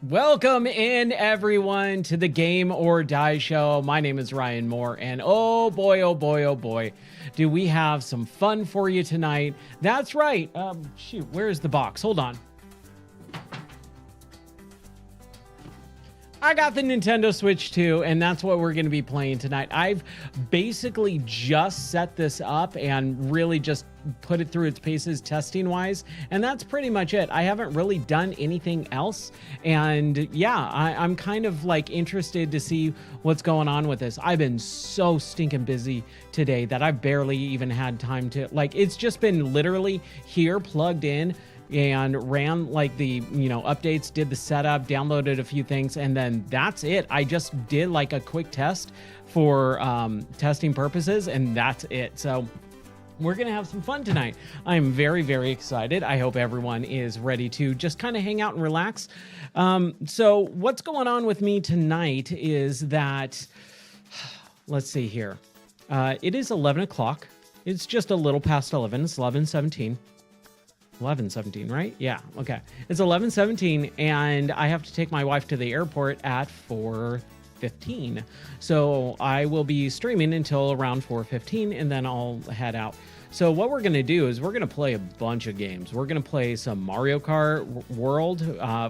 Welcome in, everyone, to the Game or Die Show. My name is Ryan Moore, and oh boy, oh boy, oh boy, do we have some fun for you tonight. That's right. Shoot, where's the box? Hold on. I got the Nintendo Switch 2, and that's what we're going to be playing tonight. I've basically just set this up and really just put it through its paces testing-wise, and that's pretty much it. I haven't really done anything else, and yeah, I'm kind of like interested to see what's going on with this. I've been so stinking busy today that I've barely even had time to, like, it's just been literally here plugged in and ran like the updates, did the setup, downloaded a few things, and then that's it. I just did like a quick test for testing purposes, and that's it. So we're gonna have some fun tonight. I'm very, very excited. I hope everyone is ready to just kind of hang out and relax. So what's going on with me tonight is that, let's see here. It is 11 o'clock. It's just a little past 11. It's 11:17. 11:17, right? Yeah, okay. It's 11:17, and I have to take my wife to the airport at 4:15. So I will be streaming until around 4:15, and then I'll head out. So what we're going to do is we're going to play a bunch of games. We're going to play some Mario Kart World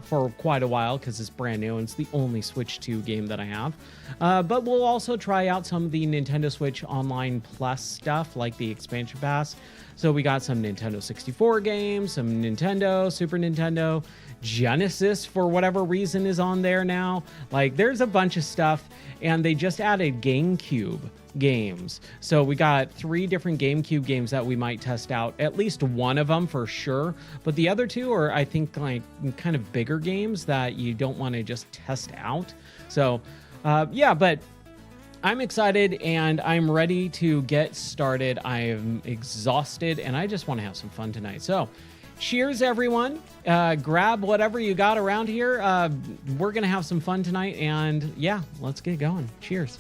for quite a while because it's brand new and it's the only Switch 2 game that I have. But we'll also try out some of the Nintendo Switch Online Plus stuff like the expansion pass. So we got some Nintendo 64 games, some Nintendo, Super Nintendo, Genesis for whatever reason is on there now. Like there's a bunch of stuff, and they just added GameCube games. So we got 3 different GameCube games that we might test out, at least one of them for sure. But the other 2 are, I think, like kind of bigger games that you don't want to just test out. So yeah, but I'm excited and I'm ready to get started. I am exhausted and I just want to have some fun tonight. So cheers, everyone. Grab whatever you got around here. We're going to have some fun tonight, and yeah, let's get going. Cheers.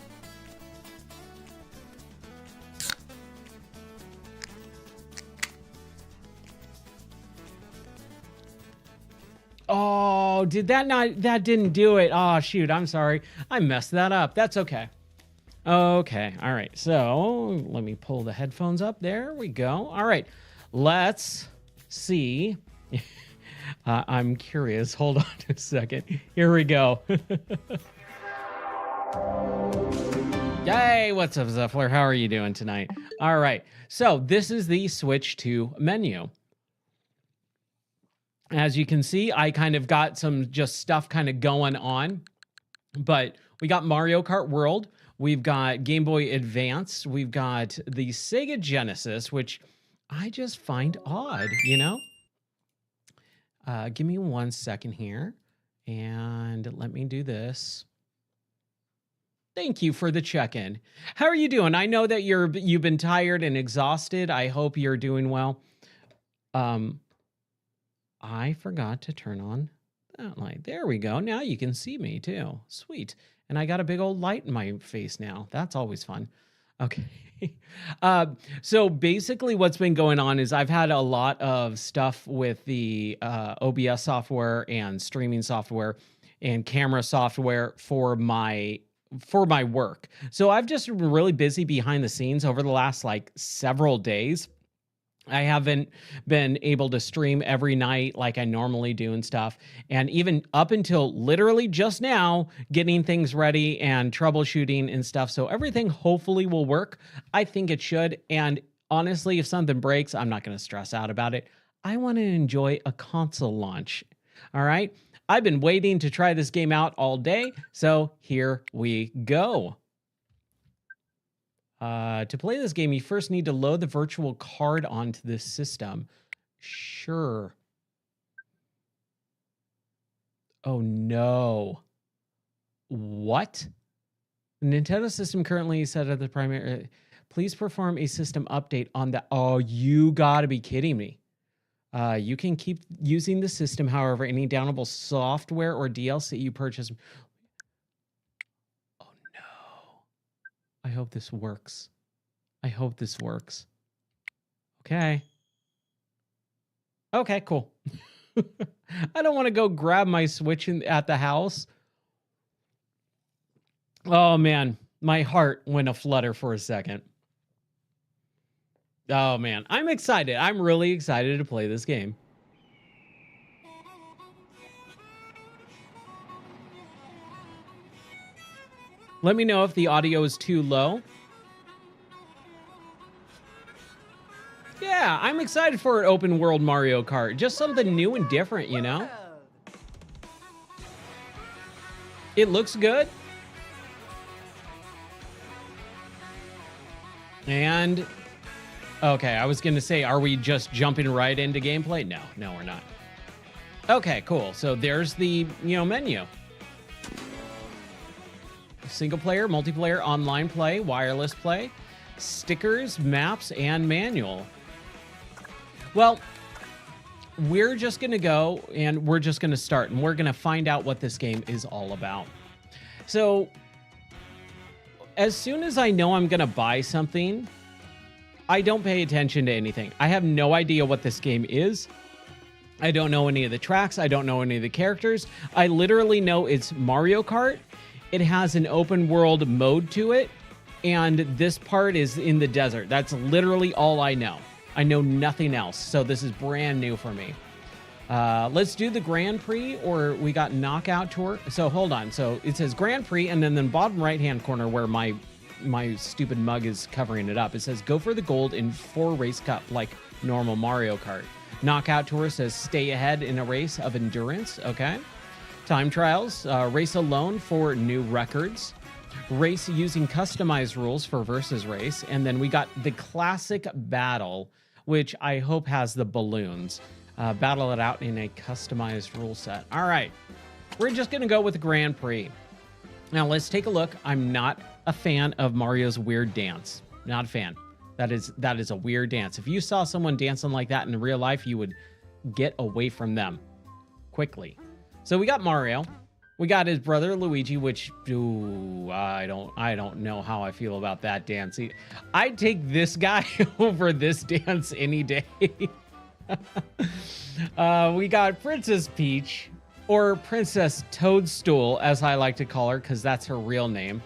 Oh, did that not, that didn't do it. Oh, shoot. I'm sorry. I messed that up. That's okay. Okay. All right. So let me pull the headphones up. There we go. All right. Let's see. I'm curious. Hold on a second. Here we go. Yay. What's up, Zephyr? How are you doing tonight? All right. So this is the Switch 2 menu. As you can see, I kind of got some just stuff kind of going on, but we got Mario Kart World. We've got Game Boy Advance. We've got the Sega Genesis, which I just find odd, you know? Give me 1 second here, and let me do this. Thank you for the check-in. How are you doing? I know that you've been tired and exhausted. I hope you're doing well. I forgot to turn on that light. There we go. Now you can see me too. Sweet. And I got a big old light in my face now. That's always fun. Okay. So basically what's been going on is I've had a lot of stuff with the OBS software and streaming software and camera software for my work. So I've just been really busy behind the scenes over the last like several days. I haven't been able to stream every night like I normally do and stuff. And even up until literally just now, getting things ready and troubleshooting and stuff. So everything hopefully will work. I think it should. And honestly, if something breaks, I'm not going to stress out about it. I want to enjoy a console launch. All right. I've been waiting to try this game out all day. So here we go. To play this game, you first need to load the virtual card onto this system. Sure. Oh, no. What? The Nintendo system currently set at the primary... Please perform a system update on the... Oh, you gotta be kidding me. You can keep using the system, however, any downloadable software or DLC you purchase... Oh, no. I hope this works. I hope this works. Okay. Okay, cool. I don't want to go grab my Switch at the house. Oh man, my heart went a flutter for a second. Oh man, I'm excited. I'm really excited to play this game. Let me know if the audio is too low. Yeah, I'm excited for an open world Mario Kart. Just something new and different, you know? It looks good. And, okay, I was going to say, are we just jumping right into gameplay? No, we're not. Okay, cool. So there's the, menu. Single player, multiplayer, online play, wireless play, stickers, maps, and manual. Well, we're just going to go and we're just going to start and we're going to find out what this game is all about. So as soon as I know I'm going to buy something, I don't pay attention to anything. I have no idea what this game is. I don't know any of the tracks. I don't know any of the characters. I literally know it's Mario Kart. It has an open world mode to it. And this part is in the desert. That's literally all I know. I know nothing else. So this is brand new for me. Let's do the Grand Prix, or we got Knockout Tour. So hold on. So it says Grand Prix, and then the bottom right-hand corner where my stupid mug is covering it up, it says go for the gold in 4 race cup like normal Mario Kart. Knockout Tour says stay ahead in a race of endurance. Okay. Time trials, race alone for new records. Race using customized rules for versus race. And then we got the classic battle, which I hope has the balloons. Battle it out in a customized rule set. All right, we're just going to go with the Grand Prix. Now let's take a look. I'm not a fan of Mario's weird dance. Not a fan. That is a weird dance. If you saw someone dancing like that in real life, you would get away from them quickly. So we got Mario. We got his brother Luigi, which I don't know how I feel about that dance. I'd take this guy over this dance any day. We got Princess Peach, or Princess Toadstool, as I like to call her, because that's her real name.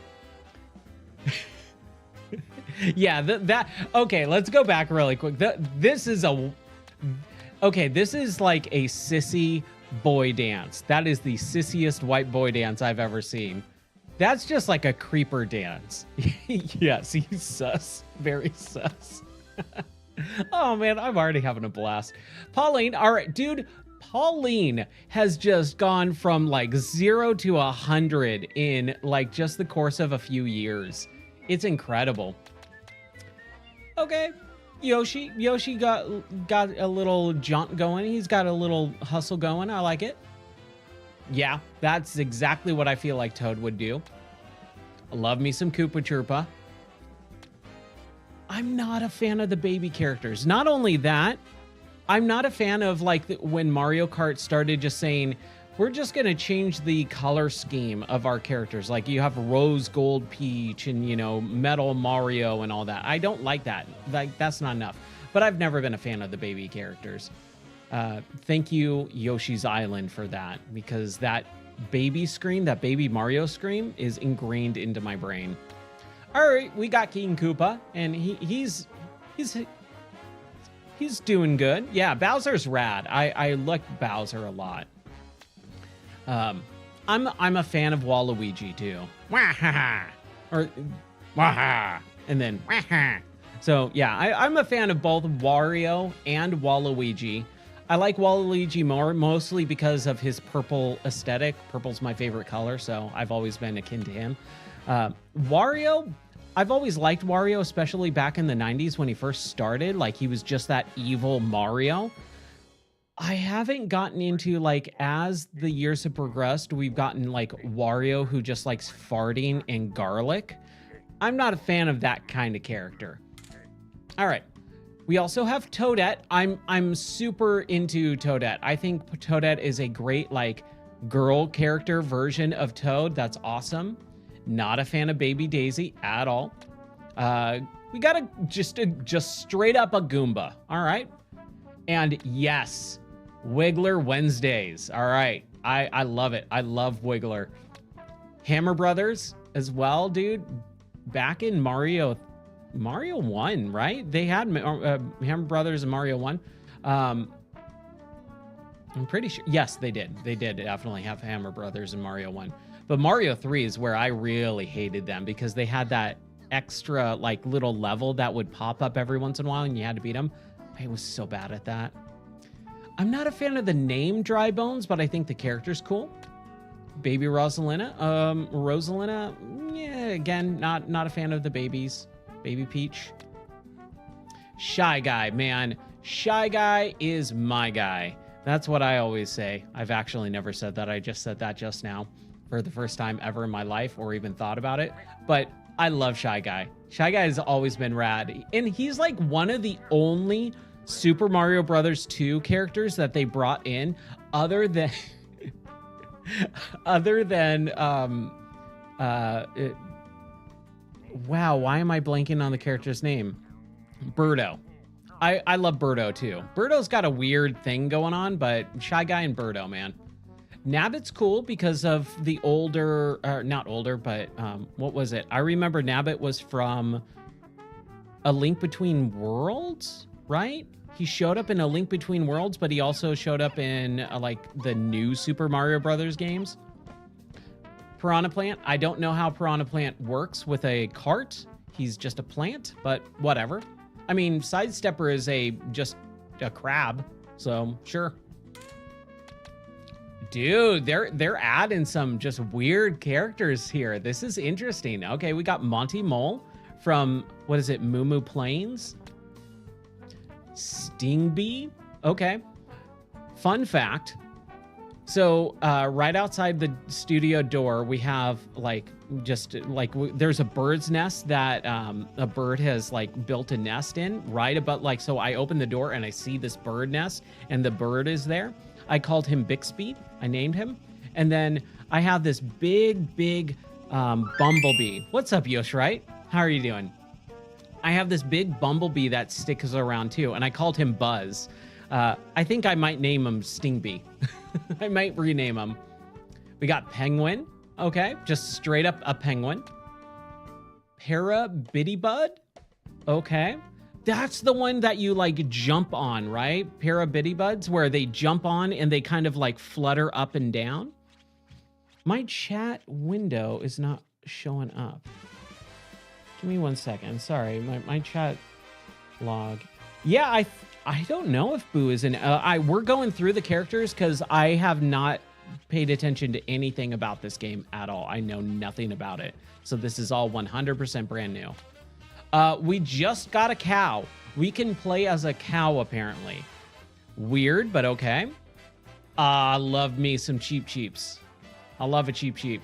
Yeah, okay, let's go back really quick. This is like a sissy boy dance. That is the sissiest white boy dance I've ever seen. That's just like a creeper dance. Yes, he's sus. Very sus. Oh man, I'm already having a blast. Pauline, all right, dude, Pauline has just gone from like 0 to 100 in like just the course of a few years. It's incredible. Okay, Yoshi got a little jaunt going. He's got a little hustle going. I like it. Yeah, that's exactly what I feel like Toad would do. I love me some Koopa Troopa. I'm not a fan of the baby characters. Not only that, I'm not a fan of like when Mario Kart started just saying, we're just going to change the color scheme of our characters. Like you have Rose Gold Peach and, Metal Mario and all that. I don't like that. Like that's not enough. But I've never been a fan of the baby characters. Thank you, Yoshi's Island, for that. Because that baby scream, that baby Mario scream is ingrained into my brain. All right, we got King Koopa, and he's doing good. Yeah, Bowser's rad. I like Bowser a lot. I'm a fan of Waluigi too. Wahaha, or waha, and then waha. So yeah, I'm a fan of both Wario and Waluigi. I like Waluigi more, mostly because of his purple aesthetic. Purple's my favorite color, so I've always been akin to him. Wario, I've always liked Wario, especially back in the 90s when he first started. Like, he was just that evil Mario. I haven't gotten into, like, as the years have progressed, we've gotten, like, Wario who just likes farting and garlic. I'm not a fan of that kind of character. All right. We also have Toadette. I'm super into Toadette. I think Toadette is a great, like, girl character version of Toad. That's awesome. Not a fan of Baby Daisy at all. We got just straight up a Goomba. All right. And yes, Wiggler Wednesdays. All right. I love it. I love Wiggler. Hammer Brothers as well, dude. Back in Mario 1, right? They had Hammer Brothers and Mario 1. I'm pretty sure. Yes, they did. They did definitely have Hammer Brothers and Mario 1. But Mario 3 is where I really hated them because they had that extra like little level that would pop up every once in a while and you had to beat them. I was so bad at that. I'm not a fan of the name Dry Bones, but I think the character's cool. Baby Rosalina. Rosalina, yeah, again, not a fan of the babies. Baby Peach. Shy Guy, man. Shy Guy is my guy. That's what I always say. I've actually never said that. I just said that just now for the first time ever in my life or even thought about it. But I love Shy Guy. Shy Guy has always been rad. And he's like one of the only Super Mario Brothers 2 characters that they brought in other than wow, why am I blanking on the character's name? Birdo. I love Birdo too. Birdo's got a weird thing going on, but Shy Guy and Birdo, man. Nabbit's cool because of the older, not older, but what was it? I remember Nabbit was from A Link Between Worlds, right? He showed up in A Link Between Worlds, but he also showed up in like the new Super Mario Brothers games. Piranha Plant. I don't know how Piranha Plant works with a cart. He's just a plant, but whatever. I mean, Sidestepper is just a crab, so sure. Dude, they're adding some just weird characters here. This is interesting. Okay, we got Monty Mole from, what is it, Moo Moo Plains? Stingbee? Okay. Fun fact. So right outside the studio door, we have there's a bird's nest that a bird has like built a nest in right about like, so I open the door and I see this bird nest and the bird is there. I called him Bixby. I named him. And then I have this big bumblebee. What's up, Yosh, right? How are you doing? I have this big bumblebee that sticks around too. And I called him Buzz. I think I might name him Stingbee. I might rename him. We got Penguin. Okay, just straight up a penguin. Parabitty-Bud. Okay. That's the one that you like jump on, right? Parabitty-Buds, where they jump on and they kind of like flutter up and down. My chat window is not showing up. Give me 1 second. Sorry, my chat log. Yeah, I don't know if Boo is in. We're going through the characters because I have not paid attention to anything about this game at all. I know nothing about it. So this is all 100% brand new. We just got a cow. We can play as a cow, apparently. Weird, but okay. Love me some Cheep Cheeps. I love a Cheep Cheep.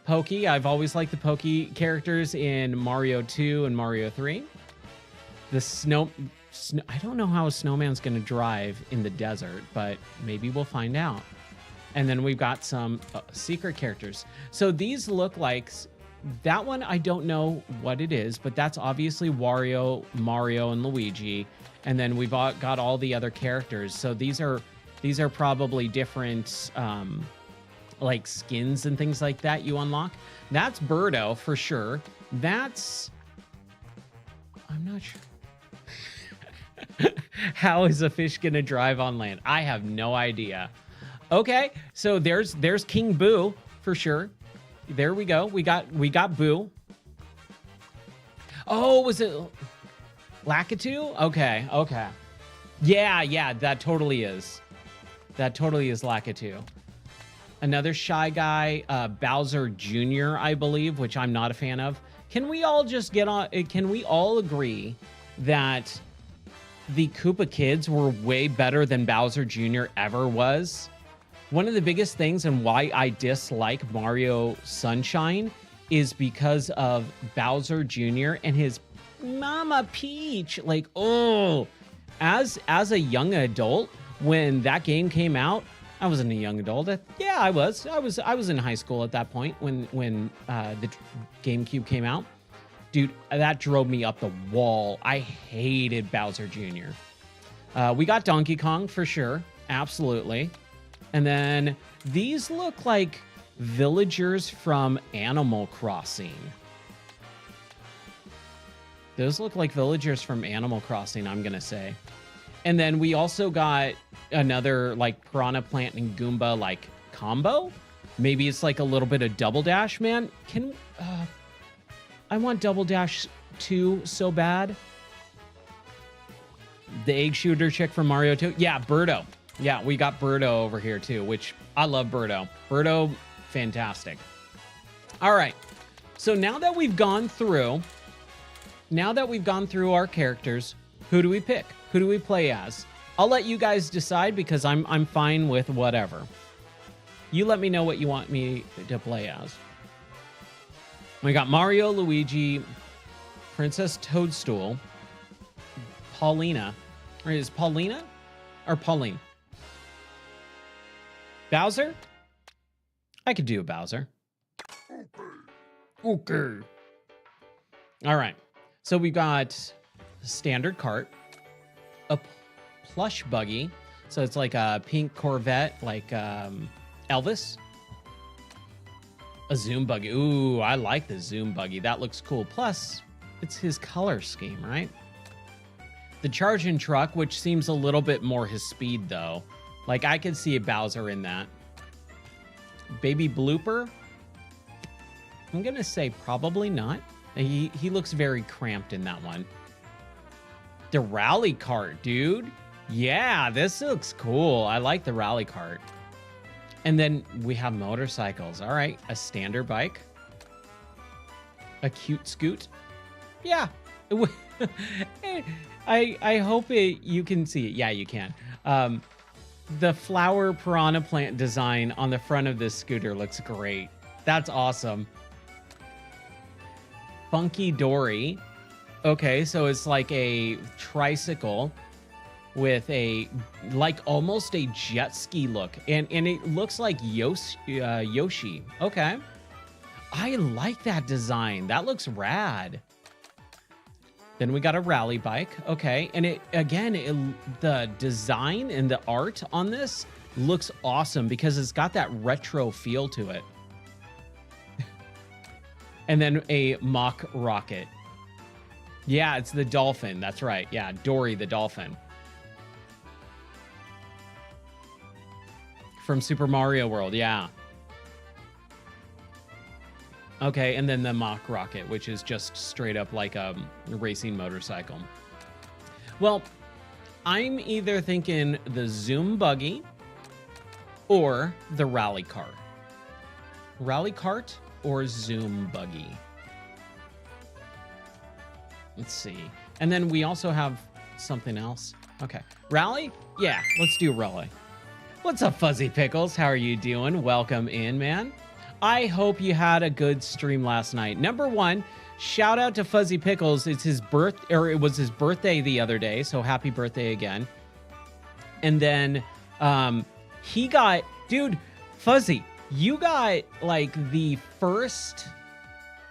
Pokey. I've always liked the Pokey characters in Mario 2 and Mario 3. The I don't know how a snowman's going to drive in the desert, but maybe we'll find out. And then we've got some secret characters. So these look like... That one, I don't know what it is, but that's obviously Wario, Mario, and Luigi. And then we've got all the other characters. So these are probably different like skins and things like that you unlock. That's Birdo for sure. That's... I'm not sure. How is a fish gonna drive on land? I have no idea. Okay, so there's King Boo for sure. There we go. We got Boo. Oh, was it Lakitu? Okay. Yeah, that totally is. That totally is Lakitu. Another Shy Guy, Bowser Jr., I believe, which I'm not a fan of. Can we all just get on? Can we all agree that the Koopa Kids were way better than Bowser Jr. ever was? One of the biggest things and why I dislike Mario Sunshine is because of Bowser Jr. and his Mama Peach. Like, oh, as a young adult, when that game came out, I wasn't a young adult. Yeah, I was in high school at that point when the GameCube came out. Dude, that drove me up the wall. I hated Bowser Jr. We got Donkey Kong for sure. Absolutely. And then these look like villagers from Animal Crossing. Those look like villagers from Animal Crossing, I'm going to say. And then we also got another like Piranha Plant and Goomba like combo. Maybe it's like a little bit of Double Dash, man. I want Double Dash 2 so bad. The egg shooter chick from Mario 2. Yeah, Birdo. Yeah, we got Birdo over here too, which I love Birdo. Birdo, fantastic. All right. So now that we've gone through our characters, who do we pick? Who do we play as? I'll let you guys decide because I'm fine with whatever. You let me know what you want me to play as. We got Mario, Luigi, Princess Toadstool, Paulina. Or is Paulina or Pauline? Bowser? I could do a Bowser. Okay. All right. So we've got a standard cart, a plush buggy. So it's like a pink Corvette, like Elvis. A Zoom buggy. Ooh, I like the Zoom buggy. That looks cool. Plus, it's his color scheme, right? The charging truck, which seems a little bit more his speed, though. Like, I could see a Bowser in that. Baby Blooper? I'm going to say probably not. He looks very cramped in that one. The rally cart, dude. Yeah, this looks cool. I like the rally cart. And then we have motorcycles. All right, a standard bike. A cute scoot. Yeah. I hope you can see it. Yeah, you can. The flower piranha plant design on the front of this scooter looks great. That's awesome. Funky Dory. Okay, so it's like a tricycle with a like almost a jet ski look, and it looks like Yoshi. Okay, I like that design. That looks rad. Then we got a rally bike. Okay, and the design and the art on this looks awesome because it's got that retro feel to it. And then a mock rocket. Yeah, it's the dolphin. That's right. Yeah, Dory the dolphin. From Super Mario World, yeah. Okay, and then the mock rocket, which is just straight up like a racing motorcycle. Well, I'm either thinking the Zoom buggy or the rally cart. Rally cart or Zoom buggy. Let's see. And then we also have something else. Okay. Rally? Yeah, let's do rally. What's up, Fuzzy Pickles? How are you doing? Welcome in, man. I hope you had a good stream last night. Number one, shout out to Fuzzy Pickles. It was his birthday the other day, so happy birthday again. And then he got, dude, Fuzzy, you got like the first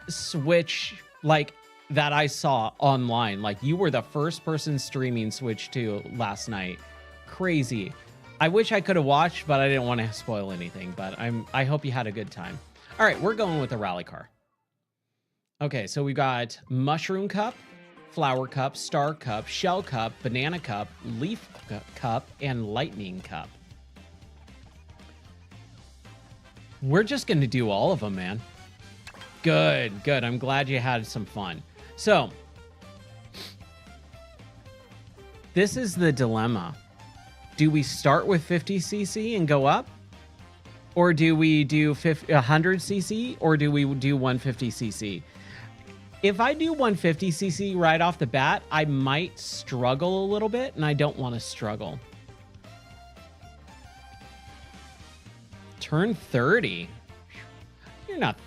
Switch like that I saw online. Like you were the first person streaming Switch 2 last night. Crazy. I wish I could have watched, but I didn't want to spoil anything. But I hope you had a good time. All right, we're going with the rally car. Okay, so we got Mushroom Cup, Flower Cup, Star Cup, Shell Cup, Banana Cup, Leaf Cup, and Lightning Cup. We're just going to do all of them, man. Good, good. I'm glad you had some fun. So, this is the dilemma. Do we start with 50cc and go up? Or do we do 100cc? Or do we do 150cc? If I do 150cc right off the bat, I might struggle a little bit, and I don't want to struggle. Turn 30. You're not.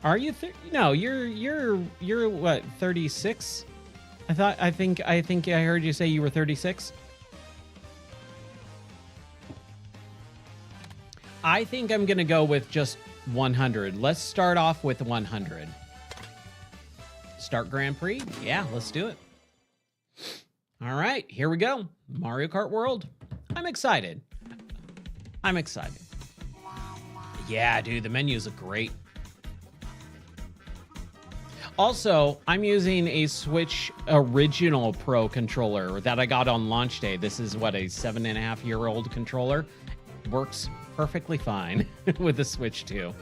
Are you? No, you're what? 36? I think I heard you say you were 36. I think I'm gonna go with just 100. Let's start off with 100. Start Grand Prix? Yeah, let's do it. All right, here we go. Mario Kart World. I'm excited. I'm excited. Yeah, dude, the menus look great. Also, I'm using a Switch Original Pro controller that I got on launch day. This is what, a 7.5-year-old controller. Works perfectly fine with the Switch 2.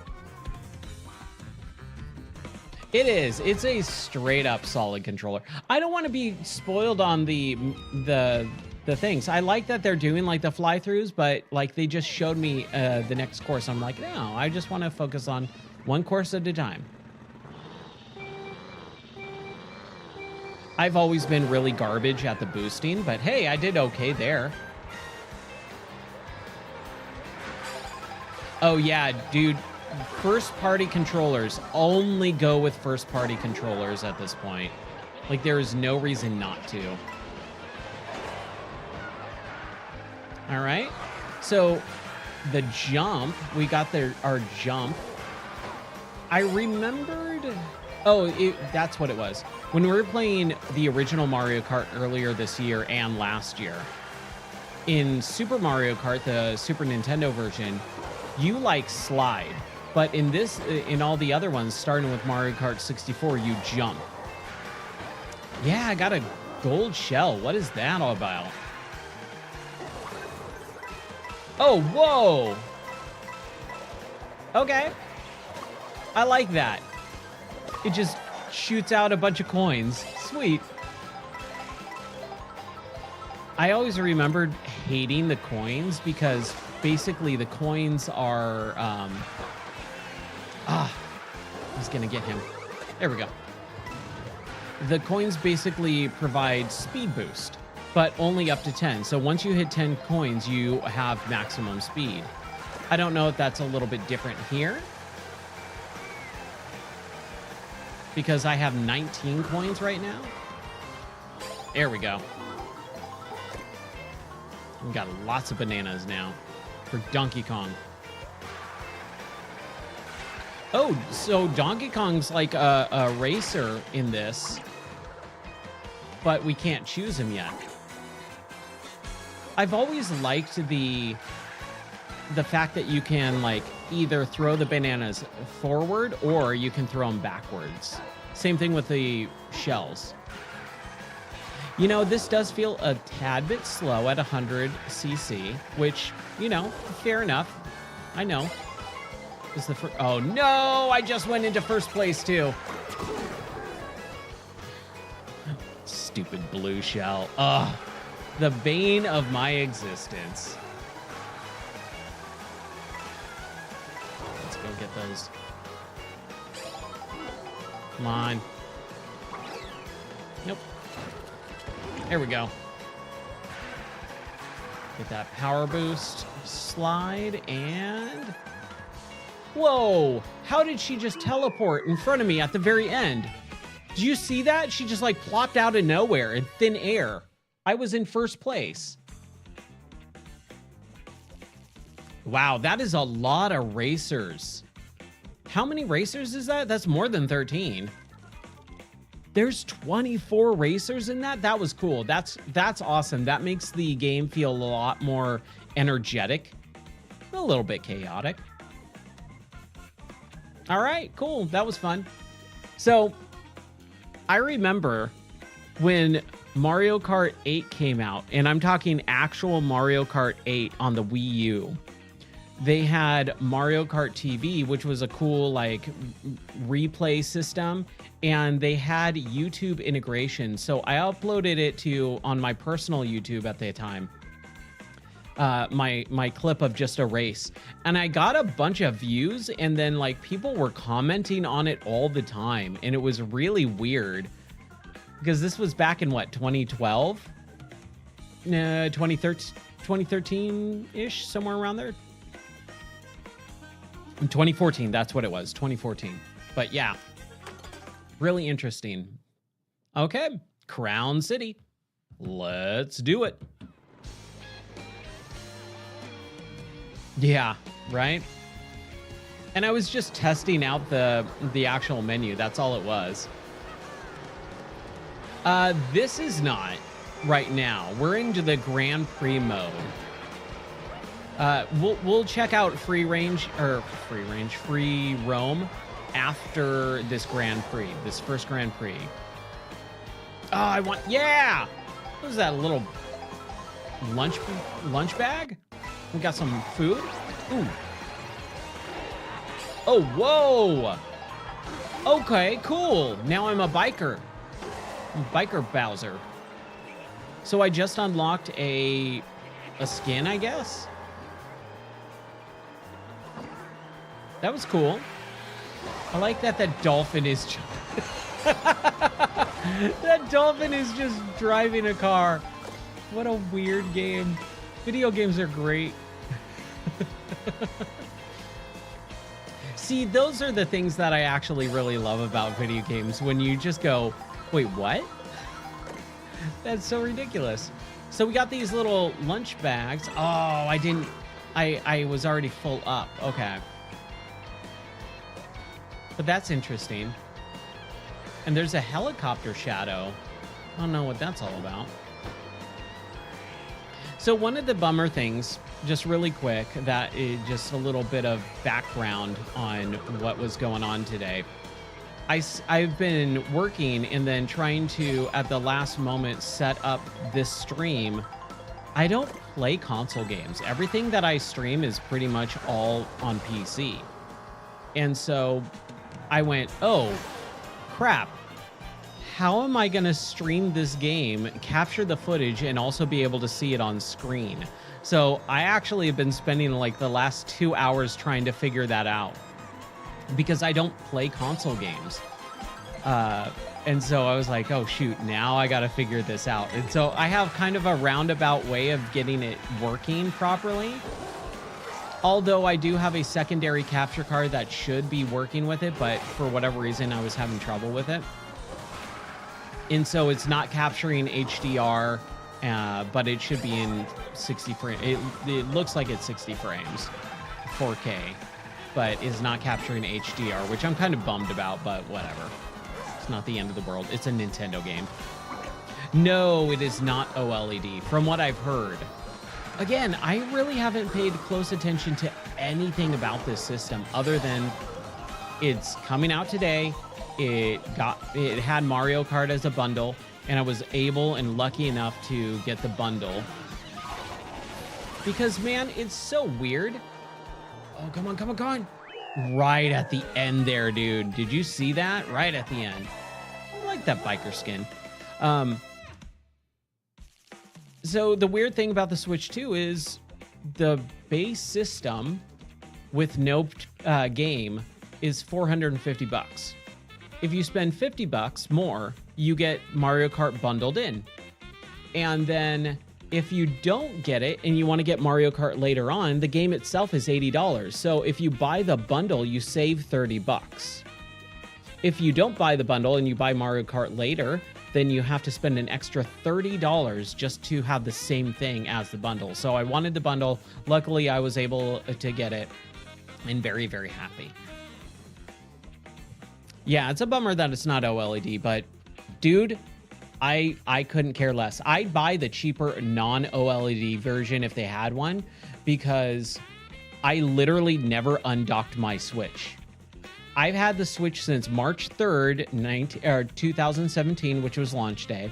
It is. It's a straight up solid controller. I don't want to be spoiled on the things. I like that they're doing like the fly-throughs, but like they just showed me the next course. I'm like, no, I just want to focus on one course at a time. I've always been really garbage at the boosting, but hey, I did okay there. Oh yeah, dude. First party controllers, only go with first party controllers at this point. Like there is no reason not to. All right. So the jump, we got our jump. I remembered. Oh, that's what it was. When we were playing the original Mario Kart earlier this year and last year, in Super Mario Kart, the Super Nintendo version, you like slide. But in all the other ones, starting with Mario Kart 64, you jump. Yeah, I got a gold shell. What is that all about? Oh, whoa. Okay. I like that. It just shoots out a bunch of coins. Sweet. I always remembered hating the coins because basically the coins are... I was going to get him. There we go. The coins basically provide speed boost, but only up to 10. So once you hit 10 coins, you have maximum speed. I don't know if that's a little bit different here, because I have 19 coins right now. There we go. We got lots of bananas now for Donkey Kong. Oh, so Donkey Kong's like a racer in this, but we can't choose him yet. I've always liked the fact that you can like either throw the bananas forward or you can throw them backwards. Same thing with the shells. You know, this does feel a tad bit slow at 100 cc, which, you know, fair enough. I know. Is the first? Oh no! I just went into first place too. Stupid blue shell. Ugh, the bane of my existence. Let's go get those. Come on. Nope. There we go. Get that power boost, slide, and... Whoa! How did she just teleport in front of me at the very end? Did you see that? She just like plopped out of nowhere in thin air. I was in first place. Wow, that is a lot of racers. How many racers is that? That's more than 13. There's 24 racers in that? That was cool. That's awesome. That makes the game feel a lot more energetic. A little bit chaotic. All right, cool. That was fun. So I remember when Mario Kart 8 came out, and I'm talking actual Mario Kart 8 on the Wii U. They had Mario Kart TV, which was a cool like replay system, and they had YouTube integration. So I uploaded it on my personal YouTube at the time. My clip of just a race, and I got a bunch of views, and then like people were commenting on it all the time, and it was really weird because this was back in what, 2012, 2013 ish, somewhere around there. In 2014, that's what it was, 2014. But yeah, really interesting. Okay, Crown City, let's do it. Yeah, right? And I was just testing out the actual menu. That's all it was. This is not right now. We're into the Grand Prix mode. We'll check out free roam after this Grand Prix, this first Grand Prix. Oh, yeah! What is that, a little lunch bag? We got some food. Ooh. Oh, whoa! Okay, cool. Now I'm a biker. Biker Bowser. So I just unlocked a skin, I guess? That was cool. I like that dolphin is that dolphin is just driving a car. What a weird game. Video games are great. See, those are the things that I actually really love about video games, when you just go, wait, what? That's so ridiculous. So we got these little lunch bags. Oh, I was already full up. Okay. But that's interesting. And there's a helicopter shadow. I don't know what that's all about. So one of the bummer things, just really quick, that is just a little bit of background on what was going on today. I've been working and then trying to, at the last moment, set up this stream. I don't play console games. Everything that I stream is pretty much all on PC. And so I went, oh, crap. How am I going to stream this game, capture the footage, and also be able to see it on screen? So I actually have been spending like the last 2 hours trying to figure that out, because I don't play console games. And so I was like, oh, shoot, now I got to figure this out. And so I have kind of a roundabout way of getting it working properly. Although I do have a secondary capture card that should be working with it, but for whatever reason, I was having trouble with it. And so it's not capturing HDR, but it should be in 60 frames. It looks like it's 60 frames, 4K, but is not capturing HDR, which I'm kind of bummed about, but whatever. It's not the end of the world. It's a Nintendo game. No, it is not OLED, from what I've heard. Again, I really haven't paid close attention to anything about this system other than it's coming out today. It had Mario Kart as a bundle, and I was able and lucky enough to get the bundle. Because, man, it's so weird. Oh, come on, come on, come on. Right at the end there, dude. Did you see that? Right at the end. I like that biker skin. So the weird thing about the Switch 2 is the base system with no game is $450. If you spend $50 more, you get Mario Kart bundled in. And then if you don't get it and you want to get Mario Kart later on, the game itself is $80. So if you buy the bundle, you save $30. If you don't buy the bundle and you buy Mario Kart later, then you have to spend an extra $30 just to have the same thing as the bundle. So I wanted the bundle. Luckily, I was able to get it, and very, very happy. Yeah, it's a bummer that it's not OLED, but dude, I couldn't care less. I'd buy the cheaper non-OLED version if they had one, because I literally never undocked my Switch. I've had the Switch since March 3rd, 2017, which was launch day.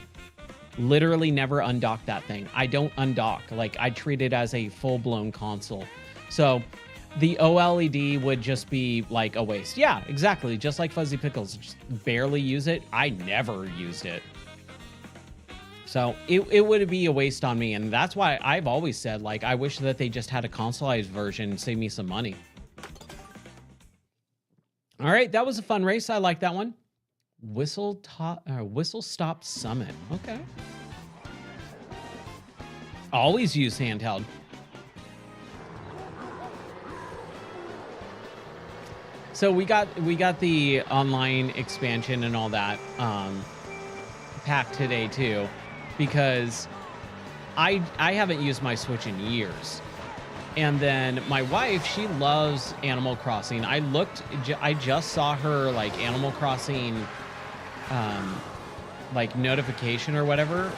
Literally never undocked that thing. I don't undock. Like, I treat it as a full-blown console. So the OLED would just be like a waste. Yeah, exactly. Just like Fuzzy Pickles. Just barely use it. I never used it. So it would be a waste on me. And that's why I've always said, like, I wish that they just had a consoleized version and save me some money. All right, that was a fun race. I like that one. Whistle Stop Summit. Okay. Always use handheld. So we got the online expansion and all that pack today too, because I haven't used my Switch in years. And then my wife, she loves Animal Crossing. I just saw her like Animal Crossing like notification or whatever.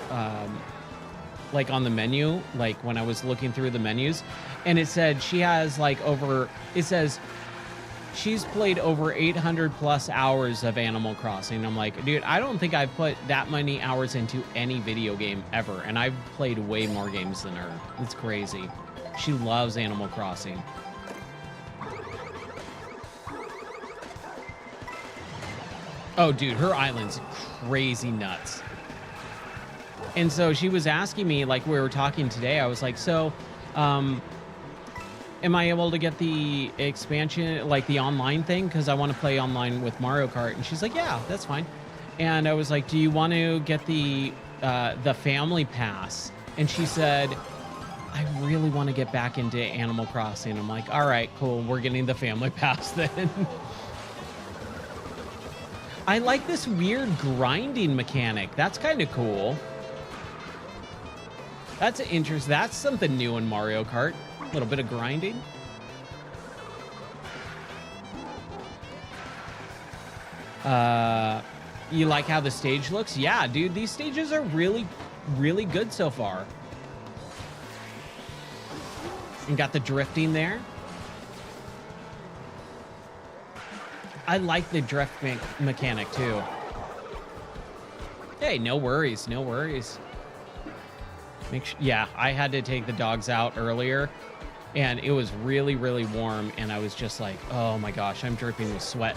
like on the menu, like when I was looking through the menus, and it said she has like it says she's played over 800 plus hours of Animal Crossing. I'm like, dude, I don't think I've put that many hours into any video game ever, and I've played way more games than her. It's crazy. She loves Animal Crossing. Oh, dude, her island's crazy nuts. And so she was asking me, like we were talking today, I was like, so, am I able to get the expansion, like the online thing? Because I want to play online with Mario Kart. And she's like, yeah, that's fine. And I was like, do you want to get the family pass? And she said, I really want to get back into Animal Crossing. I'm like, all right, cool. We're getting the family pass then. I like this weird grinding mechanic. That's kind of cool. That's interesting. That's something new in Mario Kart. A little bit of grinding. You like how the stage looks? Yeah, dude, these stages are really, really good so far. And got the drifting there. I like the drift mechanic too. Hey, no worries, no worries. Yeah, I had to take the dogs out earlier, and it was really, really warm, and I was just like, oh my gosh, I'm dripping with sweat.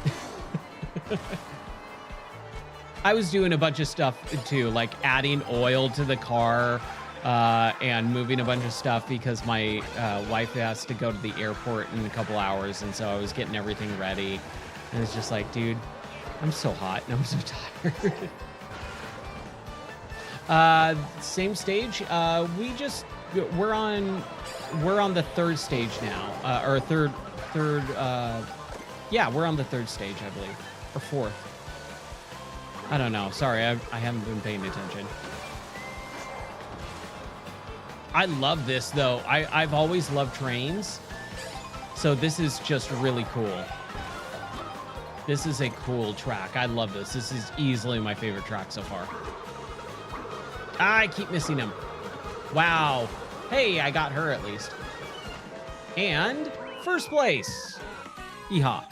I was doing a bunch of stuff too, like adding oil to the car and moving a bunch of stuff because my wife has to go to the airport in a couple hours, and so I was getting everything ready. And it's just like, dude, I'm so hot and I'm so tired. Same stage. We're on the third stage now, or third. Yeah, we're on the third stage, I believe, or fourth. I don't know. Sorry, I haven't been paying attention. I love this though. I've always loved trains, so this is just really cool. This is a cool track. I love this. This is easily my favorite track so far. I keep missing him. Wow. Hey, I got her at least. And first place. Yeehaw.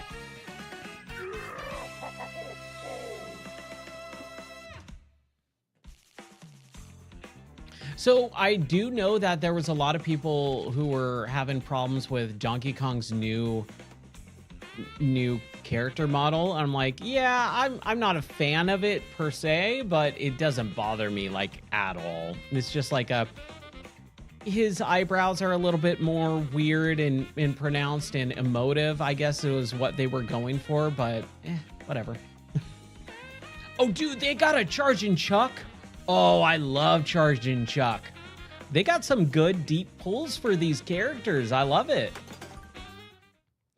So I do know that there was a lot of people who were having problems with Donkey Kong's new character model. I'm like, yeah, I'm not a fan of it per se, but it doesn't bother me like at all. It's just like his eyebrows are a little bit more weird and pronounced and emotive. I guess it was what they were going for, but whatever. Oh, dude, they got a Charging Chuck. Oh, I love Charging Chuck. They got some good deep pulls for these characters. I love it.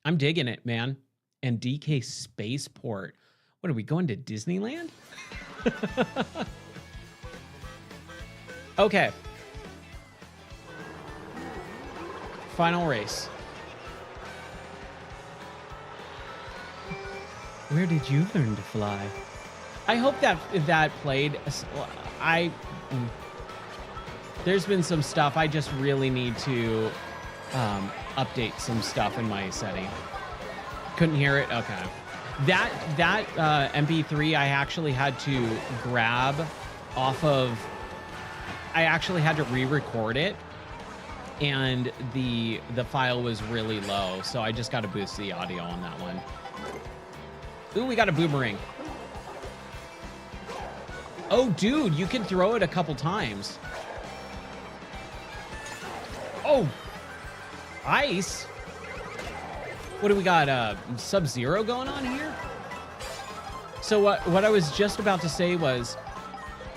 I'm digging it, man. And DK Spaceport. What are we going to Disneyland? Okay. Final race. Where did you learn to fly? I hope that played. There's been some stuff. I just really need to update some stuff in my setting. Couldn't hear it? Okay. That MP3 I actually had to grab off of... I actually had to re-record it, and the file was really low, so I just got to boost the audio on that one. Ooh, we got a boomerang. Oh, dude, you can throw it a couple times. Oh! Ice? What do we got? Sub-Zero going on here? So what I was just about to say was,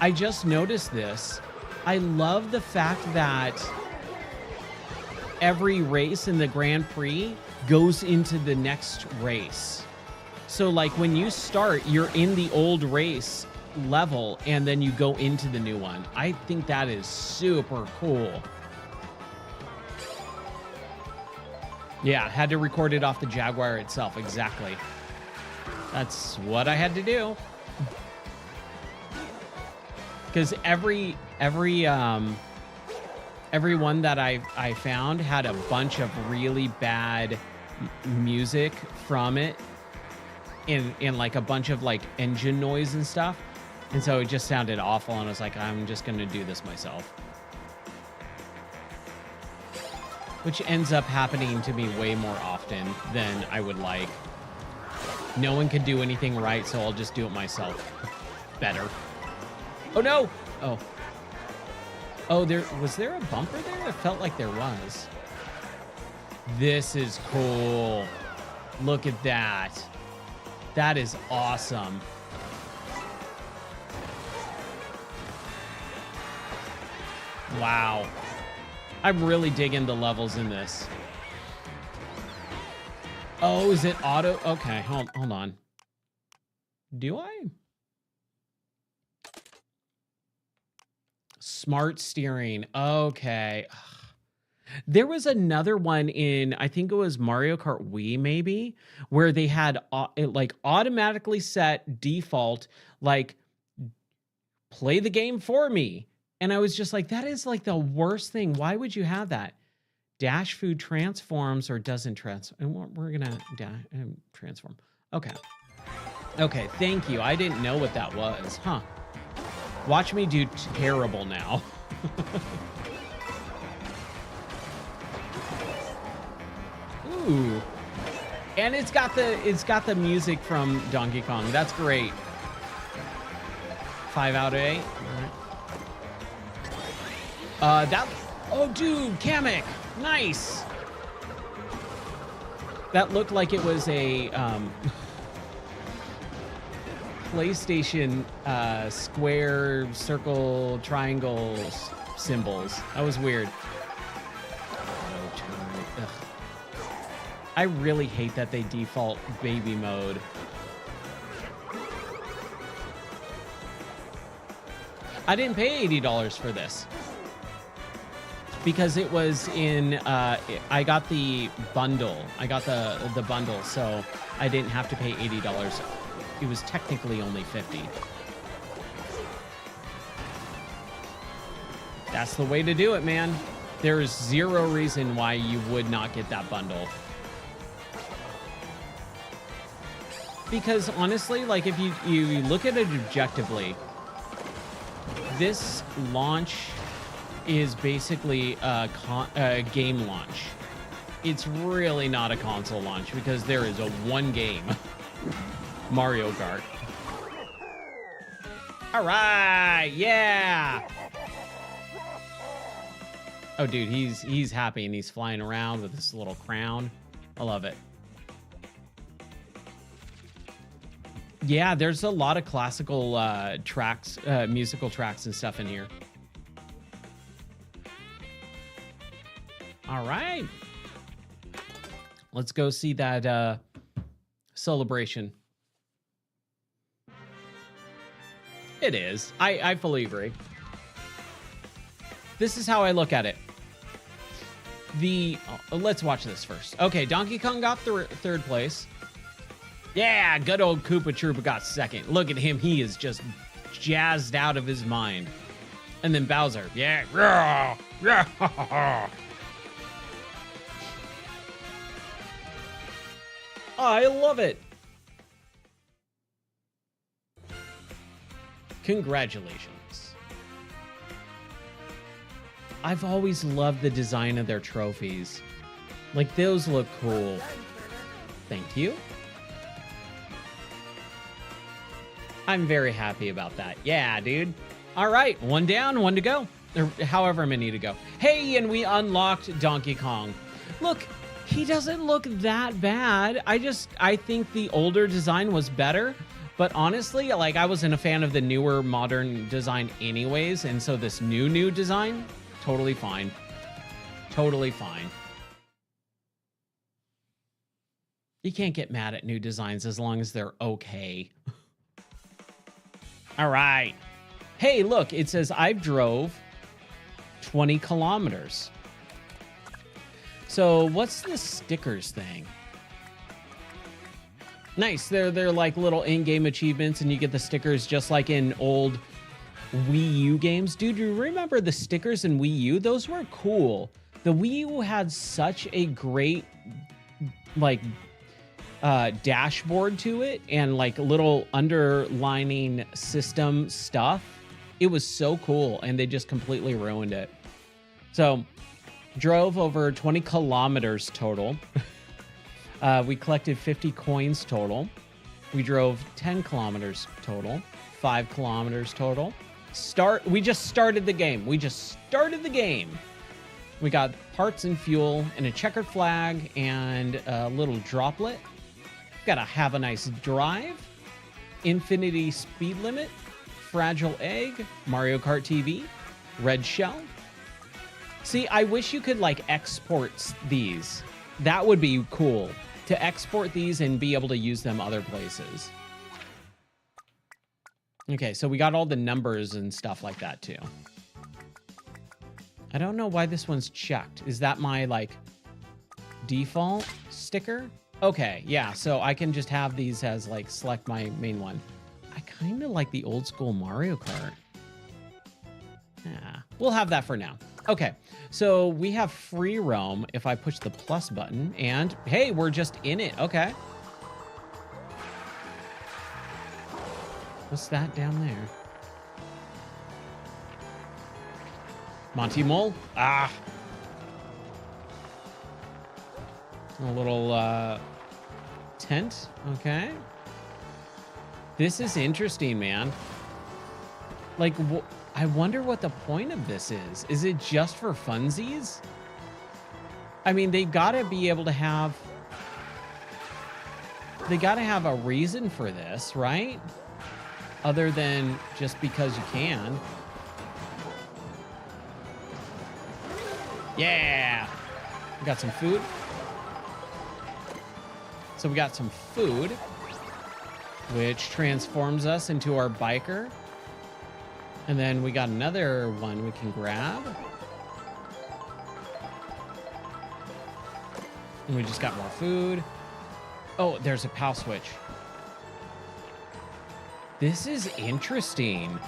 I just noticed this. I love the fact that every race in the Grand Prix goes into the next race. So like when you start, you're in the old race level and then you go into the new one. I think that is super cool. Yeah, had to record it off the Jaguar itself. Exactly. That's what I had to do. Because every Everyone that I found had a bunch of really bad music from it, in like a bunch of like engine noise and stuff, and so it just sounded awful. And I was like, I'm just gonna do this myself, which ends up happening to me way more often than I would like. No one can do anything right, so I'll just do it myself better. Oh no! Oh, was there a bumper there? It felt like there was. This is cool. Look at that. That is awesome. Wow. I'm really digging the levels in this. Oh, is it auto? Okay, hold on. Do I? Smart steering. Okay. There was another one in, I think it was Mario Kart Wii, maybe, where they had it like automatically set default, like play the game for me. And I was just like, that is like the worst thing. Why would you have that? Dash food transforms or doesn't transform. And we're gonna transform. Okay. Okay, thank you. I didn't know what that was. Huh. Watch me do terrible now. Ooh. And it's got the music from Donkey Kong. That's great. 5 out of 8. All right. Oh dude, Kamek. Nice. That looked like it was a PlayStation square, circle, triangle symbols. That was weird. Ugh. I really hate that they default baby mode. I didn't pay $80 for this because it was in I got the bundle. I got the bundle, so I didn't have to pay $80. It was technically only $50. That's the way to do it, man. There is zero reason why you would not get that bundle. Because honestly, like if you look at it objectively, this launch is basically a game launch. It's really not a console launch because there is a one game. Mario Kart. All right, yeah. Oh, dude, he's happy and he's flying around with this little crown. I love it. Yeah, there's a lot of classical tracks, musical tracks and stuff in here. All right. Let's go see that celebration. It is. I fully agree. This is how I look at it. Let's watch this first. Okay, Donkey Kong got third place. Yeah, good old Koopa Troopa got second. Look at him. He is just jazzed out of his mind. And then Bowser. Yeah. I love it. Congratulations. I've always loved the design of their trophies. Like, those look cool. Thank you. I'm very happy about that. Yeah, dude. All right, one down, one to go. Or however many to go. Hey, and we unlocked Donkey Kong. Look, he doesn't look that bad. I think the older design was better. But honestly, like, I wasn't a fan of the newer modern design anyways. And so this new design, totally fine. Totally fine. You can't get mad at new designs as long as they're okay. All right. Hey, look, it says I've drove 20 kilometers. So what's the stickers thing? Nice. They're like little in-game achievements, and you get the stickers just like in old Wii U games. Dude, you remember the stickers in Wii U? Those were cool. The Wii U had such a great, like, dashboard to it and like little underlining system stuff. It was so cool, and they just completely ruined it. So, drove over 20 kilometers total. We collected 50 coins total. We drove 10 kilometers total. 5 kilometers total. We just started the game. We got parts and fuel and a checkered flag and a little droplet. Gotta have a nice drive. Infinity speed limit. Fragile egg. Mario Kart TV. Red shell. See, I wish you could like export these. That would be cool to export these and be able to use them other places. Okay, so we got all the numbers and stuff like that too. I don't know why this one's checked. Is that my like default sticker? Okay, yeah, so I can just have these as like select my main one. I kind of like the old school Mario Kart. Yeah, we'll have that for now. Okay, so we have free roam if I push the plus button, and hey, we're just in it. Okay. What's that down there? Monty Mole? Ah. A little tent. Okay. This is interesting, man. Like, I wonder what the point of this is. Is it just for funsies? I mean, they gotta be able to have... They gotta have a reason for this, right? Other than just because you can. Yeah! We got some food. So we got some food, which transforms us into our biker. And then we got another one we can grab. And we just got more food. Oh, there's a POW switch. This is interesting.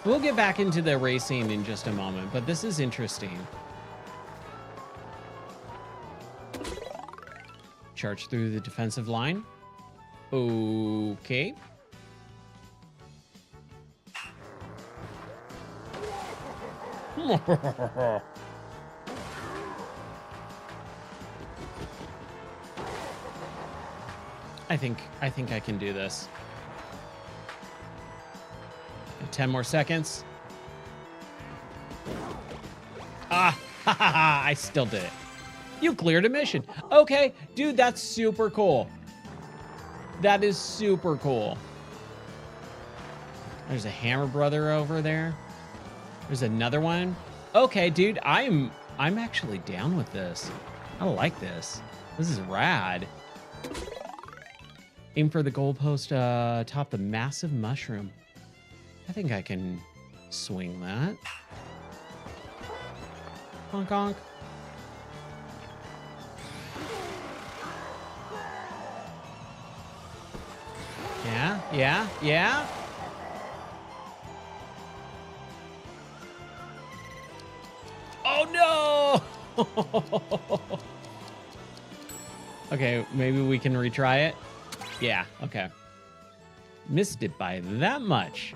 We'll get back into the racing in just a moment, but this is interesting. Charge through the defensive line. Okay. I think I can do this. 10 more seconds. Ah, I still did it. You cleared a mission. Okay, dude, that's super cool. That is super cool. There's a Hammer Brother over there. There's another one. Okay, dude, I'm actually down with this. I like this. This is rad. Aim for the goalpost atop the massive mushroom. I think I can swing that. Honk honk. Yeah, yeah, yeah. Oh no! Okay, maybe we can retry it. Yeah, okay. Missed it by that much.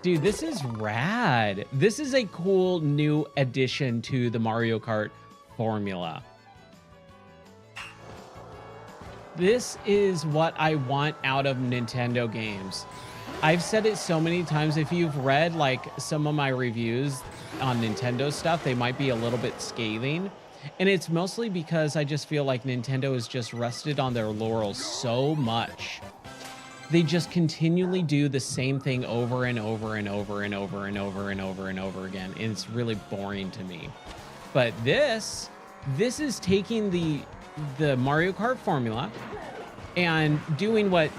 Dude, this is rad. This is a cool new addition to the Mario Kart formula. This is what I want out of Nintendo games. I've said it so many times. If you've read like some of my reviews on Nintendo stuff, they might be a little bit scathing. And it's mostly because I just feel like Nintendo has just rested on their laurels so much. They just continually do the same thing over and over and over and over and over and over and over again. And it's really boring to me. But this is taking the Mario Kart formula and doing what,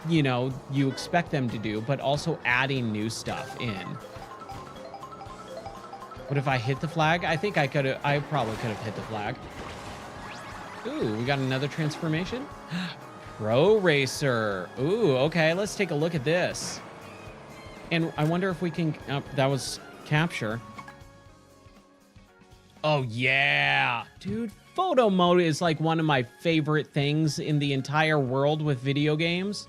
you know, you expect them to do, but also adding new stuff in. What if I hit the flag? I think I probably could have hit the flag. Ooh, we got another transformation. Pro Racer. Ooh, okay. Let's take a look at this. And I wonder if we can... that was capture. Oh, yeah. Dude, photo mode is like one of my favorite things in the entire world with video games.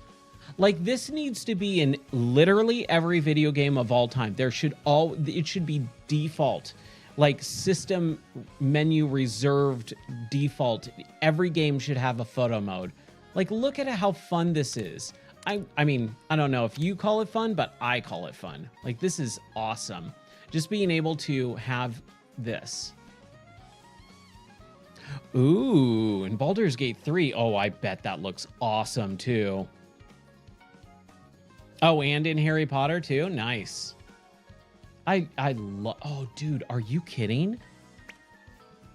Like, this needs to be in literally every video game of all time. It should be default. Like, system menu reserved default. Every game should have a photo mode. Like, look at how fun this is. I mean, I don't know if you call it fun, but I call it fun. Like, this is awesome. Just being able to have this. Ooh, in Baldur's Gate 3. Oh, I bet that looks awesome, too. Oh, and in Harry Potter, too? Nice. I love... Oh, dude, are you kidding?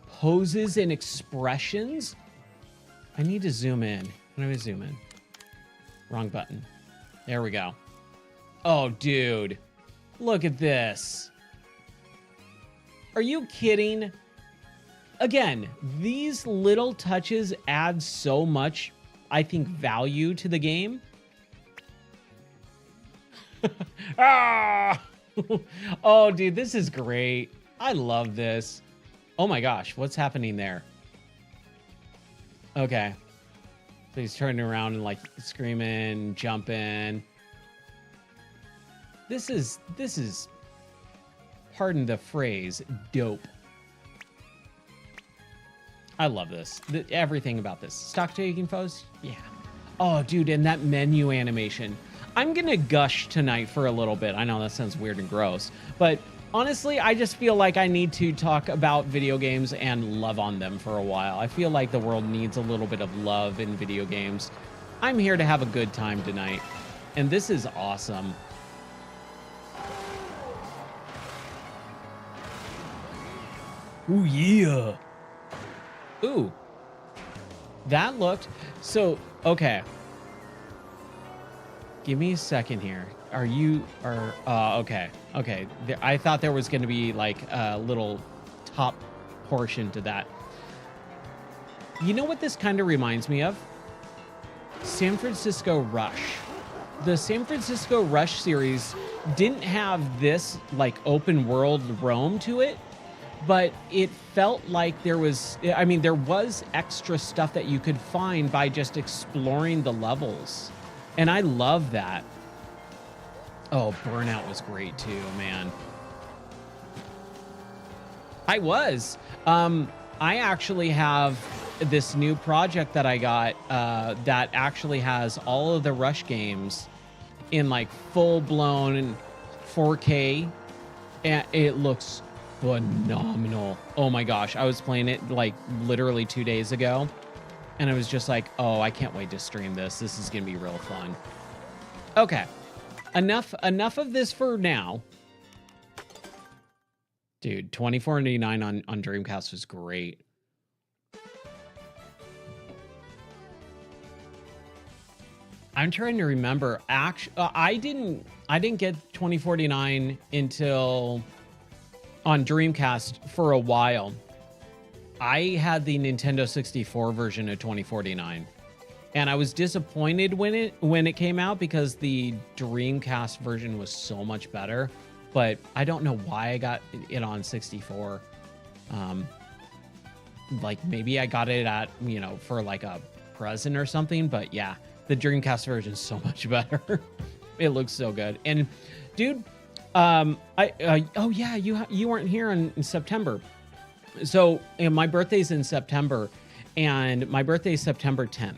Poses and expressions? I need to zoom in. How do I zoom in? Wrong button. There we go. Oh, dude. Look at this. Are you kidding? Again, these little touches add so much, I think, value to the game. Ah! Oh, dude, this is great. I love this. Oh my gosh, what's happening there? Okay. So he's turning around and like screaming, jumping. This is, pardon the phrase, dope. I love this. Everything about this. Stock taking pose? Yeah. Oh, dude, and that menu animation. I'm gonna gush tonight for a little bit. I know that sounds weird and gross, but honestly, I just feel like I need to talk about video games and love on them for a while. I feel like the world needs a little bit of love in video games. I'm here to have a good time tonight, and this is awesome. Ooh, yeah. Ooh. That looked... So, okay. Give me a second here. Okay. Okay. I thought there was going to be like a little top portion to that. You know what this kind of reminds me of? San Francisco Rush. The San Francisco Rush series didn't have this like open world roam to it, but it felt like there was extra stuff that you could find by just exploring the levels. And I love that. Oh, Burnout was great too, man. I was. I actually have this new project that I got that actually has all of the Rush games in like full-blown 4K. And it looks phenomenal. Oh my gosh. I was playing it like literally 2 days ago. And I was just like, oh, I can't wait to stream this. This is going to be real fun. Okay. Enough of this for now. Dude, $24.99 on Dreamcast was great. I'm trying to remember. Actually, I didn't get $20.49 until on Dreamcast for a while. I had the Nintendo 64 version of $20.49, and I was disappointed when it came out because the Dreamcast version was so much better. But I don't know why I got it on 64. Like maybe I got it at for like a present or something. But yeah, the Dreamcast version is so much better. It looks so good. And dude, oh yeah, you weren't here in September. So my birthday's in September, and my birthday is September 10th.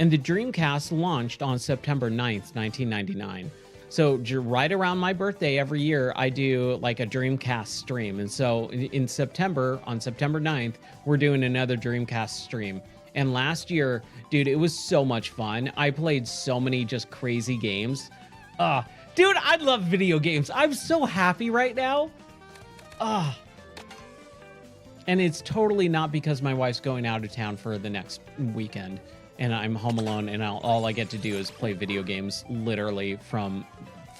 And the Dreamcast launched on September 9th, 1999. So right around my birthday every year, I do like a Dreamcast stream. And so in September, on September 9th, we're doing another Dreamcast stream. And last year, dude, it was so much fun. I played so many just crazy games. Dude, I love video games. I'm so happy right now. And it's totally not because my wife's going out of town for the next weekend and I'm home alone and all I get to do is play video games literally from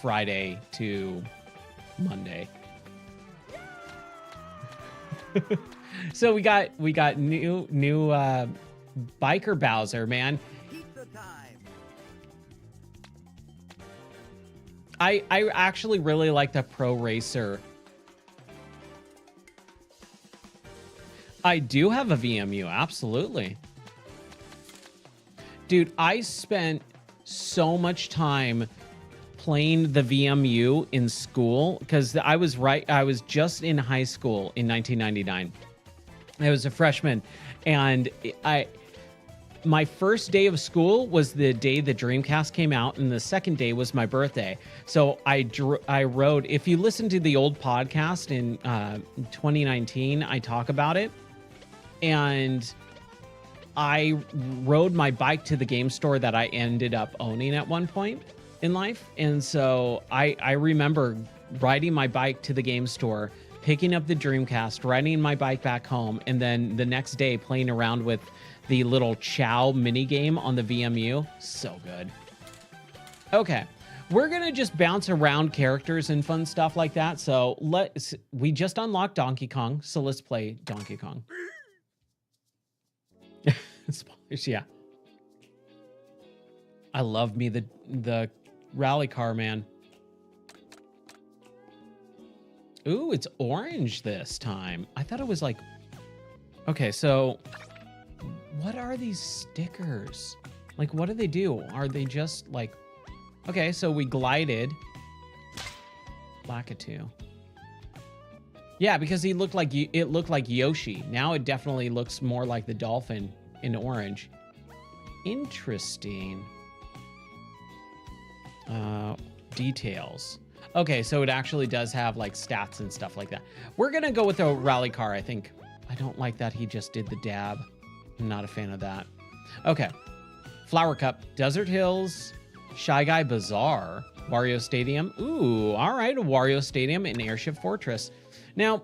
Friday to Monday. So we got new Biker Bowser, man. I actually really like the Pro Racer. I do have a VMU, absolutely. Dude, I spent so much time playing the VMU in school because I was just in high school in 1999. I was a freshman, and my first day of school was the day the Dreamcast came out, and the second day was my birthday. So I rode. If you listen to the old podcast in 2019, I talk about it, and I rode my bike to the game store that I ended up owning at one point in life. And so I remember riding my bike to the game store, picking up the Dreamcast, riding my bike back home, and then the next day playing around with the little Chow mini game on the VMU. So good. Okay, we're gonna just bounce around characters and fun stuff like that. So we just unlocked Donkey Kong, so let's play Donkey Kong. Yeah. I love me the rally car, man. Ooh, it's orange this time. I thought it was like... Okay, so... What are these stickers? Like, what do they do? Are they just like... Okay, so we glided. Lakitu. Yeah, because it looked like Yoshi. Now it definitely looks more like the dolphin in orange. Interesting. Details. Okay, so it actually does have like stats and stuff like that. We're gonna go with a rally car, I think. I don't like that he just did the dab. I'm not a fan of that. Okay. Flower Cup, Desert Hills, Shy Guy Bazaar, Wario Stadium. Ooh, all right, a Wario Stadium and Airship Fortress. Now,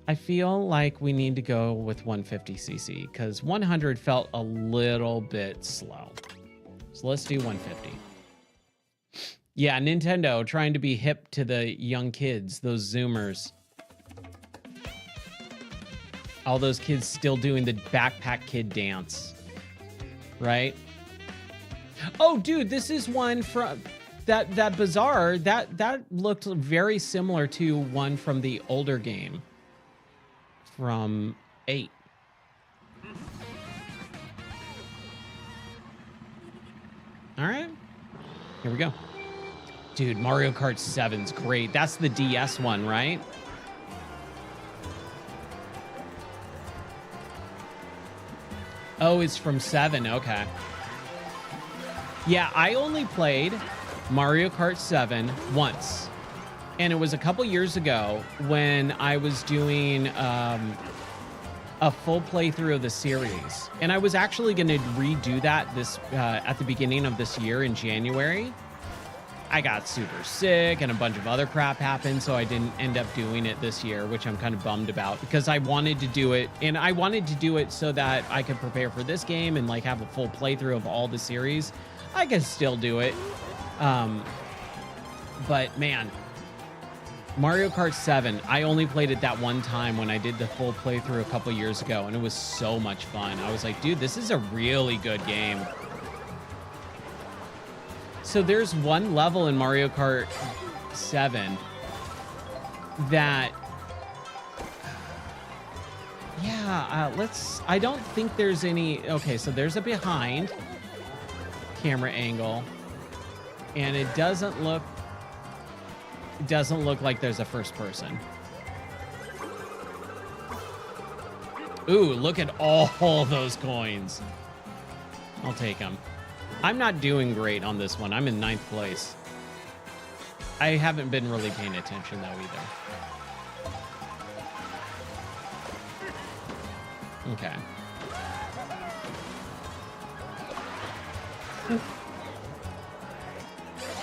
I feel like we need to go with 150cc because 100 felt a little bit slow. So let's do 150. Yeah, Nintendo trying to be hip to the young kids, those Zoomers. All those kids still doing the backpack kid dance, right? Oh, dude, this is one from that bazaar. That looked very similar to one from the older game, from 8. All right, here we go. Dude, Mario Kart 7's great. That's the DS one, right? Oh, it's from 7. Okay. Yeah, I only played Mario Kart 7 once. And it was a couple years ago when I was doing a full playthrough of the series. And I was actually going to redo that this at the beginning of this year in January. I got super sick and a bunch of other crap happened, so I didn't end up doing it this year, which I'm kind of bummed about because I wanted to do it, and I wanted to do it so that I could prepare for this game and like have a full playthrough of all the series. I can still do it. But man, Mario Kart 7, I only played it that one time when I did the full playthrough a couple years ago, and it was so much fun. I was like, dude, this is a really good game. So there's one level in Mario Kart 7 that, yeah, I don't think there's any, okay, so there's a behind camera angle, and it doesn't look like there's a first person. Ooh, look at all those coins. I'll take them. I'm not doing great on this one. I'm in 9th place. I haven't been really paying attention though either. Okay.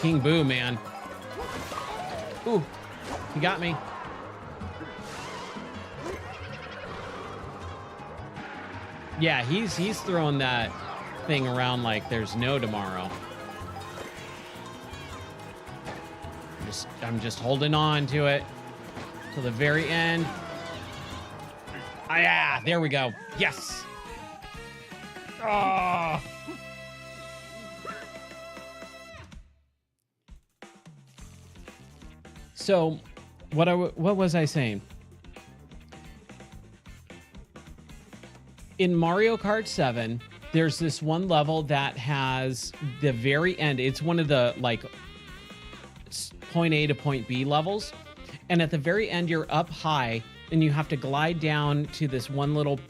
King Boo, man. Ooh, he got me. Yeah, he's throwing that thing around like there's no tomorrow. I'm just holding on to it till the very end. Ah, yeah, there we go. Yes. Oh. So what was I saying? In Mario Kart 7, there's this one level that has the very end. It's one of the like point A to point B levels. And at the very end, you're up high and you have to glide down to this one little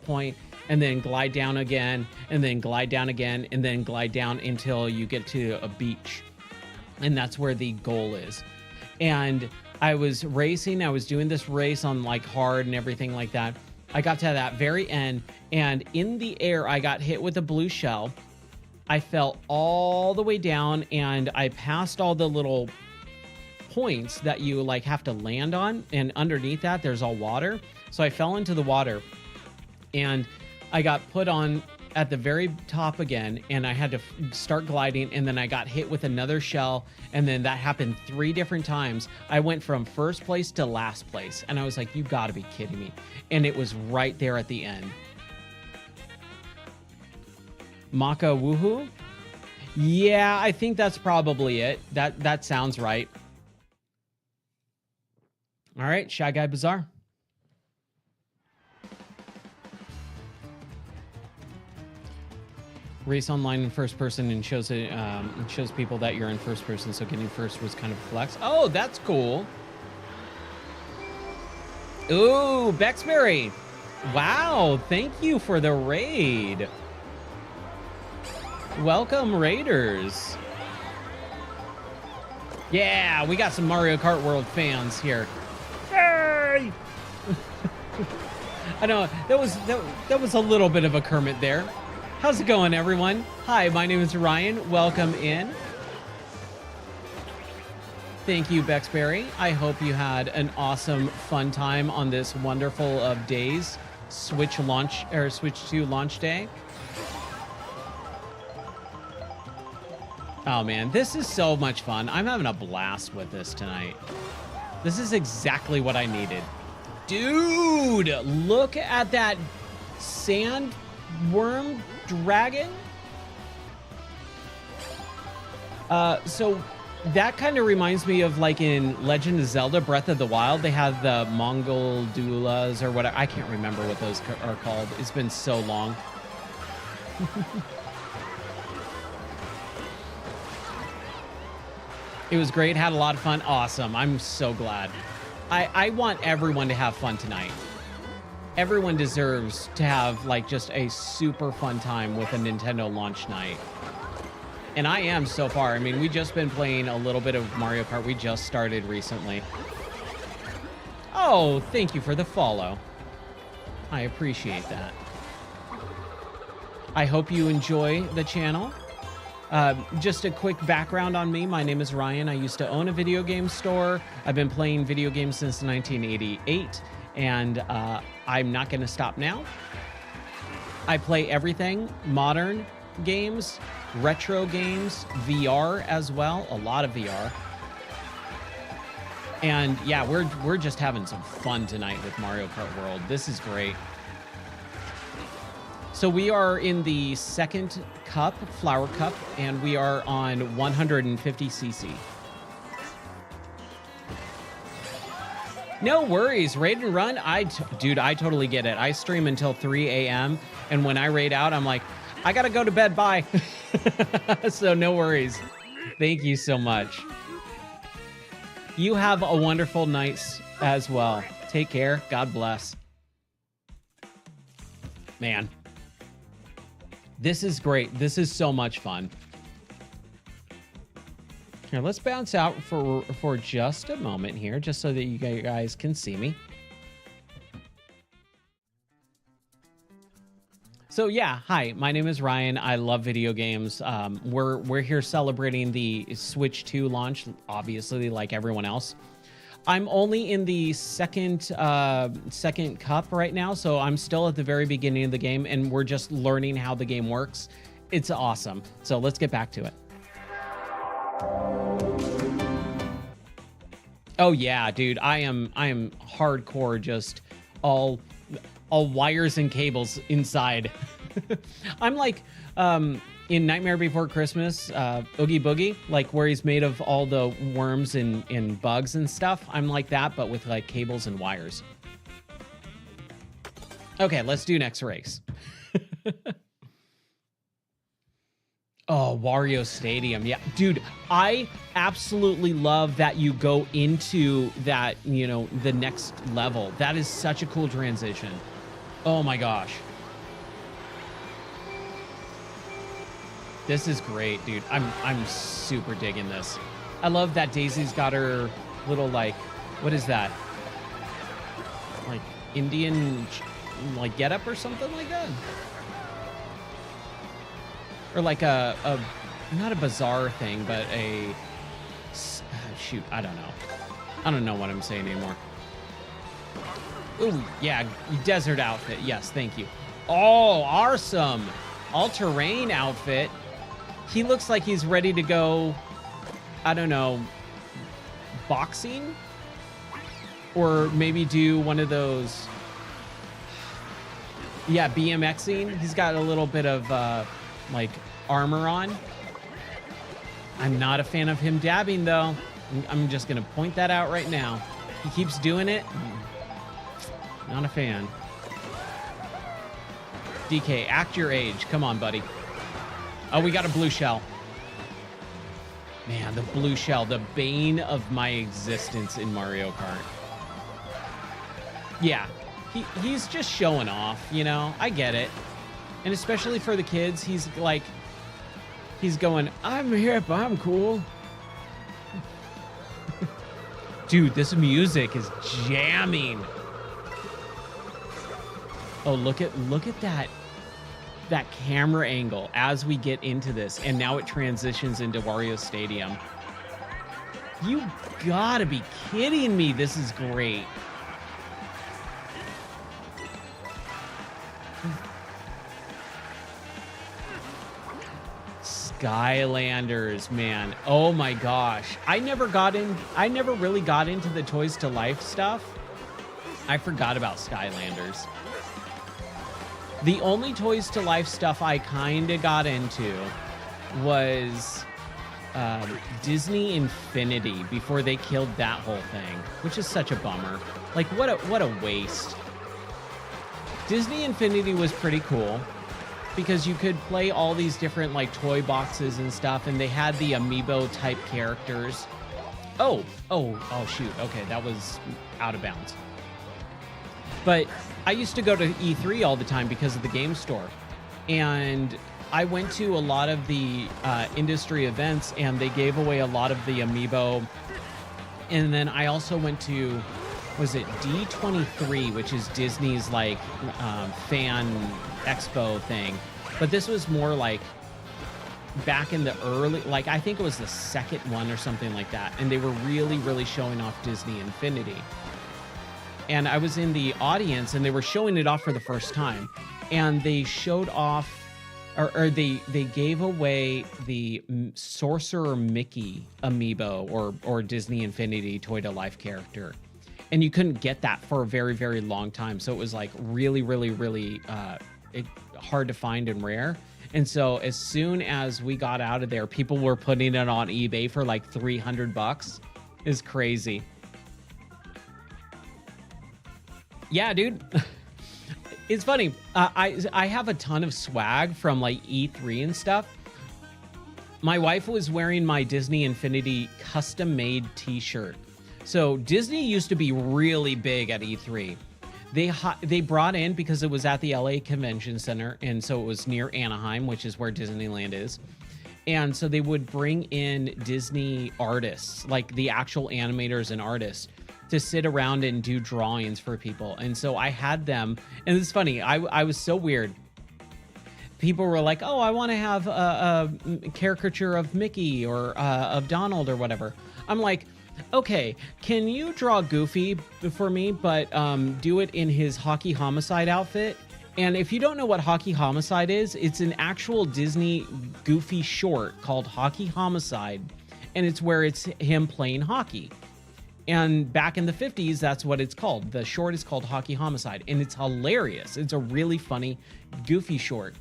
point and then glide down again and then glide down again and then glide down until you get to a beach. And that's where the goal is. And I was racing. I was doing this race on like hard and everything like that. I got to that very end, and in the air, I got hit with a blue shell. I fell all the way down, and I passed all the little points that you like have to land on, and underneath that, there's all water. So I fell into the water, and I got put on at the very top again, and I had to start gliding, and then I got hit with another shell, and then that happened 3 different times. I went from first place to last place, and I was like, you gotta be kidding me. And it was right there at the end. Maka woohoo? Yeah, I think that's probably it. That sounds right. All right, Shy Guy Bazaar. Race online in first person and shows it shows people that you're in first person, so getting first was kind of a flex. Oh, that's cool. Ooh, Bexberry. Wow, thank you for the raid. Welcome, Raiders. Yeah, we got some Mario Kart World fans here. Yay! I know that was a little bit of a Kermit there. How's it going, everyone? Hi, my name is Ryan. Welcome in. Thank you, Bexberry. I hope you had an awesome, fun time on this wonderful of days, Switch 2 launch day. Oh man, this is so much fun. I'm having a blast with this tonight. This is exactly what I needed. Dude, look at that sandworm dragon. So that kind of reminds me of like in Legend of Zelda Breath of the Wild, they have the Mongol doulas or whatever. I can't remember what those are called. It's been so long. It was great. Had a lot of fun. Awesome. I'm so glad. I want everyone to have fun tonight. Everyone deserves to have like just a super fun time with a Nintendo launch night. And I am so far. I mean, we just been playing a little bit of Mario Kart. We just started recently. Oh, thank you for the follow. I appreciate that. I hope you enjoy the channel. Just a quick background on me. My name is Ryan. I used to own a video game store. I've been playing video games since 1988. And I'm not going to stop now. I play everything, modern games, retro games, VR as well, a lot of VR. And yeah, we're just having some fun tonight with Mario Kart World. This is great. So we are in the second cup, Flower Cup, and we are on 150cc. No worries, raid and run. Dude, I totally get it. I stream until 3 a.m. and when I raid out, I'm like, I gotta go to bed, bye. So no worries. Thank you so much. You have a wonderful night as well. Take care. God bless. Man, this is great. This is so much fun. Here, let's bounce out for just a moment here, just so that you guys can see me. So yeah, hi, my name is Ryan. I love video games. We're here celebrating the Switch 2 launch, obviously, like everyone else. I'm only in the second cup right now, so I'm still at the very beginning of the game, and we're just learning how the game works. It's awesome. So let's get back to it. Oh yeah, dude, I am hardcore, just all wires and cables inside. I'm like in Nightmare Before Christmas, Oogie Boogie, like where he's made of all the worms and bugs and stuff. I'm like that, but with like cables and wires. Okay, let's do next race. Oh, Wario Stadium. Yeah, dude, I absolutely love that you go into that, you know, the next level. That is such a cool transition. Oh my gosh. This is great, dude. I'm super digging this. I love that Daisy's got her little, like, what is that? Like Indian, like, getup or something like that? Or like a not a bizarre thing, but a shoot, I don't know. I don't know what I'm saying anymore. Ooh, yeah, desert outfit. Yes, thank you. Oh, awesome. All-terrain outfit. He looks like he's ready to go, I don't know, boxing? Or maybe do one of those, yeah, BMXing. He's got a little bit of, like, armor on. I'm not a fan of him dabbing, though. I'm just going to point that out right now. He keeps doing it. Not a fan. DK, act your age. Come on, buddy. Oh, we got a blue shell. Man, the blue shell, the bane of my existence in Mario Kart. Yeah, he's just showing off, you know? I get it. And especially for the kids, he's like, he's going, I'm hip, I'm cool. Dude, this music is jamming. Oh, look at that camera angle as we get into this, and now it transitions into Wario Stadium. You gotta be kidding me. This is great. Skylanders, man. Oh my gosh. I never really got into the Toys to Life stuff. I forgot about Skylanders. The only Toys to Life stuff I kind of got into was Disney Infinity before they killed that whole thing, which is such a bummer. Like, what a waste. Disney Infinity was pretty cool because you could play all these different, like, toy boxes and stuff, and they had the amiibo type characters. Oh, shoot. Okay, that was out of bounds. But I used to go to E3 all the time because of the game store. And I went to a lot of the industry events, and they gave away a lot of the amiibo. And then I also went to, was it D23, which is Disney's, like, fan expo thing. But this was more like back in the early, like, I think it was the second one or something like that. And they were really, really showing off Disney Infinity. And I was in the audience, and they were showing it off for the first time. And they showed off, or they gave away the Sorcerer Mickey amiibo or Disney Infinity Toy to Life character. And you couldn't get that for a very, very long time. So it was like really, really, really hard to find and rare. And so as soon as we got out of there, people were putting it on eBay for like $300. It's crazy. Yeah, dude. It's funny. I have a ton of swag from like E3 and stuff. My wife was wearing my Disney Infinity custom-made t-shirt. So Disney used to be really big at E3. They brought in, because it was at the LA Convention Center, and so it was near Anaheim, which is where Disneyland is. And so they would bring in Disney artists, like the actual animators and artists, to sit around and do drawings for people. And so I had them, and it's funny, I was so weird. People were like, oh, I want to have a caricature of Mickey or of Donald or whatever. I'm like, okay, can you draw Goofy for me, but do it in his Hockey Homicide outfit? And if you don't know what Hockey Homicide is, it's an actual Disney Goofy short called Hockey Homicide, and it's where it's him playing hockey. And back in the 50s, that's what it's called. The short is called Hockey Homicide, and it's hilarious. It's a really funny, goofy short.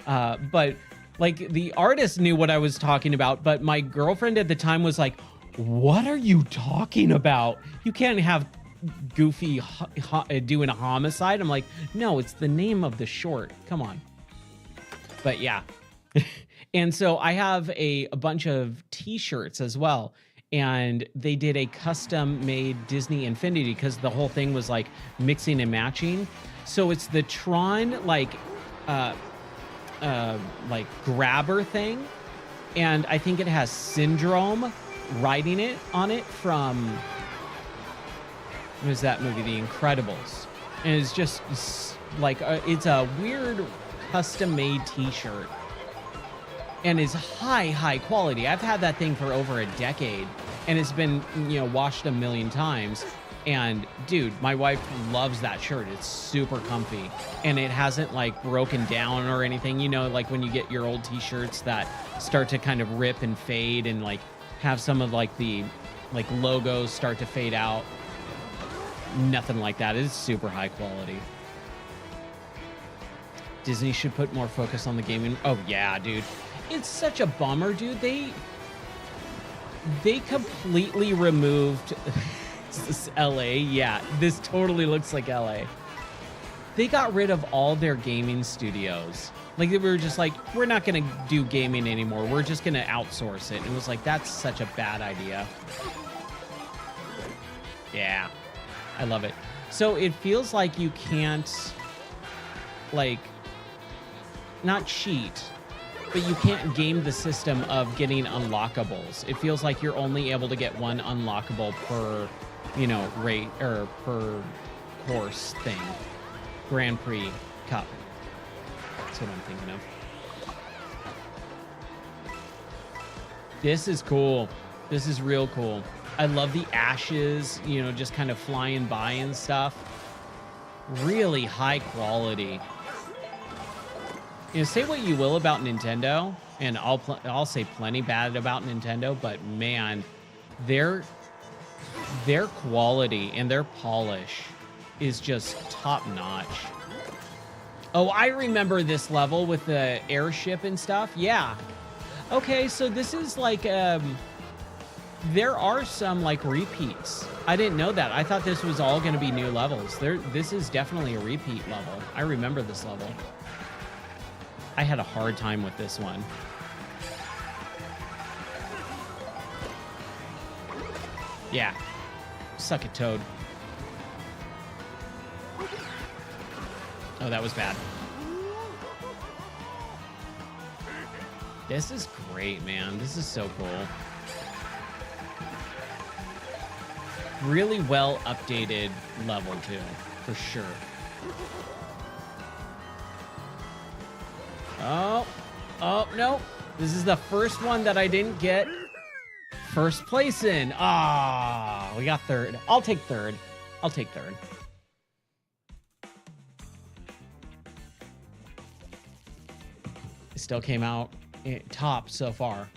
But like the artist knew what I was talking about, but my girlfriend at the time was like, what are you talking about? You can't have Goofy doing a homicide. I'm like, no, it's the name of the short. Come on. But yeah. And so I have a bunch of t-shirts as well. And they did a custom made Disney Infinity because the whole thing was like mixing and matching. So it's the Tron like grabber thing. And I think it has Syndrome writing it on it from, what is that movie? The Incredibles. And it's just like, it's a weird custom made t-shirt. And is high quality. I've had that thing for over a decade, and it's been, you know, washed a million times. And dude, my wife loves that shirt. It's super comfy, and it hasn't like broken down or anything. You know, like when you get your old t-shirts that start to kind of rip and fade and like have some of like the like logos start to fade out. Nothing like that. It's super high quality. Disney should put more focus on the gaming. Oh yeah, dude. It's such a bummer, dude. They completely removed this LA. Yeah, this totally looks like LA. They got rid of all their gaming studios. Like they were just like, we're not gonna do gaming anymore. We're just gonna outsource it. And it was like, that's such a bad idea. Yeah, I love it. So it feels like you can't, like, not cheat, but you can't game the system of getting unlockables. It feels like you're only able to get one unlockable per, you know, rate or per course thing. Grand Prix Cup. That's what I'm thinking of. This is cool. This is real cool. I love the ashes, you know, just kind of flying by and stuff. Really high quality. You know, say what you will about Nintendo, and I'll say plenty bad about Nintendo, but man, their quality and their polish is just top notch. Oh, I remember this level with the airship and stuff. Yeah. Okay, so this is like there are some like repeats. I didn't know that. I thought this was all going to be new levels. This is definitely a repeat level. I remember this level. I had a hard time with this one. Yeah. Suck it, Toad. Oh, that was bad. This is great, man. This is so cool. Really well updated level, too. For sure. Oh, no. This is the first one that I didn't get first place in. Ah, we got third. I'll take third. I'll take third. It still came out top so far.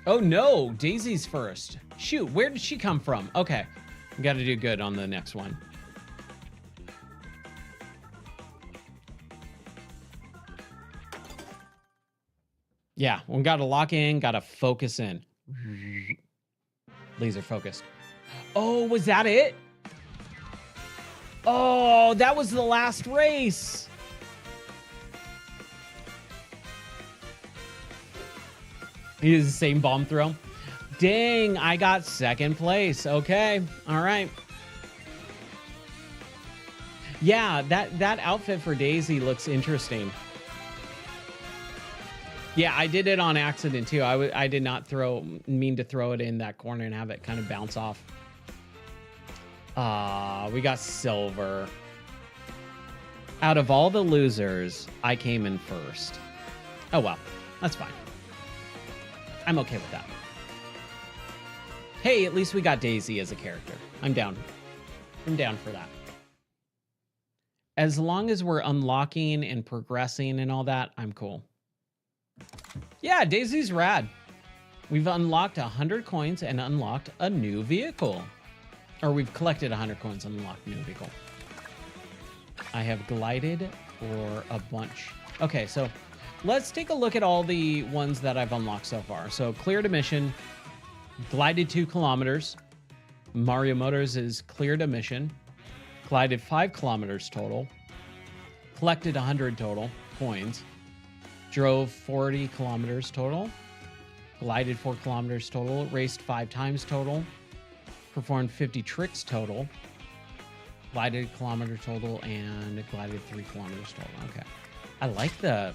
Oh, no. Daisy's first. Shoot, where did she come from? Okay. We got to do good on the next one. Yeah, we got to lock in, got to focus in. Laser focused. Oh, was that it? Oh, that was the last race. He is the same bomb throw. Dang, I got second place. Okay, all right. Yeah, that outfit for Daisy looks interesting. Yeah, I did it on accident too. I did not mean to throw it in that corner and have it kind of bounce off. We got silver. Out of all the losers, I came in first. Oh well, that's fine. I'm okay with that. Hey, at least we got Daisy as a character. I'm down. I'm down for that. As long as we're unlocking and progressing and all that, I'm cool. Yeah, Daisy's rad. We've unlocked 100 coins and unlocked a new vehicle. Or we've collected 100 coins and unlocked a new vehicle. I have glided for a bunch. Okay, so let's take a look at all the ones that I've unlocked so far. So cleared a mission, glided 2 kilometers. Mario Motors is cleared a mission, glided 5 kilometers total, collected 100 total coins, drove 40 kilometers total, glided 4 kilometers total, raced 5 times total, performed 50 tricks total, glided a kilometer total, and glided 3 kilometers total. Okay. I like the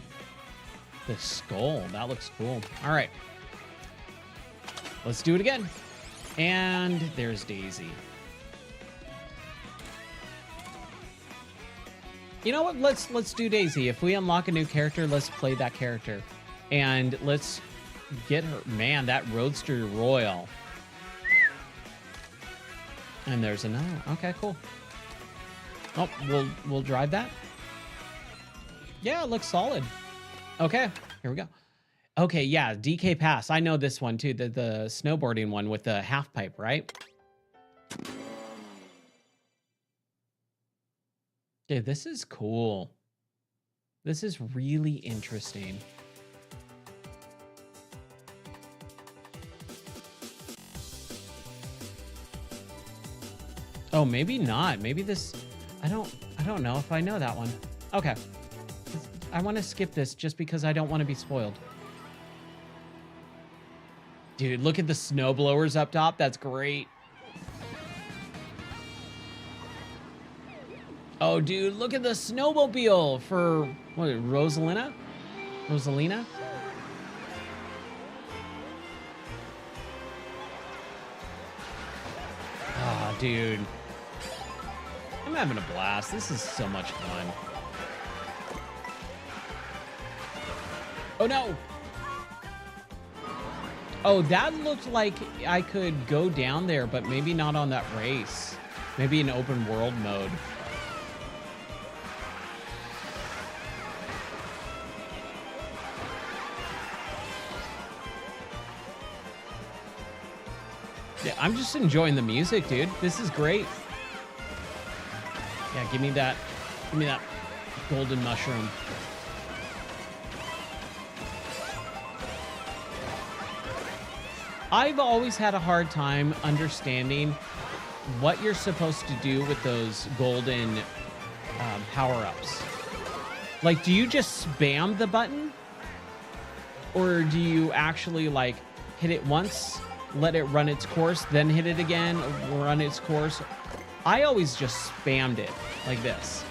skull. That looks cool. All right. Let's do it again. And there's Daisy. You know what? Let's do Daisy. If we unlock a new character, let's play that character. And let's get her. Man, that Roadster Royal. And there's another one. Okay, cool. Oh, we'll drive that. Yeah, it looks solid. Okay, here we go. Okay, yeah, DK Pass. I know this one too. The snowboarding one with the half pipe, right? Dude, this is cool. This is really interesting. Oh, maybe not. Maybe this... I don't know if I know that one. Okay. I want to skip this just because I don't want to be spoiled. Dude, look at the snow blowers up top. That's great. Oh, dude, look at the snowmobile for, what, Rosalina? Rosalina? Oh, dude. I'm having a blast. This is so much fun. Oh, no. Oh, that looked like I could go down there, but maybe not on that race. Maybe in open world mode. Yeah, I'm just enjoying the music, dude. This is great. Yeah, give me that golden mushroom. I've always had a hard time understanding what you're supposed to do with those golden power-ups. Like, do you just spam the button? Or do you actually, like, hit it once, let it run its course, then hit it again, run its course? I always just spammed it like this.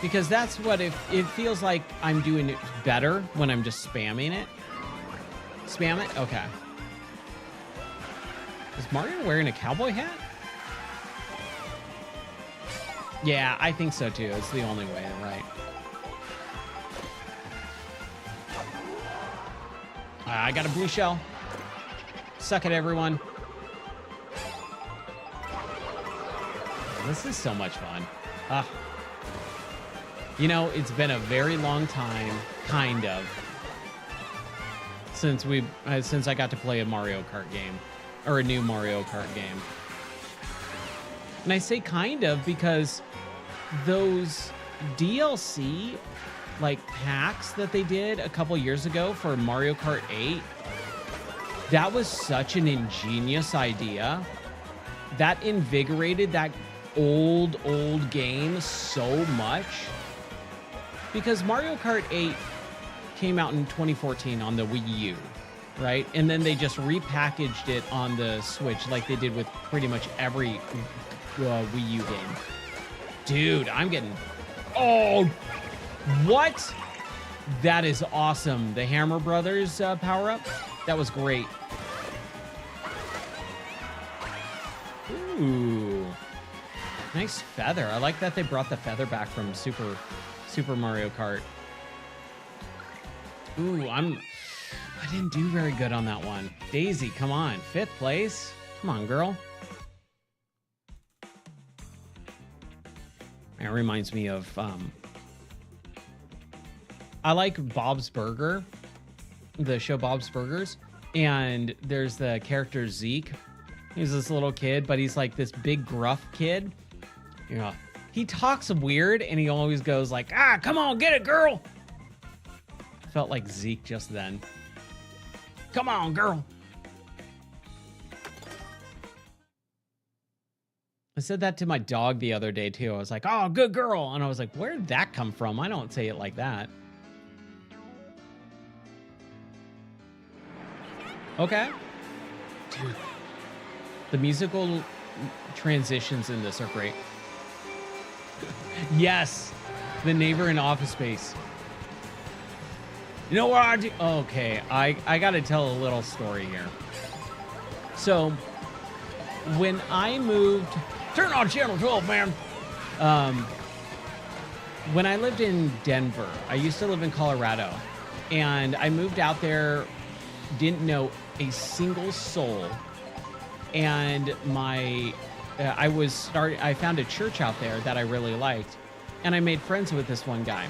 Because that's what it feels like. I'm doing it better when I'm just spamming it. Spam it? Okay. Is Mario wearing a cowboy hat? Yeah, I think so too. It's the only way, right? I got a blue shell. Suck it, everyone. This is so much fun. You know, it's been a very long time, kind of, since I got to play a Mario Kart game, or a new Mario Kart game. And I say kind of because those DLC like packs that they did a couple years ago for Mario Kart 8, that was such an ingenious idea. That invigorated that old game so much. Because Mario Kart 8 came out in 2014 on the Wii U, right? And then they just repackaged it on the Switch like they did with pretty much every Wii U game. Dude, I'm getting... Oh, what? That is awesome. The Hammer Brothers power-up? That was great. Ooh. Nice feather. I like that they brought the feather back from Super Mario Kart. Ooh, I didn't do very good on that one. Daisy, come on. 5th place? Come on, girl. It reminds me of, I like Bob's Burger, the show Bob's Burgers, and there's the character Zeke, He's this little kid, but he's like this big gruff kid. Yeah. He talks weird and he always goes like, ah, come on, get it, girl. Felt like Zeke just then. Come on, girl. I said that to my dog the other day too. I was like, oh, good girl. And I was like, where did that come from? I don't say it like that. Okay. Dude. The musical transitions in this are great. Yes. The neighbor in Office Space. You know what I do? Okay. I got to tell a little story here. So when I moved, turn on channel 12, man. When I lived in Denver, I used to live in Colorado, and I moved out there, didn't know a single soul. And I found a church out there that I really liked, and I made friends with this one guy.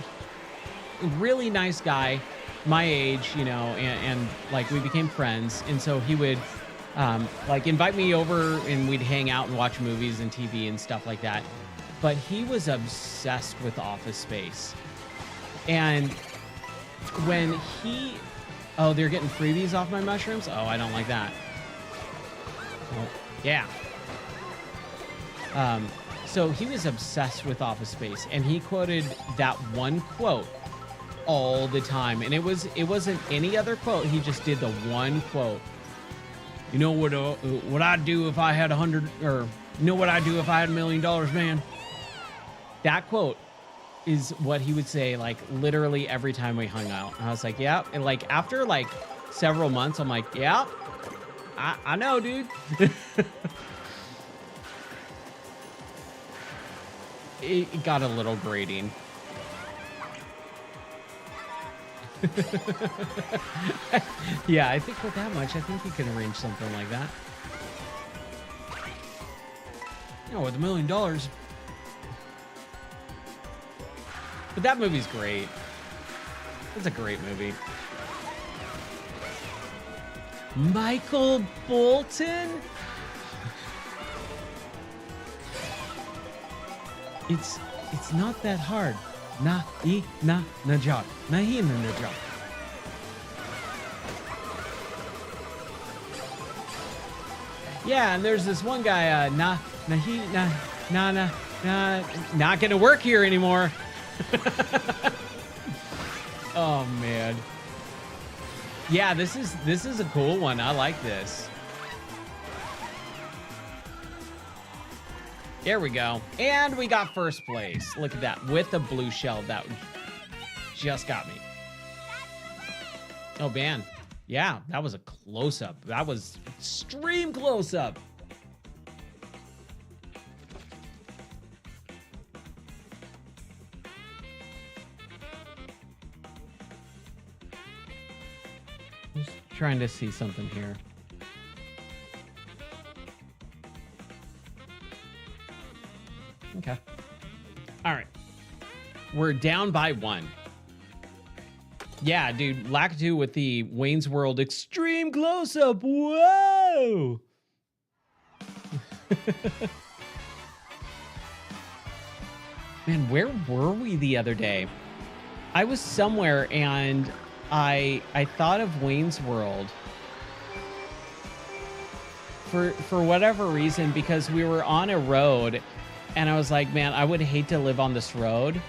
Really nice guy, my age, you know, and like we became friends. And so he would like invite me over and we'd hang out and watch movies and TV and stuff like that. But he was obsessed with Office Space. And when oh, they're getting freebies off my mushrooms? Oh, I don't like that. Oh, yeah. So he was obsessed with Office Space, and he quoted that one quote all the time. And it wasn't any other quote. He just did the one quote. You know what I'd do if I had you know what I'd do if I had $1 million, man? That quote is what he would say, like, literally every time we hung out. And I was like, yeah. And like, after like several months, I'm like, yeah, I know, dude. It got a little grating. Yeah, I think with that much, I think you can arrange something like that. You know, with $1 million. But that movie's great. It's a great movie. Michael Bolton? It's not that hard. Najat. Najat. Yeah, and there's this one guy, not gonna work here anymore. Oh man. Yeah, this is a cool one. I like this. There we go. And we got first place. Look at that. With a blue shell. That just got me. Oh, man. Yeah, that was a close-up. That was extreme close-up. Just trying to see something here. Okay. All right. We're down by 1. Yeah, dude. Lakitu with the Wayne's World extreme close-up. Whoa! Man, where were we the other day? I was somewhere and I thought of Wayne's World for whatever reason, because we were on a road. And I was like, man, I would hate to live on this road.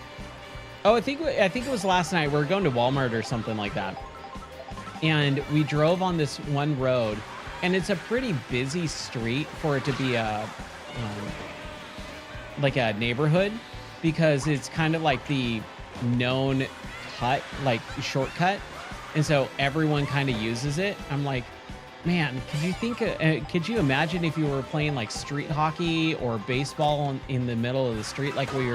Oh, I think it was last night. We were going to Walmart or something like that. And we drove on this one road. And it's a pretty busy street for it to be like a neighborhood. Because it's kind of like the known cut, like shortcut. And so everyone kind of uses it. I'm like, man, could you imagine if you were playing like street hockey or baseball in the middle of the street like we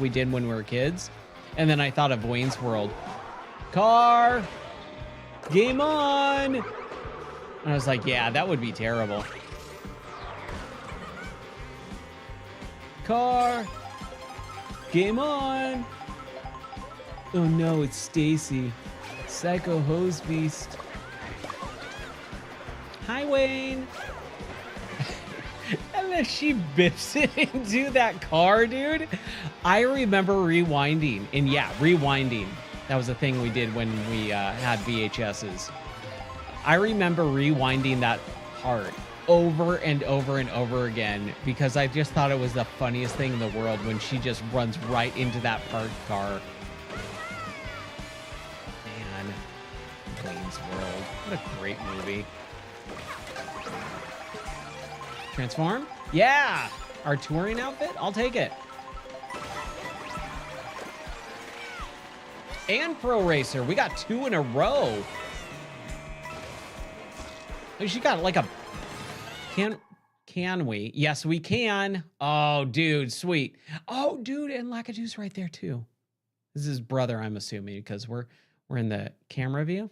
did when we were kids? And then I thought of Wayne's World. Car, game on. And I was like, yeah, that would be terrible. Car, game on. Oh no, it's Stacy, Psycho Hose Beast. Hi, Wayne. And she bips it into that car, dude. I remember rewinding. And yeah, rewinding. That was a thing we did when we had VHSs. I remember rewinding that part over and over and over again because I just thought it was the funniest thing in the world when she just runs right into that parked car. Man, Wayne's World. What a great movie. Transform? Yeah! Our touring outfit? I'll take it. And Pro Racer. We got 2 in a row. She got like a... Can we? Yes, we can. Oh, dude, sweet. Oh, dude, and Lakitu's right there too. This is his brother, I'm assuming, because we're in the camera view.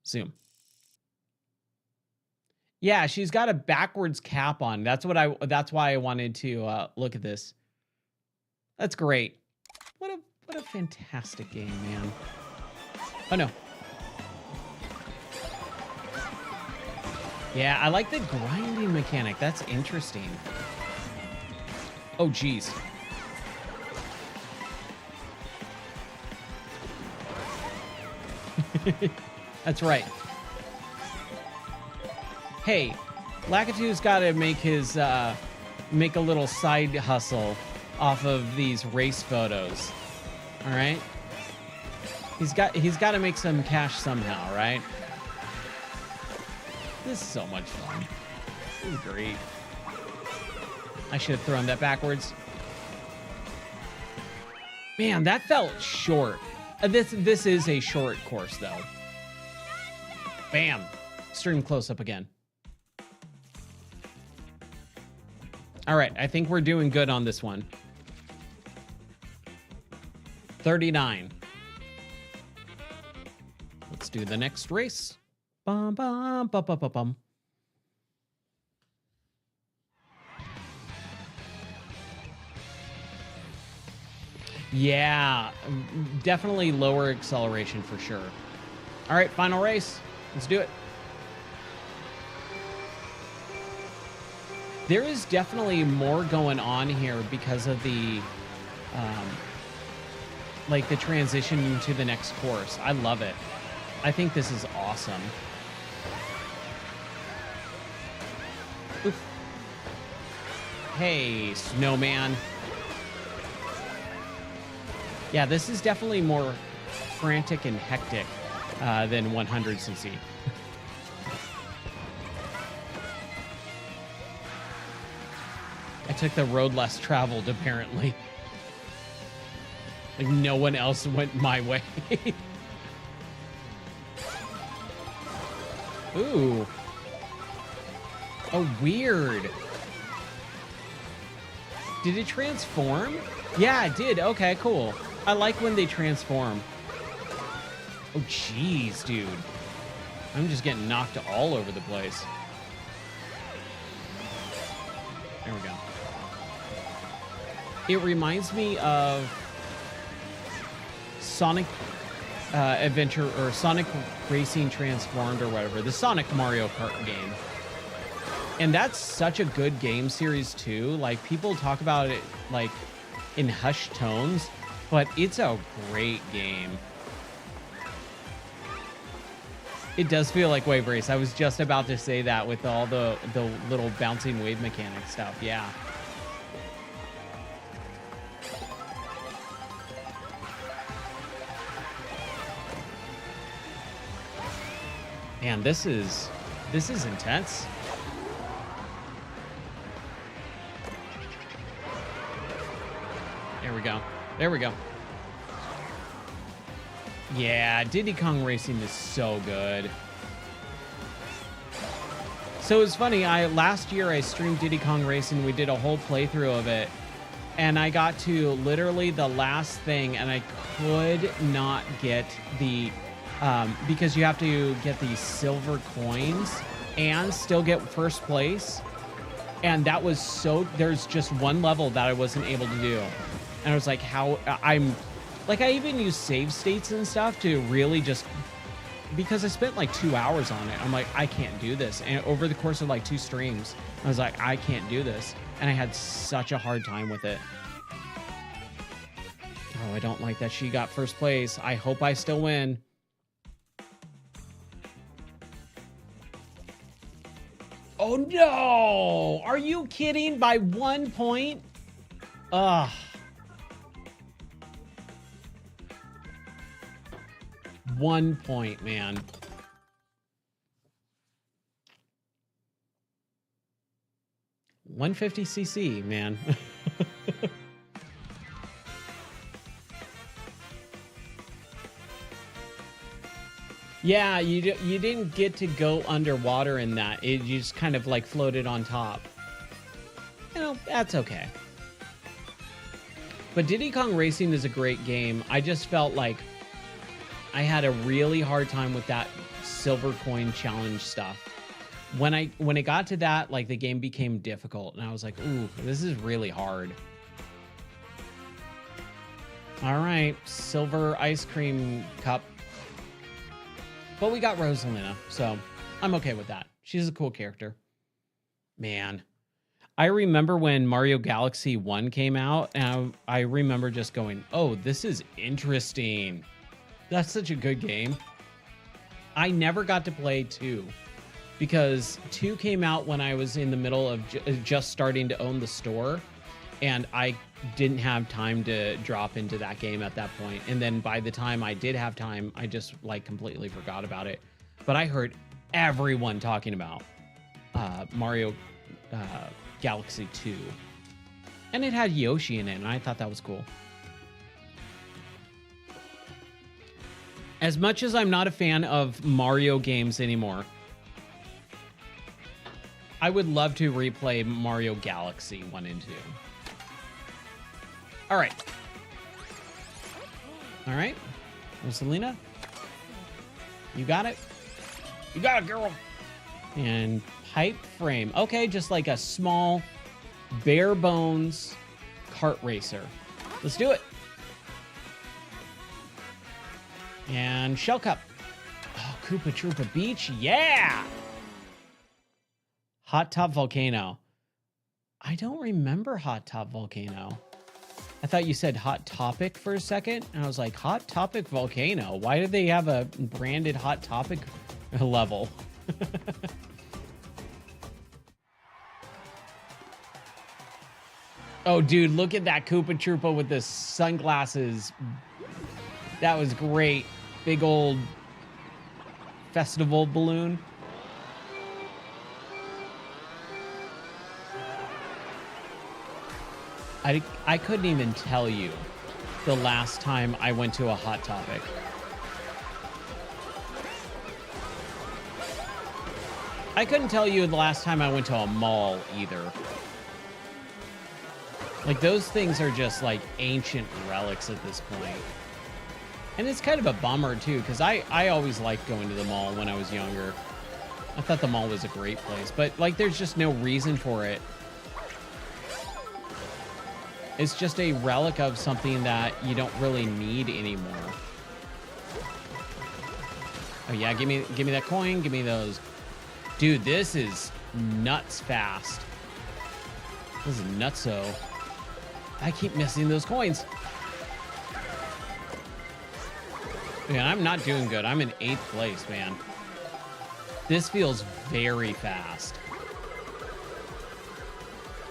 Zoom. Yeah, she's got a backwards cap on. That's why I wanted to look at this. That's great. What a fantastic game, man. Oh no. Yeah, I like the grinding mechanic. That's interesting. Oh, geez. That's right. Hey, Lakitu's got to make his make a little side hustle off of these race photos. All right? He's got to make some cash somehow, right? This is so much fun. This is great. I should have thrown that backwards. Man, that felt short. This is a short course, though. Bam. Extreme close-up again. All right, I think we're doing good on this one. 39. Let's do the next race. Bum, bum, bum, bum, bum, bum. Yeah, definitely lower acceleration for sure. All right, final race. Let's do it. There is definitely more going on here because of the, like the transition to the next course. I love it. I think this is awesome. Oof. Hey, snowman. Yeah, this is definitely more frantic and hectic than 100cc. I took the road less traveled, apparently. Like, no one else went my way. Ooh. Oh, weird. Did it transform? Yeah, it did. Okay, cool. I like when they transform. Oh, jeez, dude. I'm just getting knocked all over the place. There we go. It reminds me of Sonic Adventure or Sonic Racing Transformed or whatever, the Sonic Mario Kart game. And that's such a good game series too. Like, people talk about it like in hushed tones, but it's a great game. It does feel like Wave Race. I was just about to say that with all the little bouncing wave mechanic stuff. Yeah. Man, this is intense. There we go. There we go. Yeah, Diddy Kong Racing is so good. So it's funny, last year I streamed Diddy Kong Racing. We did a whole playthrough of it. And I got to literally the last thing, and I could not get the... because you have to get these silver coins and still get first place. And that was so... There's just one level that I wasn't able to do. And I was like, how... I even use save states and stuff to really just because I spent like 2 hours on it. I'm like, I can't do this. And over the course of like 2 streams, I was like, I can't do this. And I had such a hard time with it. Oh, I don't like that she got first place. I hope I still win. Oh no! Are you kidding? By 1 point? Ugh. 1 point, man. $150cc, man. Yeah, you didn't get to go underwater in that. You just kind of like floated on top. You know, that's okay. But Diddy Kong Racing is a great game. I just felt like I had a really hard time with that silver coin challenge stuff. When it got to that, like the game became difficult and I was like, ooh, this is really hard. All right, silver ice cream cup. But we got Rosalina, so I'm okay with that. She's a cool character. Man, I remember when Mario Galaxy 1 came out, and I remember just going, oh, this is interesting. That's such a good game. I never got to play 2, because 2 came out when I was in the middle of just starting to own the store, and I didn't have time to drop into that game at that point. And then by the time I did have time, I just like completely forgot about it. But I heard everyone talking about Mario Galaxy 2. And it had Yoshi in it, and I thought that was cool. As much as I'm not a fan of Mario games anymore, I would love to replay Mario Galaxy 1 and 2. All right. All right. Rosalina. You got it? You got it, girl. And pipe frame. Okay, just like a small, bare bones kart racer. Let's do it. And Shell Cup. Oh, Koopa Troopa Beach. Yeah! Hot Top Volcano. I don't remember Hot Top Volcano. I thought you said Hot Topic for a second, and I was like, Hot Topic Volcano? Why do they have a branded Hot Topic level? Oh, dude, look at that Koopa Troopa with the sunglasses. That was great. Big old festival balloon. I couldn't even tell you the last time I went to a Hot Topic. I couldn't tell you the last time I went to a mall either. Like, those things are just like ancient relics at this point. And it's kind of a bummer too, because I always liked going to the mall when I was younger. I thought the mall was a great place, but like there's just no reason for it. It's just a relic of something that you don't really need anymore. Oh yeah, give me that coin, give me those. Dude, this is nuts fast. This is nutso. I keep missing those coins. Man, I'm not doing good. I'm in 8th place, man. This feels very fast.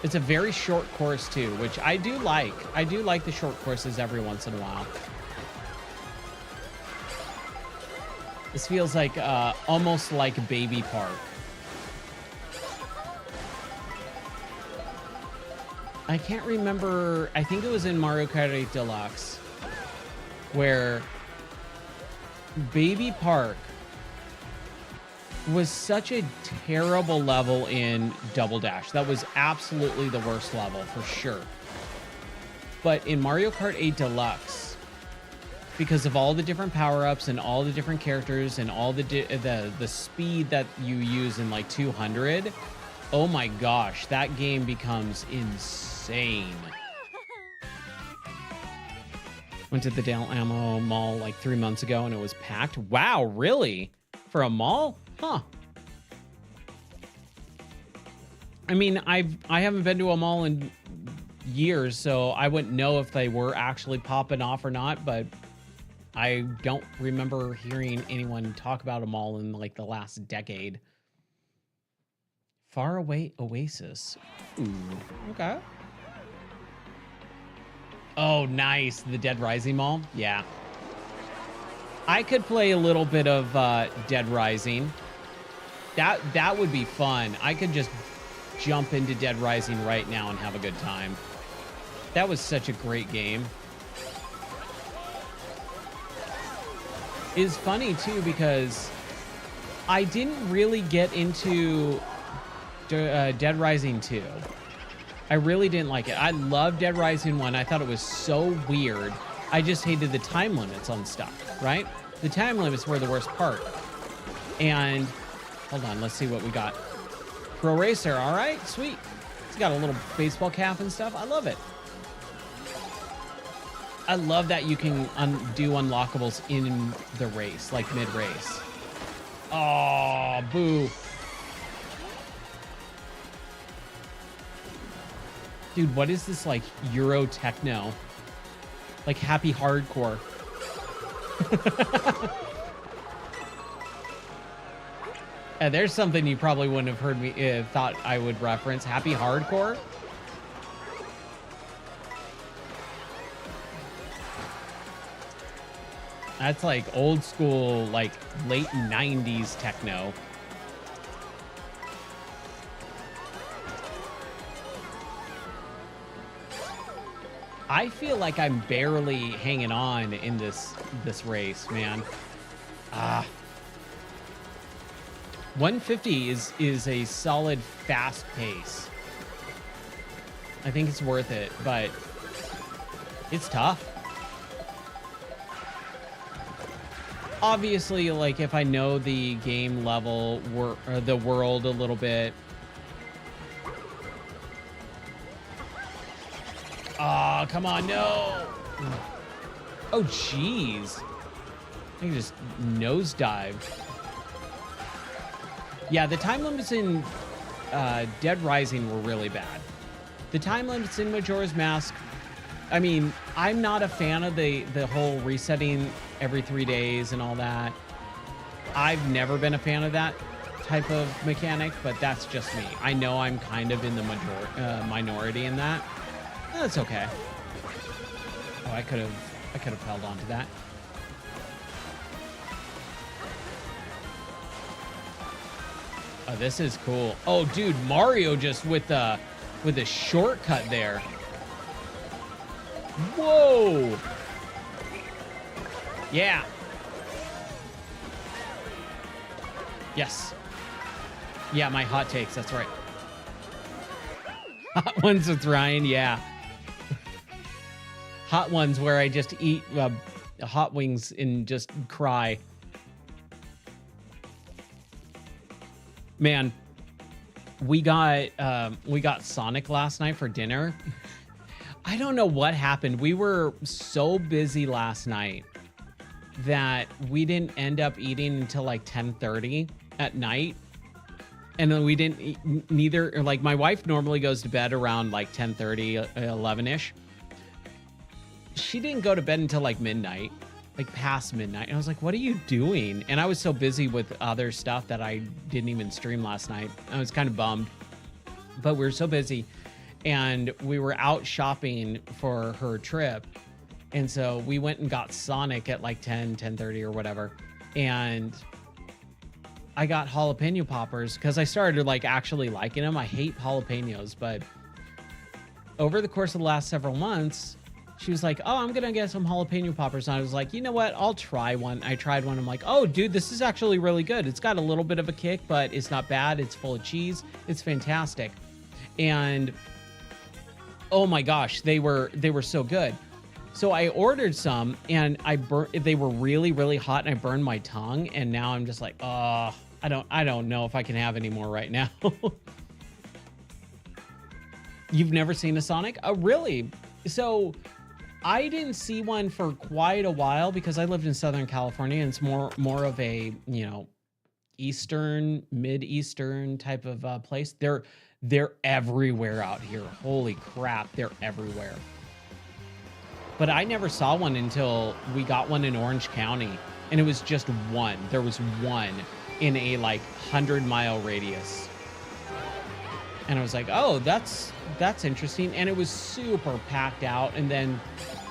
It's a very short course too, which I do like. I do like the short courses every once in a while. This feels like almost like Baby Park. I can't remember. I think it was in Mario Kart 8 Deluxe where Baby Park was such a terrible level in Double Dash. That was absolutely the worst level for sure. But in Mario Kart 8 Deluxe, because of all the different power-ups and all the different characters and all the speed that you use in like 200, oh my gosh, that game becomes insane. Went to the Del Amo Mall like 3 months ago and it was packed. Wow, really? For a mall? Huh. I mean, I haven't been to a mall in years, so I wouldn't know if they were actually popping off or not, but I don't remember hearing anyone talk about a mall in like the last decade. Faraway Oasis. Ooh, okay. Oh, nice. The Dead Rising Mall? Yeah. I could play a little bit of Dead Rising. That would be fun. I could just jump into Dead Rising right now and have a good time. That was such a great game. It's funny too because I didn't really get into Dead Rising 2. I really didn't like it. I loved Dead Rising 1. I thought it was so weird. I just hated the time limits on stuff, right? The time limits were the worst part. And hold on, let's see what we got. Pro Racer, all right, sweet. It's got a little baseball cap and stuff. I love it. I love that you can do unlockables in the race, like mid-race. Oh, boo. Dude, what is this, like, Euro techno? Like, happy hardcore. There's something you probably wouldn't have heard me, thought I would reference. Happy hardcore? That's like old school, like late 90s techno. I feel like I'm barely hanging on in this race, man. 150 is a solid fast pace. I think it's worth it, but it's tough. Obviously, like if I know the game level or the world a little bit. Oh, come on, no. Oh, jeez. I think just nosedive. Yeah, the time limits in Dead Rising were really bad. The time limits in Majora's Mask, I mean, I'm not a fan of the whole resetting every 3 days and all that. I've never been a fan of that type of mechanic, but that's just me. I know I'm kind of in the minority in that. That's okay. Oh, I could have held on to that. Oh, this is cool. Oh, dude, Mario just with a shortcut there. Whoa. Yeah. Yes. Yeah, my hot takes. That's right. Hot ones with Ryan. Yeah. Hot ones where I just eat hot wings and just cry. Man, we got Sonic last night for dinner. I don't know what happened. We were so busy last night that we didn't end up eating until like 10:30 at night. And then we didn't eat neither. Like my wife normally goes to bed around like 10:30, 11-ish. She didn't go to bed until like midnight, like past midnight. And I was like, what are you doing? And I was so busy with other stuff that I didn't even stream last night. I was kind of bummed, but we were so busy. And we were out shopping for her trip. And so we went and got Sonic at like 10:30 or whatever. And I got jalapeno poppers because I started like actually liking them. I hate jalapenos, but over the course of the last several months, she was like, oh, I'm going to get some jalapeno poppers. And I was like, you know what? I'll try one. I tried one. I'm like, oh, dude, this is actually really good. It's got a little bit of a kick, but it's not bad. It's full of cheese. It's fantastic. And oh my gosh, they were so good. So I ordered some and they were really, really hot and I burned my tongue. And now I'm just like, oh, I don't know if I can have any more right now. You've never seen a Sonic? Oh, really? So I didn't see one for quite a while because I lived in Southern California, and it's more of a, Eastern, Mid-Eastern type of place. They're everywhere out here. Holy crap, they're everywhere. But I never saw one until we got one in Orange County, and it was just one. There was one in a like 100-mile radius. And I was like, oh, that's interesting. And it was super packed out. And then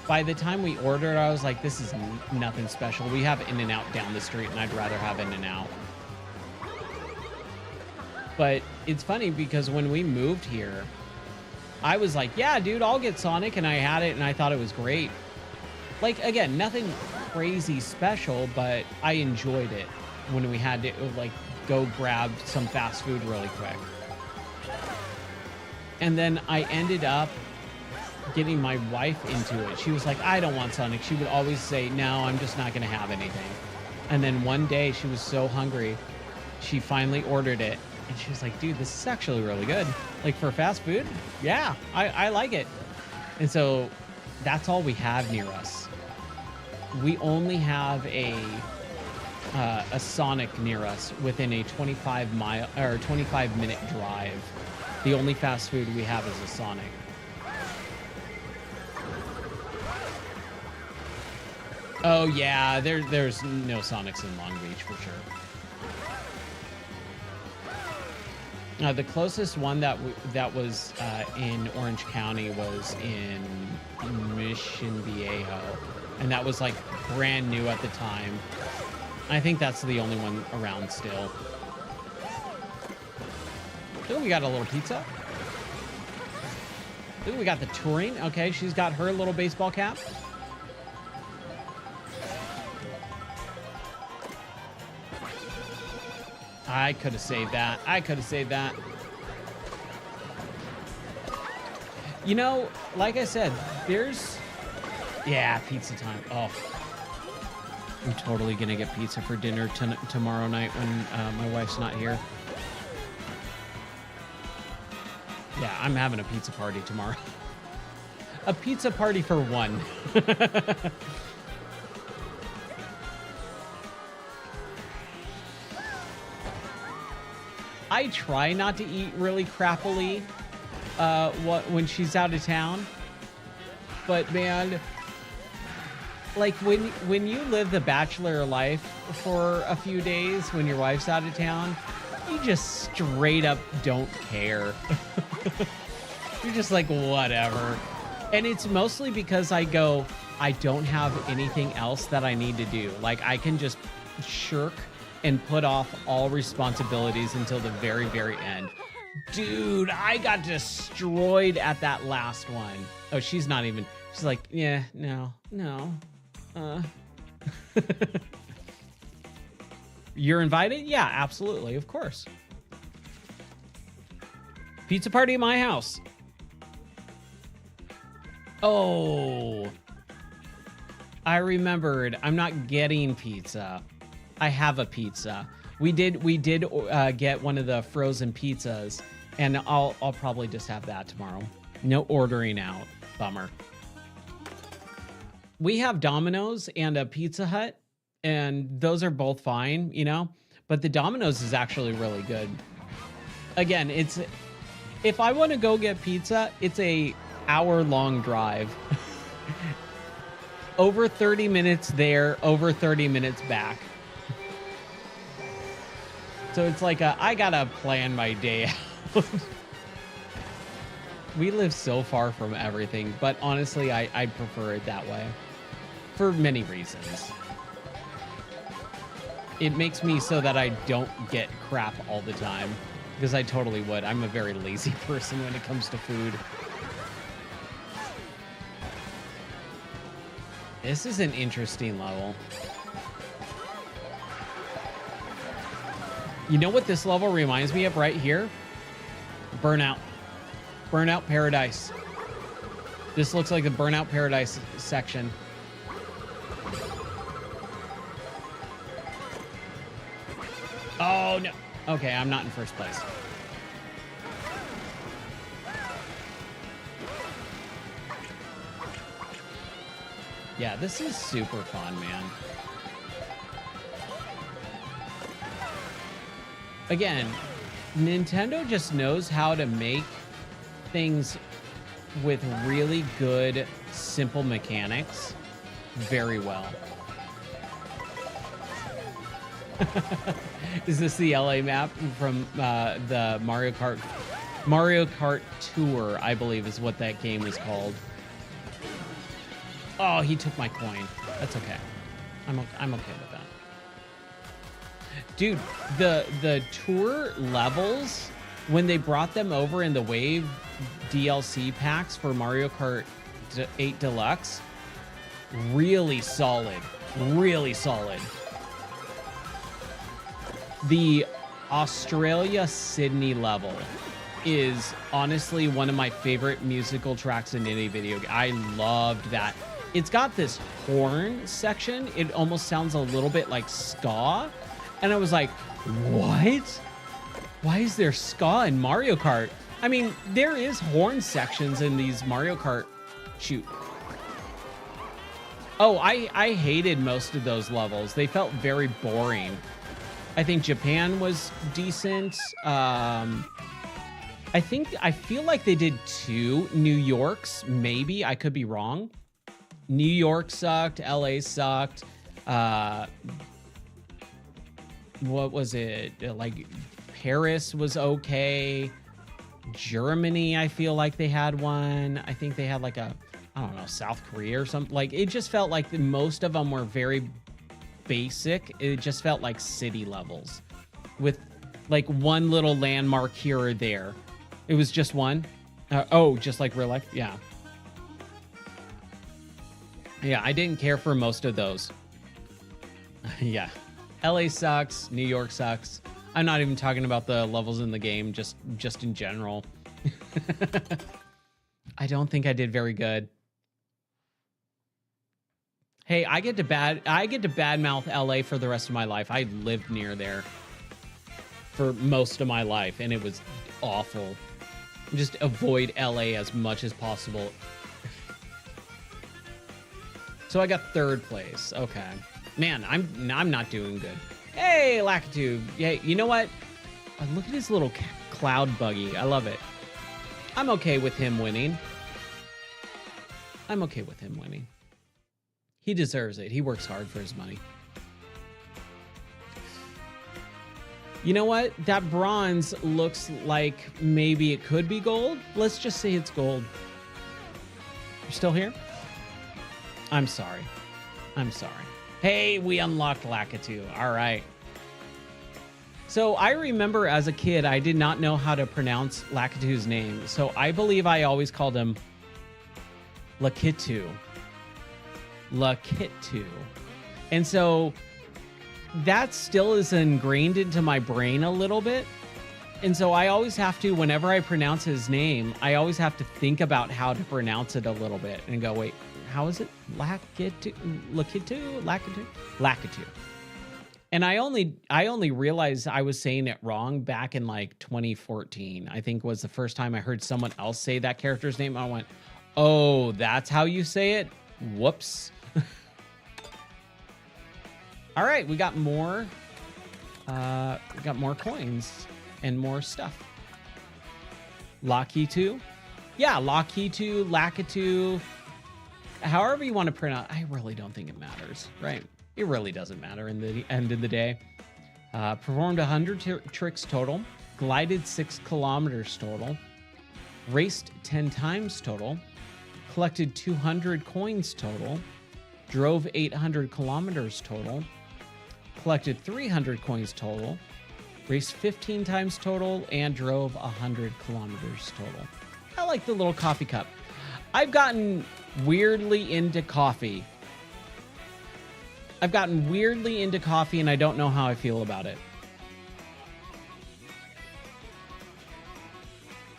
by the time we ordered, I was like, this is nothing special. We have In-N-Out down the street, and I'd rather have In-N-Out. But it's funny because when we moved here, I was like, yeah, dude, I'll get Sonic. And I had it, and I thought it was great. Like, again, nothing crazy special, but I enjoyed it when we had to, like, go grab some fast food really quick. And then I ended up getting my wife into it. She was like, I don't want Sonic. She would always say, no, I'm just not going to have anything. And then one day she was so hungry, she finally ordered it. And she was like, dude, this is actually really good. Like for fast food? Yeah, I like it. And so that's all we have near us. We only have a Sonic near us within a 25-minute drive. The only fast food we have is a Sonic. Oh yeah, there's no Sonics in Long Beach for sure. The closest one that was in Orange County was in Mission Viejo, and that was like brand new at the time. I think that's the only one around still. Ooh, we got a little pizza. Ooh, we got the touring. Okay, she's got her little baseball cap. I could have saved that. I could have saved that. You know, like I said, there's... Yeah, pizza time. Oh. I'm totally going to get pizza for dinner tomorrow night when my wife's not here. Yeah, I'm having a pizza party tomorrow. A pizza party for one. I try not to eat really crappily when she's out of town. But man, like when you live the bachelor life for a few days when your wife's out of town, you just straight up don't care. You're just like, whatever. And it's mostly because I don't have anything else that I need to do. Like I can just shirk and put off all responsibilities until the very, very end. Dude, I got destroyed at that last one. Oh, she's like, yeah, no. You're invited? Yeah, absolutely, of course. Pizza party at my house. Oh, I remembered. I'm not getting pizza. I have a pizza. We did get one of the frozen pizzas, and I'll probably just have that tomorrow. No ordering out. Bummer. We have Domino's and a Pizza Hut, and those are both fine, but the Domino's is actually really good. Again, if I want to go get pizza, it's a hour-long drive. Over 30 minutes there, over 30 minutes back. So it's like I gotta plan my day out. We live so far from everything, but honestly, I'd prefer it that way. For many reasons. It makes me so that I don't get crap all the time. Because I totally would. I'm a very lazy person when it comes to food. This is an interesting level. You know what this level reminds me of right here? Burnout. Burnout Paradise. This looks like the Burnout Paradise section. Oh, no. Okay, I'm not in first place. Yeah, this is super fun, man. Again, Nintendo just knows how to make things with really good, simple mechanics very well. Is this the LA map from the Mario Kart Tour, I believe is what that game is called. Oh, he took my coin. That's okay. I'm okay with that. Dude, the tour levels, when they brought them over in the Wave DLC packs for Mario Kart 8 Deluxe, really solid. Really solid. The Australia Sydney level is honestly one of my favorite musical tracks in any video game. I loved that. It's got this horn section. It almost sounds a little bit like ska. And I was like, what? Why is there ska in Mario Kart? I mean, there is horn sections in these Mario Kart. Shoot. Oh, I hated most of those levels. They felt very boring. I think Japan was decent. I feel like they did 2 New Yorks, maybe. I could be wrong. New York sucked. LA sucked. What was it? Like Paris was okay. Germany, I feel like they had one. I think they had like I don't know, South Korea or something. Like it just felt like most of them were very basic. It just felt like city levels with like one little landmark here or there. It was just one. Just like real life. Yeah. Yeah, I didn't care for most of those. Yeah. LA sucks. New York sucks. I'm not even talking about the levels in the game, just in general. I don't think I did very good. Hey, I get to badmouth LA for the rest of my life. I lived near there for most of my life, and it was awful. Just avoid LA as much as possible. So I got 3rd place. Okay. Man, I'm not doing good. Hey, Lakitu. Yeah, you know what? Look at his little cloud buggy. I love it. I'm okay with him winning. I'm okay with him winning. He deserves it. He works hard for his money. You know what? That bronze looks like maybe it could be gold. Let's just say it's gold. You're still here? I'm sorry. I'm sorry. Hey, we unlocked Lakitu. All right. So I remember as a kid, I did not know how to pronounce Lakitu's name. So I believe I always called him Lakitu. Lakitu. And so that still is ingrained into my brain a little bit. And so I always have to, whenever I pronounce his name, I always have to think about how to pronounce it a little bit and go, wait, how is it? Lakitu? And I only realized I was saying it wrong back in like 2014. I think was the first time I heard someone else say that character's name. I went, oh, that's how you say it? Whoops. All right, we got more. We got more coins and more stuff. Lakitu? Yeah, Lakitu, Lakitu. However you want to pronounce, I really don't think it matters, right? It really doesn't matter in the end of the day. Performed 100 tricks total, glided 6 kilometers total, raced 10 times total, collected 200 coins total, drove 800 kilometers total, collected 300 coins total, raced 15 times total, and drove 100 kilometers total. I like the little coffee cup. I've gotten weirdly into coffee. And I don't know how I feel about it.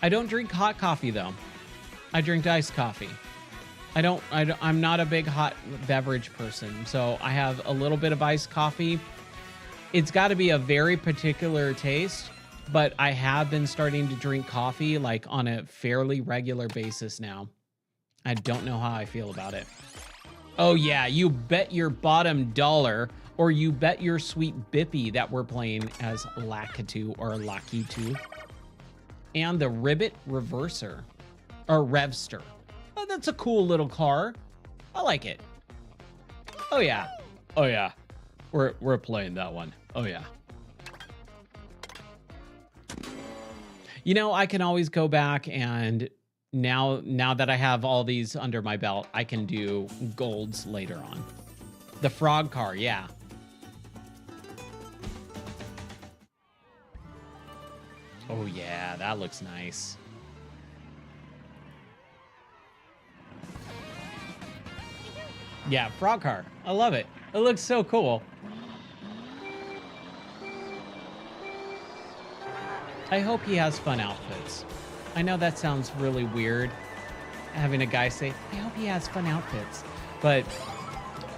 I don't drink hot coffee though. I drink iced coffee. I'm not a big hot beverage person, so I have a little bit of iced coffee. It's got to be a very particular taste, but I have been starting to drink coffee like on a fairly regular basis now. I don't know how I feel about it. Oh yeah, you bet your bottom dollar, or you bet your sweet bippy that we're playing as Lakitu or Lakitu. And the Ribbit Reverser, or Revster. Oh, that's a cool little car. I like it. Oh yeah. Oh yeah. We're playing that one. Oh yeah. You know, I can always go back and now that I have all these under my belt, I can do golds later on. The frog car, yeah. Oh yeah, that looks nice. Yeah, frog car. I love it. It looks so cool. I hope he has fun outfits. I know that sounds really weird, having a guy say, I hope he has fun outfits. But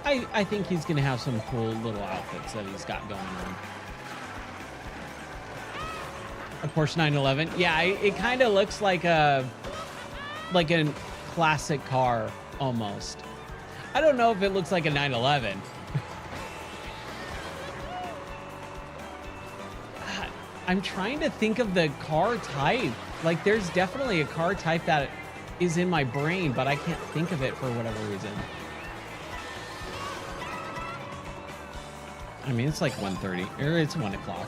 I think he's going to have some cool little outfits that he's got going on. A Porsche 911. Yeah, it kind of looks like a classic car almost. I don't know if it looks like a 911. I'm trying to think of the car type. Like, there's definitely a car type that is in my brain, but I can't think of it for whatever reason. I mean, it's like 1:30, or it's 1 o'clock.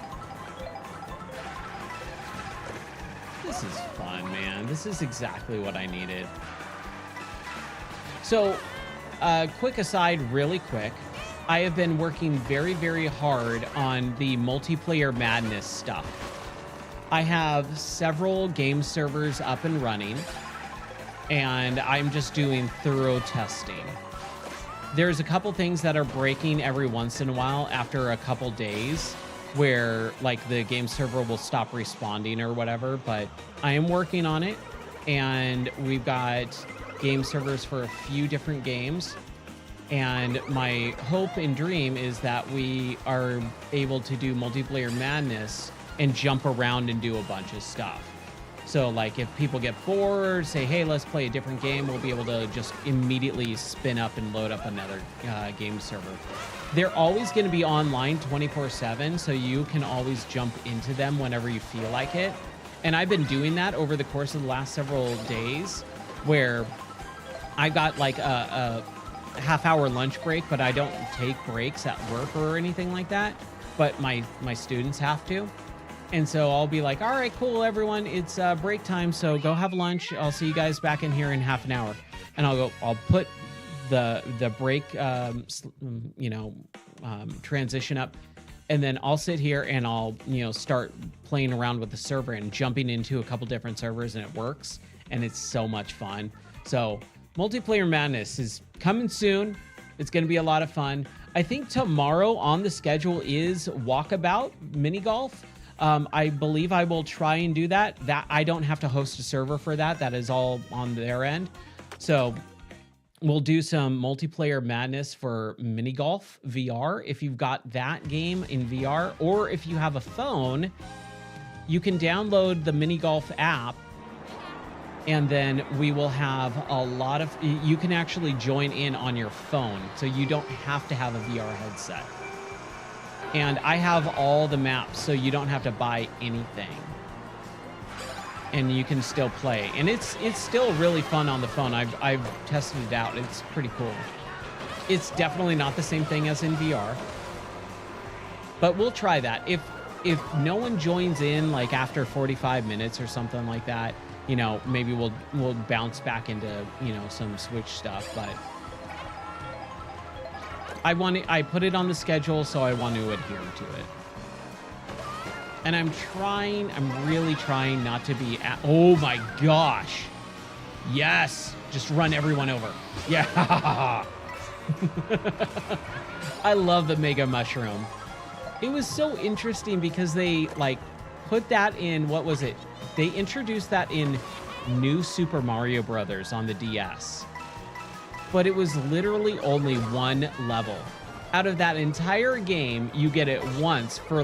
This is fun, man. This is exactly what I needed. So, quick aside, really quick. I have been working very, very hard on the multiplayer madness stuff. I have several game servers up and running, and I'm just doing thorough testing. There's a couple things that are breaking every once in a while after a couple days where like the game server will stop responding or whatever, but I am working on it, and we've got game servers for a few different games. And my hope and dream is that we are able to do multiplayer madness and jump around and do a bunch of stuff. So like if people get bored, say, hey, let's play a different game, we'll be able to just immediately spin up and load up another game server. They're always going to be online 24/7, so you can always jump into them whenever you feel like it. And I've been doing that over the course of the last several days, where I got like a half-hour lunch break, but I don't take breaks at work or anything like that, but my students have to. And so I'll be like, all right, cool, everyone, it's break time, so go have lunch. I'll see you guys back in here in half an hour. And I'll put the break transition up, and then I'll sit here and I'll start playing around with the server and jumping into a couple different servers, and it works, and it's so much fun. So multiplayer madness is coming soon. It's going to be a lot of fun. I think tomorrow on the schedule is Walkabout mini golf. I believe I will try and do that. That I don't have to host a server for that. That is all on their end. So we'll do some multiplayer madness for mini golf VR. If you've got that game in VR, or if you have a phone, you can download the mini golf app. And then we will have a lot of, you can actually join in on your phone, so you don't have to have a VR headset. And I have all the maps, so you don't have to buy anything. And you can still play. And it's still really fun on the phone. I've tested it out. It's pretty cool. It's definitely not the same thing as in VR. But we'll try that. If no one joins in like after 45 minutes or something like that, maybe we'll bounce back into, some Switch stuff, but I put it on the schedule, so I want to adhere to it. And I'm really trying not to be oh my gosh. Yes. Just run everyone over. Yeah. I love the Mega Mushroom. It was so interesting because they put that in, what was it? They introduced that in New Super Mario Brothers on the DS. But it was literally only one level. Out of that entire game, you get it once for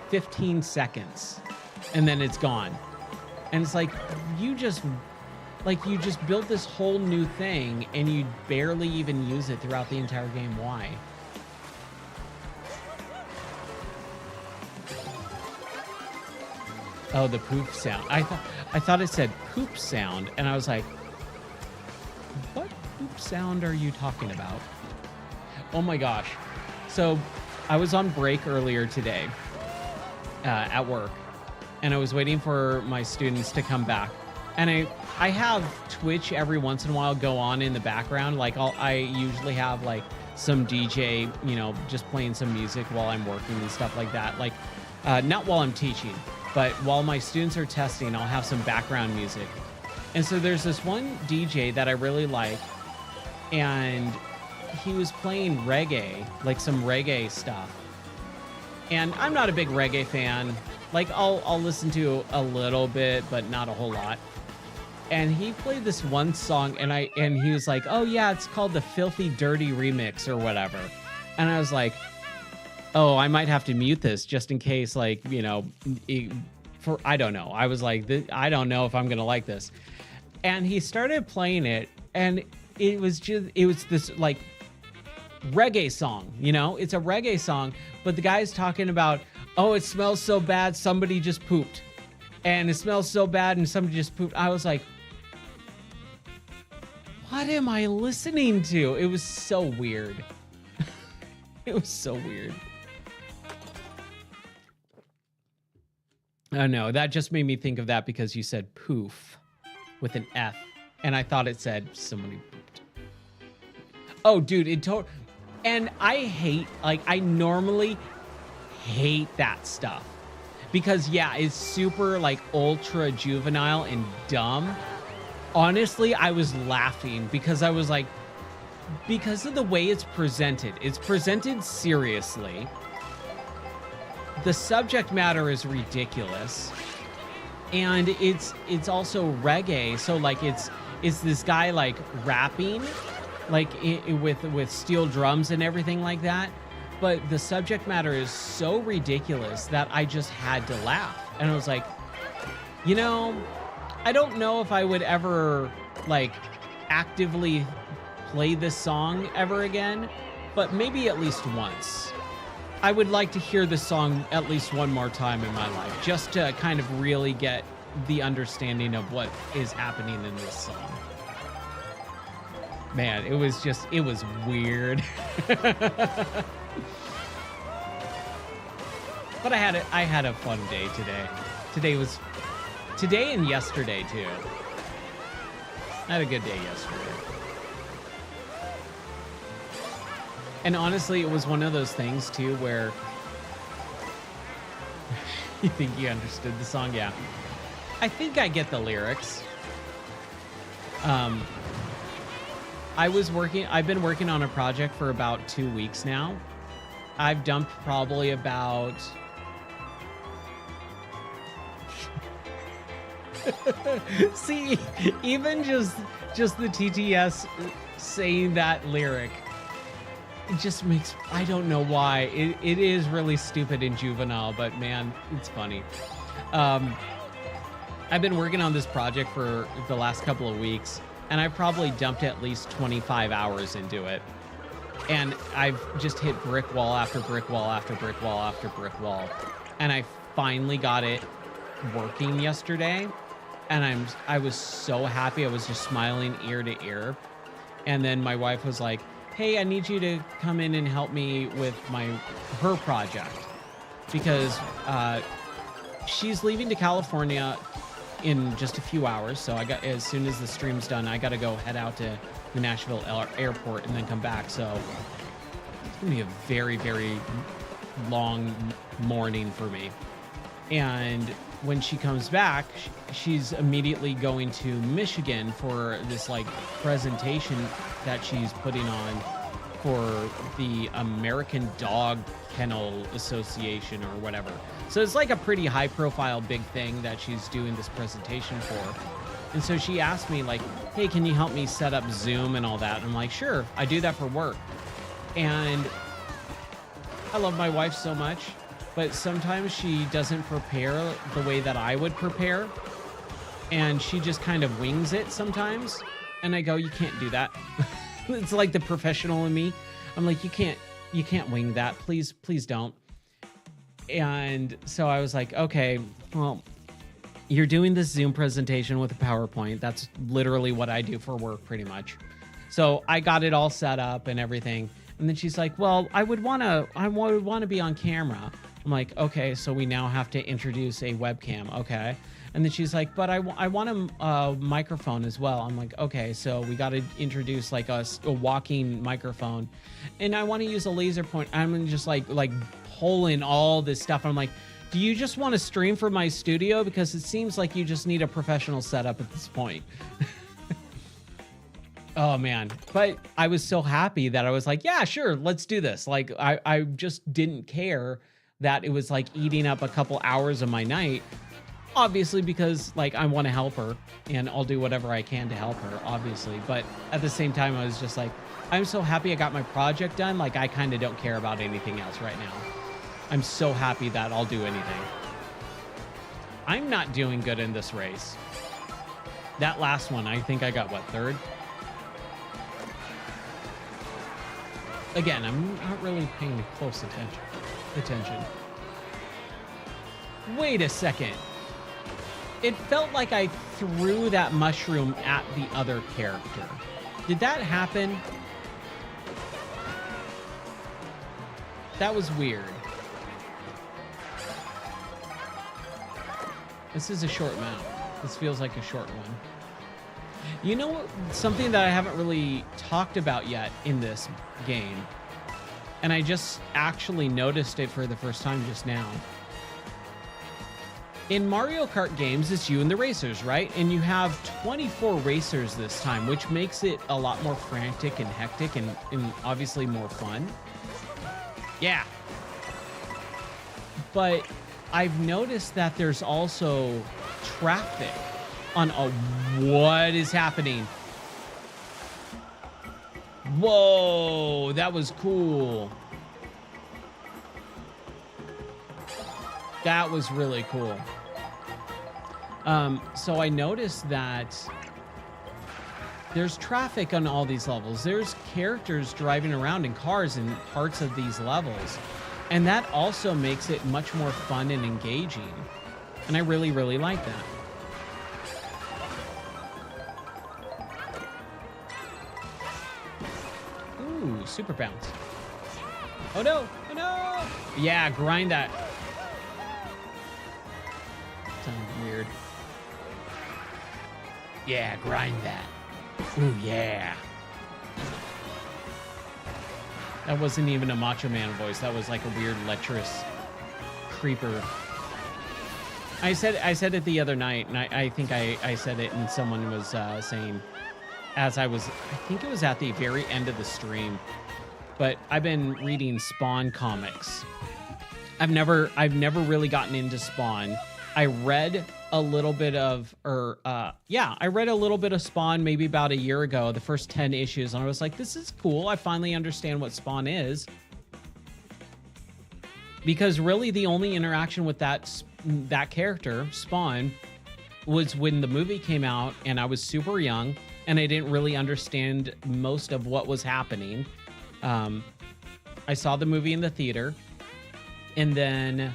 15 seconds. And then it's gone. And it's like, you just Like, you just built this whole new thing and you barely even use it throughout the entire game. Why? Oh, the poop sound. I thought it said poop sound, and I was like, what poop sound are you talking about? Oh my gosh. So I was on break earlier today at work, and I was waiting for my students to come back. And I have Twitch every once in a while go on in the background. Like I usually have like some DJ, you know, just playing some music while I'm working and stuff like that. Like not while I'm teaching, but while my students are testing, I'll have some background music. And so there's this one DJ that I really like, and he was playing reggae, like some reggae stuff. And I'm not a big reggae fan. Like I'll listen to a little bit, but not a whole lot. And he played this one song, and he was like, "Oh yeah, it's called the Filthy Dirty Remix or whatever." And I was like, "Oh, I might have to mute this just in case, like, you know, I don't know." I was like, I don't know if I'm gonna like this. And he started playing it, and it was this like reggae song, you know? It's a reggae song, but the guy's talking about, "Oh, it smells so bad, somebody just pooped. And it smells so bad, and somebody just pooped." I was like, what am I listening to? It was so weird. It was so weird. Oh no, that just made me think of that because you said poof with an F, and I thought it said somebody pooped. Oh, dude, and I hate, like, I normally hate that stuff because, yeah, it's super, like, ultra juvenile and dumb. Honestly, I was laughing because I was like, because of the way it's presented. It's presented seriously. The subject matter is ridiculous, and it's also reggae. So like it's this guy like rapping, like with steel drums and everything like that. But the subject matter is so ridiculous that I just had to laugh, and I was like, you know, I don't know if I would ever like actively play this song ever again, but maybe at least once. I would like to hear this song at least one more time in my life, just to kind of really get the understanding of what is happening in this song. Man, it was weird. But I had a fun day today. Today and yesterday too. I had a good day yesterday. And honestly, it was one of those things too where you think you understood the song. Yeah. I think I get the lyrics. I've been working on a project for about 2 weeks now. I've dumped probably about see, even just the TTS saying that lyric, it just makes, I don't know why. It is really stupid and juvenile, but man, it's funny. I've been working on this project for the last couple of weeks, and I probably dumped at least 25 hours into it. And I've just hit brick wall after brick wall after brick wall after brick wall. And I finally got it working yesterday. And I was so happy. I was just smiling ear to ear. And then my wife was like, "Hey, I need you to come in and help me with her project." Because she's leaving to California in just a few hours. So as soon as the stream's done, I got to go head out to the Nashville airport and then come back. So it's going to be a very, very long morning for me. And when she comes back, she's immediately going to Michigan for this like presentation that she's putting on for the American Dog Kennel Association or whatever. So it's like a pretty high profile big thing that she's doing this presentation for. And so she asked me like, "Hey, can you help me set up Zoom and all that?" And I'm like, "Sure, I do that for work." And I love my wife so much, but sometimes she doesn't prepare the way that I would prepare. and she just kind of wings it sometimes. And I go, you can't do that. It's like the professional in me. I'm like, you can't wing that. Please don't. And so I was like, okay, well, you're doing this Zoom presentation with a PowerPoint. That's literally what I do for work pretty much. So I got it all set up and everything. And then she's like, well, I would want to be on camera. I'm like, okay, so we now have to introduce a webcam. Okay. And then she's like, but I want a microphone as well. I'm like, okay, so we got to introduce like a walking microphone, and I want to use a laser point. I'm just like pulling all this stuff. I'm like, do you just want to stream from my studio? Because it seems like you just need a professional setup at this point. Oh man. But I was so happy that I was like, yeah, sure, let's do this. Like I just didn't care that it was like eating up a couple hours of my night. Obviously, because like I want to help her and I'll do whatever I can to help her, obviously. But at the same time, I was just like, I'm so happy I got my project done. Like I kind of don't care about anything else right now. I'm so happy that I'll do anything. I'm not doing good in this race. That last one, I think I got what, third? Again, I'm not really paying close attention. Wait a second. It felt like I threw that mushroom at the other character. Did that happen? That was weird. This is a short map. This feels like a short one. You know what? Something that I haven't really talked about yet in this game, and I just actually noticed it for the first time just now. In Mario Kart games, it's you and the racers, right? And you have 24 racers this time, which makes it a lot more frantic and hectic and obviously more fun. Yeah. But I've noticed that there's also traffic on a... What is happening? Whoa, that was cool. That was really cool. So I noticed that there's traffic on all these levels. There's characters driving around in cars in parts of these levels. And that also makes it much more fun and engaging. And I really, really like that. Ooh, super bounce. Oh no, oh no! Yeah, grind that. Sounds weird. Yeah, grind that. Ooh, yeah. That wasn't even a Macho Man voice. That was like a weird, lecherous creeper. I said it the other night, and I think I said it, and someone was saying, as I think it was at the very end of the stream, but I've been reading Spawn comics. I've never really gotten into Spawn. I read a little bit of, I read a little bit of Spawn maybe about a year ago, the first 10 issues, and I was like, this is cool. I finally understand what Spawn is. Because really the only interaction with that character, Spawn, was when the movie came out and I was super young and I didn't really understand most of what was happening. I saw the movie in the theater, and then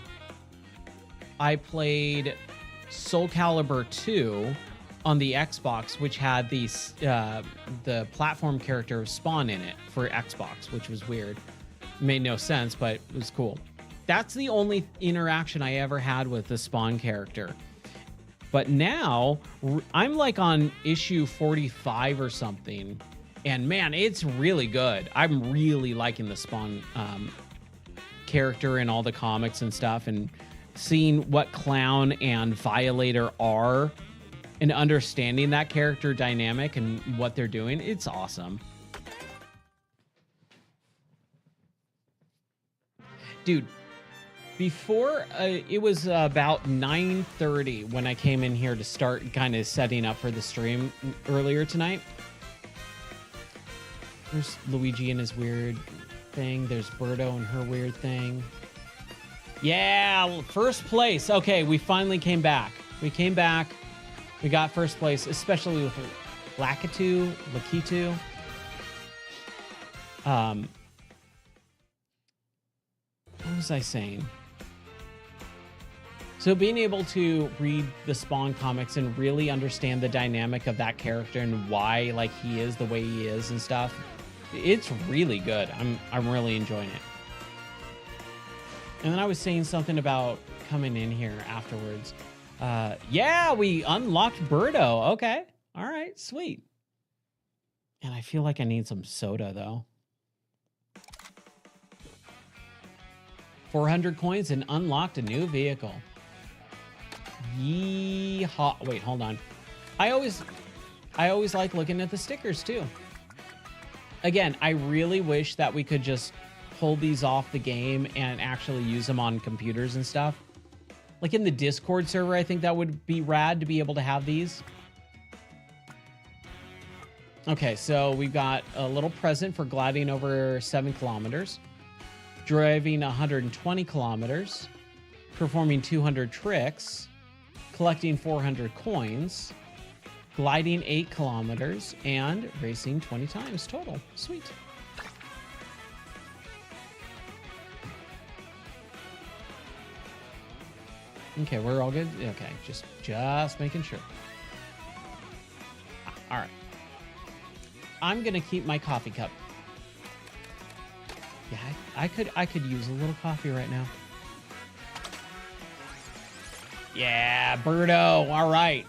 I played Soul Calibur 2 on the Xbox, which had the platform character of Spawn in it for Xbox, which was weird. Made no sense, but it was cool. That's the only interaction I ever had with the Spawn character. But now I'm like on issue 45 or something, and man, it's really good. I'm really liking the Spawn character in all the comics and stuff, and seeing what Clown and Violator are and understanding that character dynamic and what they're doing. It's awesome. Dude, before it was about 9:30 when I came in here to start kind of setting up for the stream earlier tonight. There's Luigi and his weird thing. There's Birdo and her weird thing. Yeah, first place. Okay, we finally came back. We came back. We got first place, especially with Lakitu. What was I saying? So being able to read the Spawn comics and really understand the dynamic of that character and why like he is the way he is and stuff, it's really good. I'm really enjoying it. And then I was saying something about coming in here afterwards. Yeah, we unlocked Birdo. Okay. All right, sweet. And I feel like I need some soda though. 400 coins and unlocked a new vehicle. Yeehaw. Wait, hold on. I always like looking at the stickers too. Again, I really wish that we could just pull these off the game and actually use them on computers and stuff. Like in the Discord server, I think that would be rad to be able to have these. Okay, so we've got a little present for gliding over 7 kilometers, driving 120 kilometers, performing 200 tricks, collecting 400 coins, gliding 8 kilometers, and racing 20 times total. Sweet. Okay, we're all good. Okay, just making sure. All right. I'm gonna keep my coffee cup. Yeah, I could use a little coffee right now. Yeah, Birdo. All right.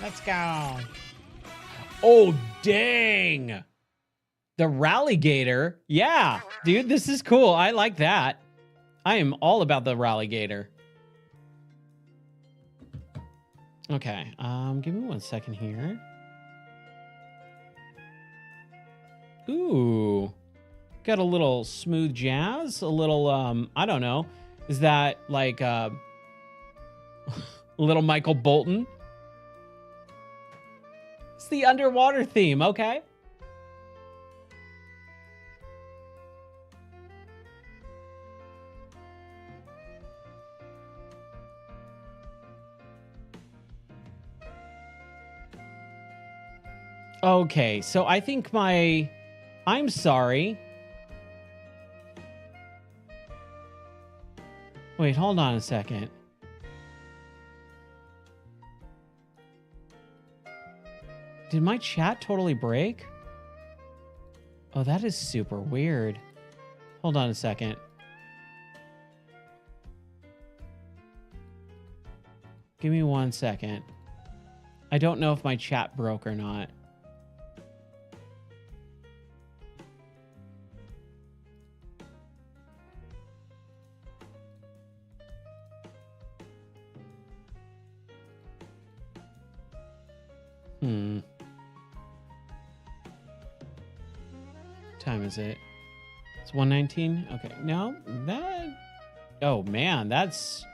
Let's go. Oh, dang. The Rallygator. Yeah, dude, this is cool. I like that. I am all about the Rallygator. Okay, give me 1 second here. Ooh. Got a little smooth jazz, a little, I don't know. Is that like a little Michael Bolton? It's the underwater theme, okay. Okay, so I think I'm sorry. Wait, hold on a second. Did my chat totally break? Oh, that is super weird. Hold on a second. Give me 1 second. I don't know if my chat broke or not. Time is it? It's 1:19. Okay, no, that. Oh man, that's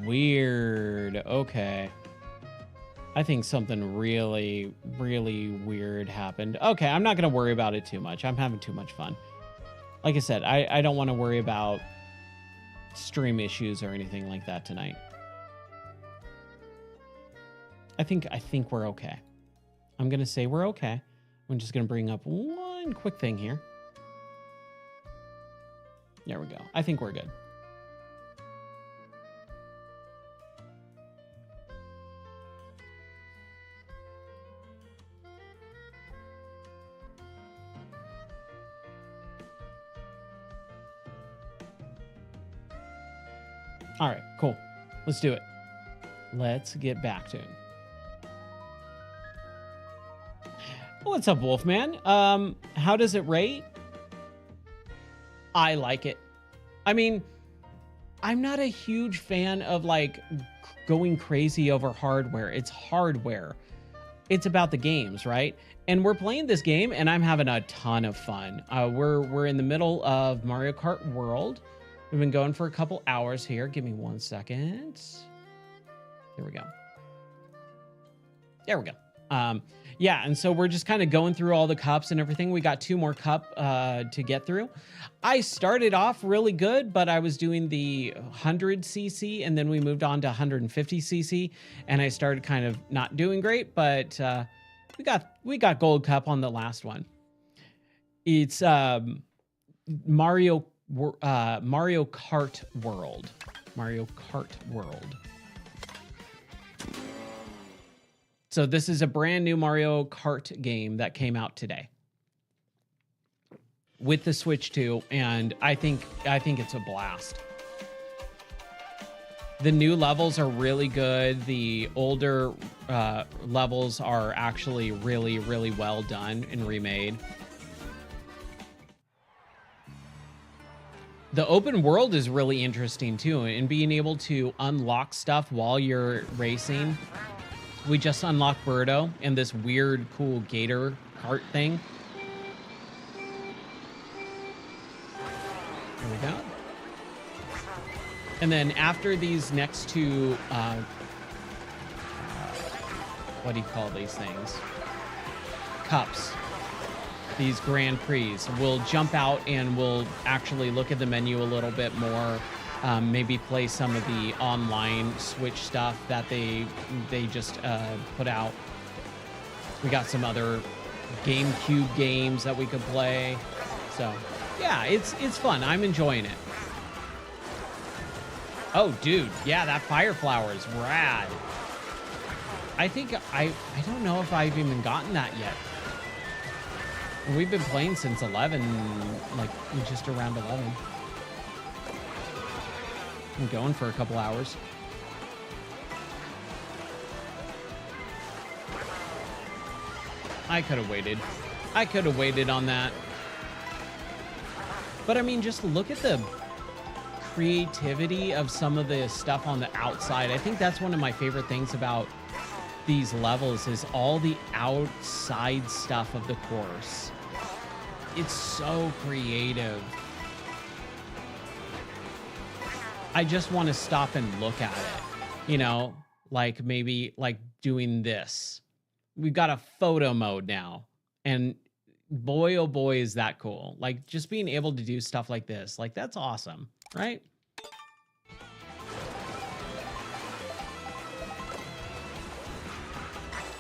weird. Okay, I think something really, really weird happened. Okay, I'm not gonna worry about it too much. I'm having too much fun. Like I said, I don't want to worry about stream issues or anything like that tonight. I think we're okay. I'm gonna say we're okay. I'm just gonna bring up one quick thing here. There we go. I think we're good. All right, cool. Let's do it. Let's get back to it. What's up, Wolfman? How does it rate? I like it. I mean, I'm not a huge fan of like going crazy over hardware. It's hardware. It's about the games, right? And we're playing this game and I'm having a ton of fun. We're in the middle of Mario Kart World. We've been going for a couple hours here. Give me 1 second. There we go. There we go. Yeah, and so we're just kind of going through all the cups and everything. We got 2 more cup to get through. I started off really good, but I was doing the 100cc, and then we moved on to 150cc, and I started kind of not doing great, but we got gold cup on the last one. It's Mario Kart World. Mario Kart World. So this is a brand new Mario Kart game that came out today with the Switch 2, and I think it's a blast. The new levels are really good. The older levels are actually really, really well done and remade. The open world is really interesting too, and being able to unlock stuff while you're racing. We just unlocked Birdo and this weird, cool gator cart thing. There we go. And then after these next 2, what do you call these things? Cups. These Grand Prix. We'll jump out and we'll actually look at the menu a little bit more. Maybe play some of the online Switch stuff that they just put out. We got some other GameCube games that we could play. So yeah, it's fun. I'm enjoying it. Oh, dude, yeah, that fire flower is rad. I think I don't know if I've even gotten that yet. We've been playing since 11, like just around 11. I'm going for a couple hours. I could have waited. I could have waited on that. But I mean, just look at the creativity of some of the stuff on the outside. I think that's one of my favorite things about these levels is all the outside stuff of the course. It's so creative. I just want to stop and look at it, you know, like maybe like doing this. We've got a photo mode now, and boy, oh boy, is that cool. Like just being able to do stuff like this, like that's awesome, right?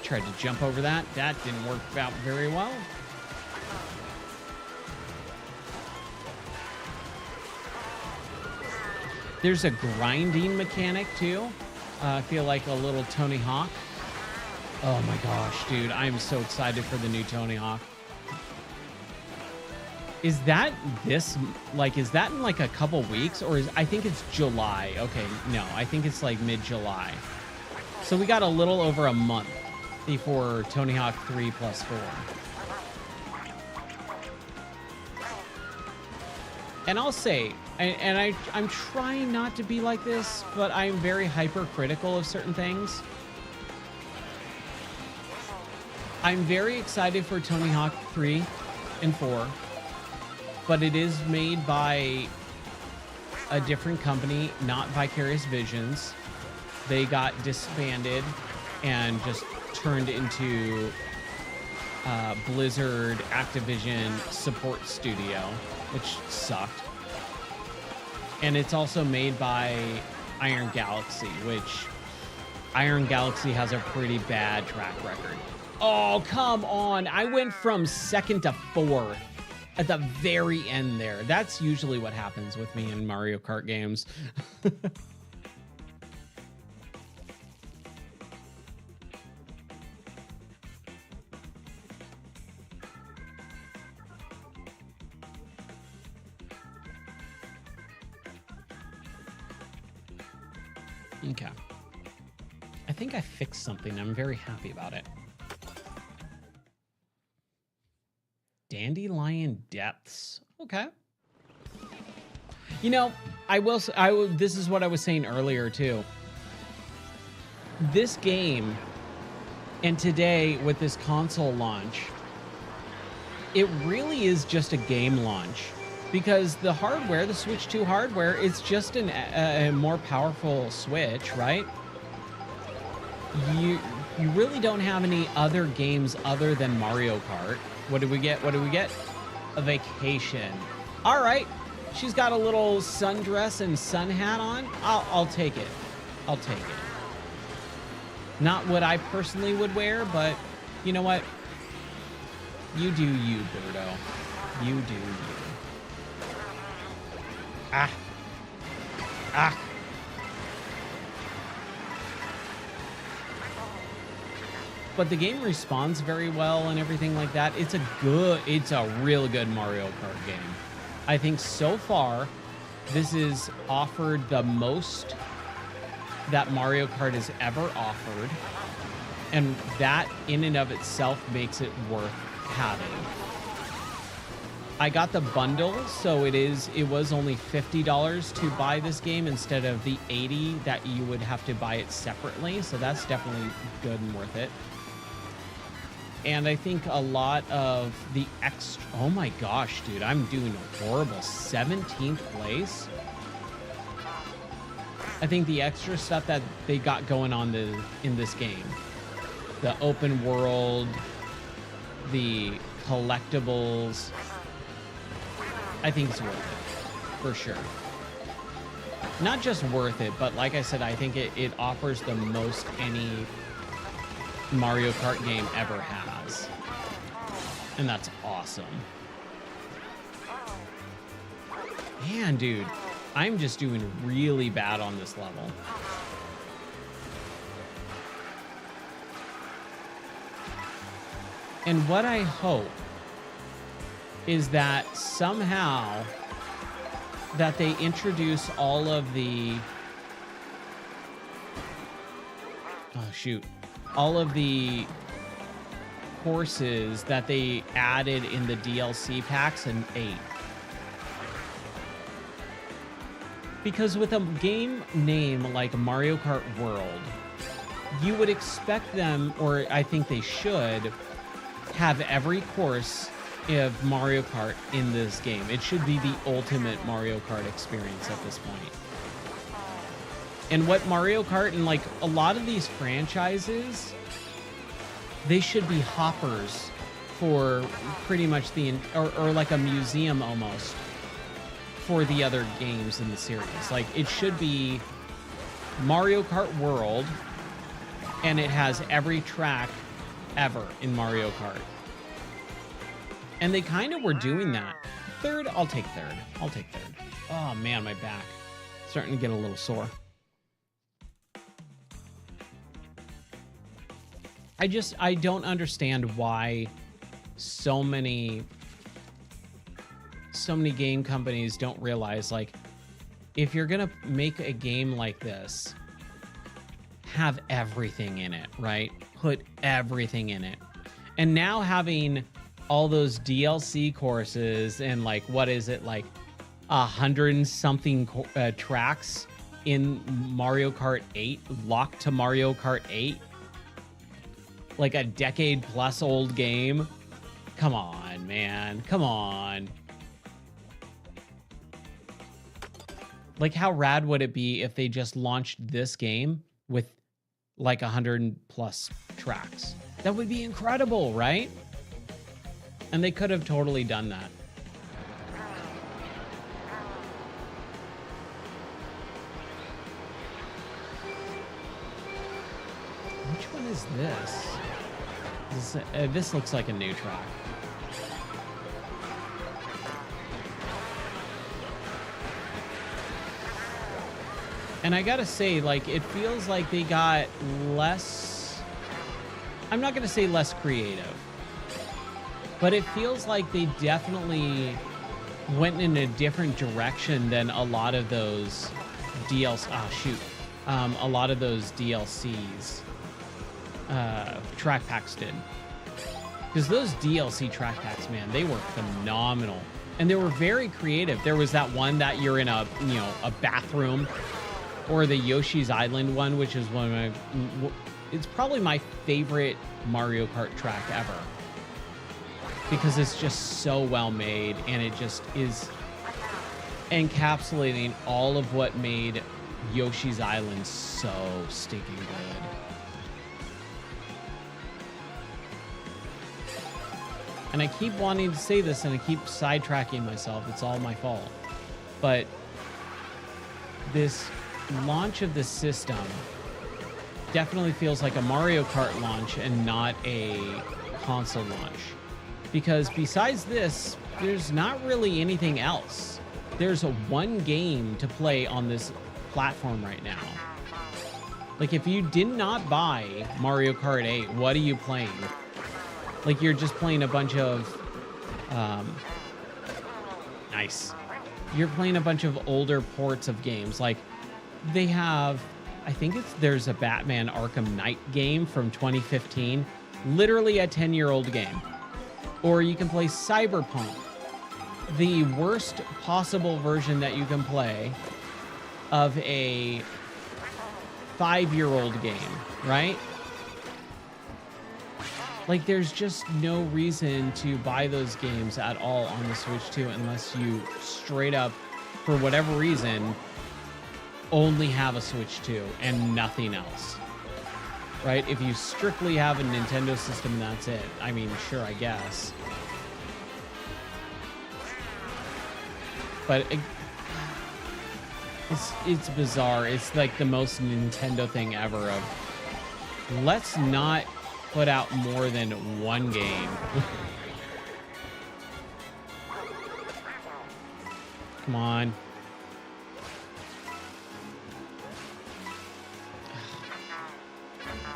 Tried to jump over that. That didn't work out very well. There's a grinding mechanic too. I feel like a little Tony Hawk. Oh my gosh, dude. I'm so excited for the new Tony Hawk. Is that this, like, is that in like a couple weeks, or is, I think it's July. Okay, no, I think it's like mid-July. So we got a little over a month before Tony Hawk 3+4. And I'll say, I'm trying not to be like this, but I'm very hypercritical of certain things. I'm very excited for Tony Hawk 3 and 4, but it is made by a different company, not Vicarious Visions. They got disbanded and just turned into Blizzard Activision support studio, which sucked. And it's also made by Iron Galaxy, which Iron Galaxy has a pretty bad track record. Oh, come on. I went from second to fourth at the very end there. That's usually what happens with me in Mario Kart games. Okay. I think I fixed something. I'm very happy about it. Dandelion Depths. Okay. You know, this is what I was saying earlier too. This game, and today with this console launch, it really is just a game launch. Because the hardware, the Switch 2 hardware, it's just a more powerful Switch, right? You really don't have any other games other than Mario Kart. What did we get? What did we get? A vacation. All right. She's got a little sundress and sun hat on. I'll take it. I'll take it. Not what I personally would wear, but you know what? You do you, Birdo. You do you. Ah. Ah. But the game responds very well and everything like that. It's a real good Mario Kart game. I think so far, this is offered the most that Mario Kart has ever offered. And that in and of itself makes it worth having. I got the bundle, so it was only $50 to buy this game instead of the $80 that you would have to buy it separately. So that's definitely good and worth it. And I think a lot of the extra... Oh my gosh, dude, I'm doing horrible. 17th place? I think the extra stuff that they got going on in this game. The open world, the collectibles, I think it's worth it, for sure. Not just worth it, but like I said, I think it offers the most any Mario Kart game ever has. And that's awesome. Man, dude, I'm just doing really bad on this level. And what I hope is that somehow that they introduce all of the... Oh, shoot. All of the courses that they added in the DLC packs and 8. Because with a game name like Mario Kart World, you would expect them, or I think they should, have every course of Mario Kart in this game. It should be the ultimate Mario Kart experience at this point. And what Mario Kart and like a lot of these franchises, they should be hoppers for pretty much or like a museum almost for the other games in the series. Like it should be Mario Kart World and it has every track ever in Mario Kart. And they kind of were doing that. Third, I'll take third. I'll take third. Oh man, my back. Starting to get a little sore. I don't understand why so many game companies don't realize, like, if you're gonna make a game like this, have everything in it, right? Put everything in it. And now having all those DLC courses and like, what is it, like 100 and something tracks in Mario Kart 8, locked to Mario Kart 8, like a decade plus old game. Come on, man. Come on. Like, how rad would it be if they just launched this game with like 100 plus tracks? That would be incredible, right? And they could have totally done that. Which one is this? This looks like a new track. And I gotta say, like, it feels like they got less... I'm not gonna say less creative, but it feels like they definitely went in a different direction than a lot of those DLC... Oh, shoot. A lot of those DLCs. Track packs did. Because those DLC track packs, man, they were phenomenal. And they were very creative. There was that one that you're in a bathroom, or the Yoshi's Island one, which is one of my... It's probably my favorite Mario Kart track ever. Because it's just so well made, and it just is encapsulating all of what made Yoshi's Island so stinking good. And I keep wanting to say this and I keep sidetracking myself. It's all my fault. But this launch of this system definitely feels like a Mario Kart launch and not a console launch. Because besides this, there's not really anything else. There's one game to play on this platform right now. Like, if you did not buy Mario Kart 8, what are you playing? Like, you're just playing a bunch of... nice. You're playing a bunch of older ports of games. Like, they have... I think there's a Batman Arkham Knight game from 2015. Literally a 10-year-old game. Or you can play Cyberpunk. The worst possible version that you can play of a 5-year-old game, right? Like, there's just no reason to buy those games at all on the Switch 2 unless you straight up, for whatever reason, only have a Switch 2 and nothing else, right? If you strictly have a Nintendo system and that's it, I mean, sure, I guess. But it's bizarre. It's like the most Nintendo thing ever of, let's not put out more than one game. Come on.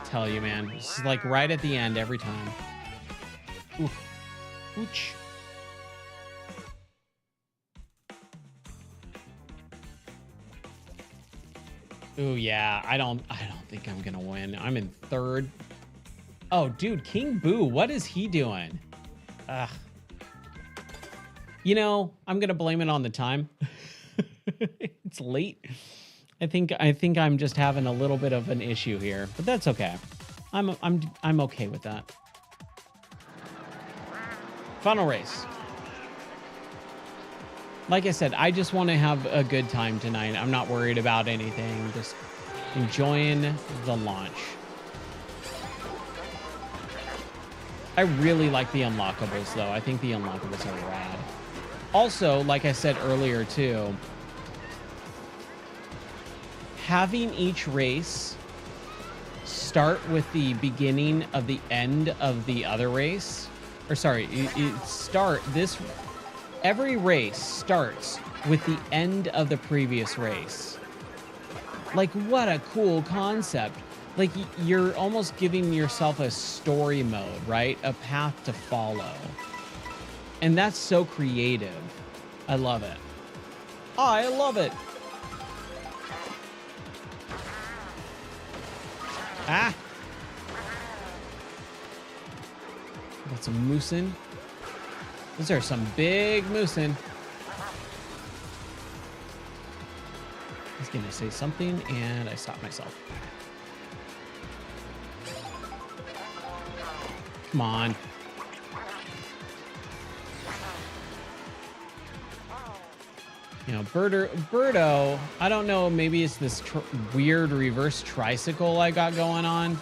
Tell you, man. It's like right at the end every time. Ooh. Ooch. Ooh, yeah. I don't think I'm gonna win. I'm in third. Oh, dude, King Boo, what is he doing? Ugh. You know, I'm gonna blame it on the time. It's late. I think I'm just having a little bit of an issue here, but that's okay. I'm okay with that. Final race. Like I said, I just want to have a good time tonight. I'm not worried about anything. Just enjoying the launch. I really like the unlockables, though. I think the unlockables are rad. Also, like I said earlier, too, having each race start with the beginning of the end of the other race, or sorry, every race starts with the end of the previous race. Like, what a cool concept. Like, you're almost giving yourself a story mode, right? A path to follow. And that's so creative. I love it. I love it. Ah! Got some moosin'. Those are some big moosin'. I was gonna say something and I stopped myself. Come on. You know, Birdo, I don't know, maybe it's this weird reverse tricycle I got going on,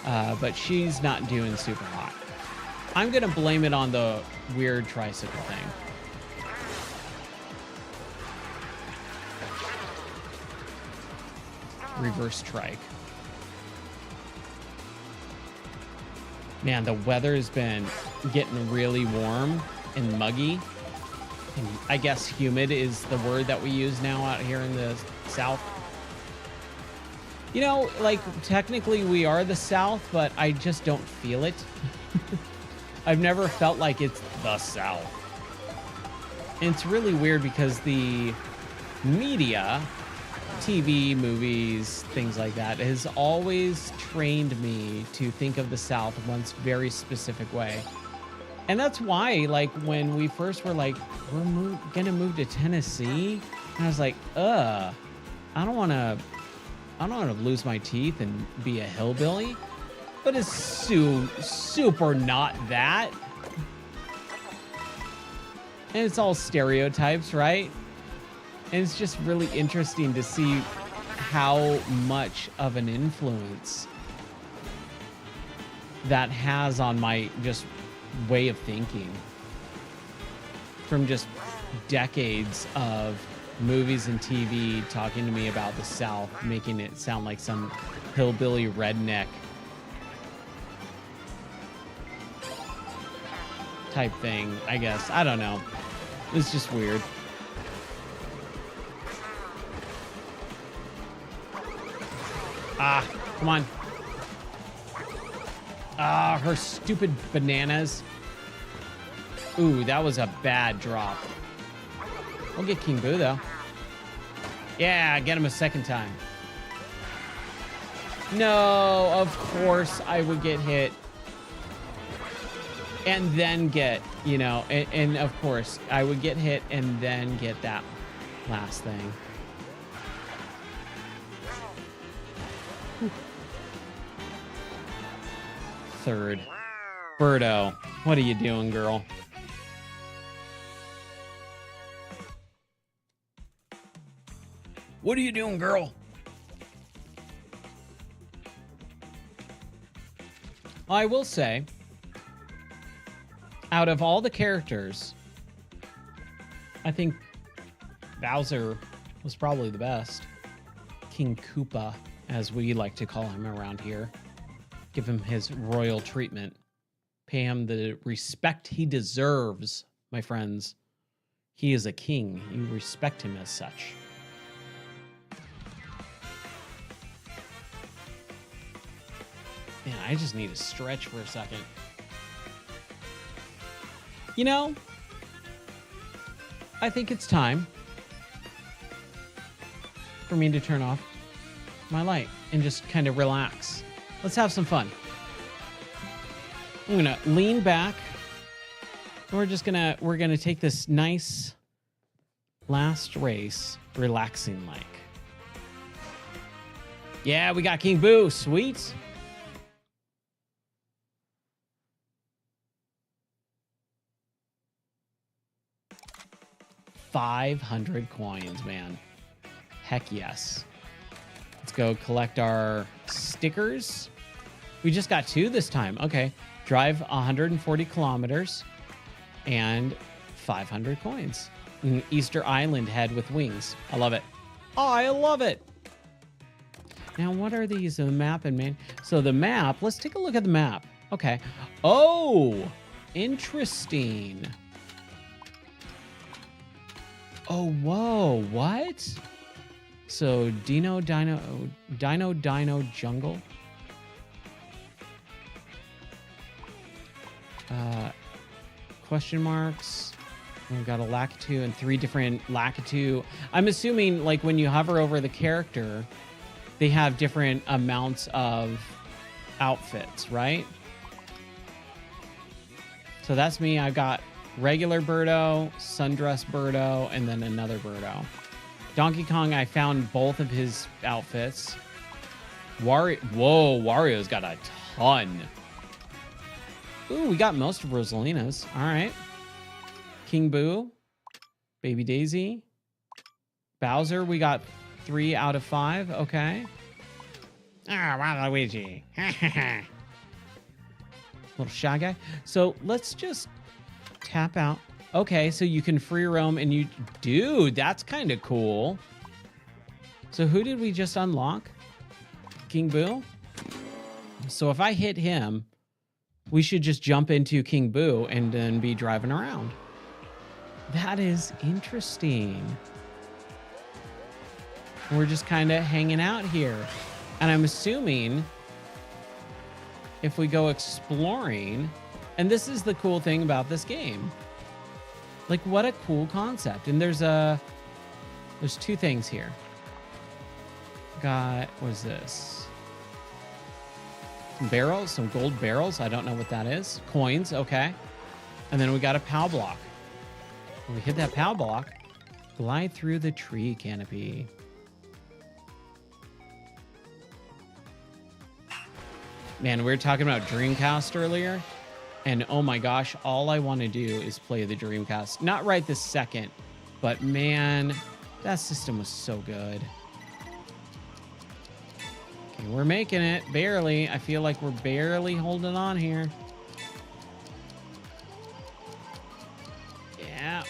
but she's not doing super hot. I'm gonna blame it on the weird tricycle thing. Reverse trike. Man, the weather has been getting really warm and muggy. And I guess humid is the word that we use now out here in the South. You know, like, technically we are the South, but I just don't feel it. I've never felt like it's the South. And it's really weird because the media, TV, movies, things like that, has always trained me to think of the South one very specific way. And that's why, like, when we first were like, we're gonna move to Tennessee, and I was like, I don't want to lose my teeth and be a hillbilly. But it's super not that. And it's all stereotypes, right? And it's just really interesting to see how much of an influence that has on my just way of thinking from just decades of movies and TV talking to me about the South, making it sound like some hillbilly redneck type thing, I guess. I don't know. It's just weird. Ah, come on. Ah, her stupid bananas. Ooh, that was a bad drop. We'll get King Boo, though. Yeah, get him a second time. No, of course I would get hit. And then get, you know, and of course I would get hit and then get that last thing. Whew. Third. Birdo, what are you doing, girl? What are you doing, girl? I will say, out of all the characters, I think Bowser was probably the best. King Koopa, as we like to call him around here. Give him his royal treatment. Pay him the respect he deserves, my friends. He is a king. You respect him as such. Man, I just need to stretch for a second. You know, I think it's time for me to turn off my light and just kind of relax. Let's have some fun. I'm gonna lean back. We're gonna take this nice last race relaxing like. Yeah, we got King Boo, sweet. $500 coins, man. Heck yes. Let's go collect our stickers. We just got 2 this time. Okay. Drive 140 kilometers and 500 coins. An Easter Island head with wings. I love it. Oh, I love it. Now, what are these? The map and main. So the map, let's take a look at the map. Okay. Oh, interesting. Oh, whoa, what? So Dino Jungle. Question marks. We've got a Lakitu and 3 different Lakitu. I'm assuming like when you hover over the character, they have different amounts of outfits, right? So that's me. I've got regular Birdo, sundress Birdo, and then another Birdo. Donkey Kong, I found both of his outfits. Wario's got a ton. Ooh, we got most of Rosalina's. All right. King Boo, Baby Daisy, Bowser, we got 3 out of 5. Okay. Ah, Waluigi. Little shy guy. So let's just tap out. Okay, so you can free roam and you... Dude, that's kind of cool. So who did we just unlock? King Boo? So if I hit him, we should just jump into King Boo and then be driving around. That is interesting. We're just kind of hanging out here. And I'm assuming if we go exploring... And this is the cool thing about this game. Like, what a cool concept. And there's 2 things here. Got, what is this? Some barrels, some gold barrels. I don't know what that is. Coins, okay. And then we got a POW block. When we hit that POW block, glide through the tree canopy. Man, we were talking about Dreamcast earlier. And oh my gosh, all I want to do is play the Dreamcast. Not right this second, but man, that system was so good. Okay, we're making it, barely. I feel like we're barely holding on here. Yeah.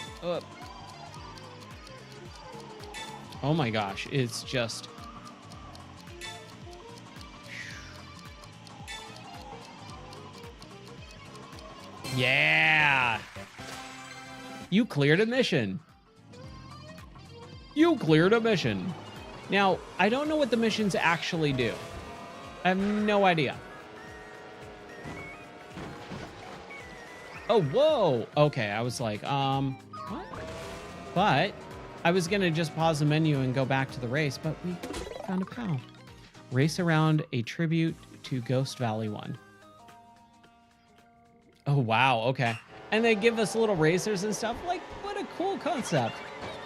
Oh my gosh, it's just... Yeah! You cleared a mission. You cleared a mission. Now, I don't know what the missions actually do. I have no idea. Oh, whoa. Okay, I was like, what? But I was gonna just pause the menu and go back to the race, but we found a pal. Race around a tribute to Ghost Valley 1. Oh, wow, okay. And they give us little racers and stuff. Like, what a cool concept.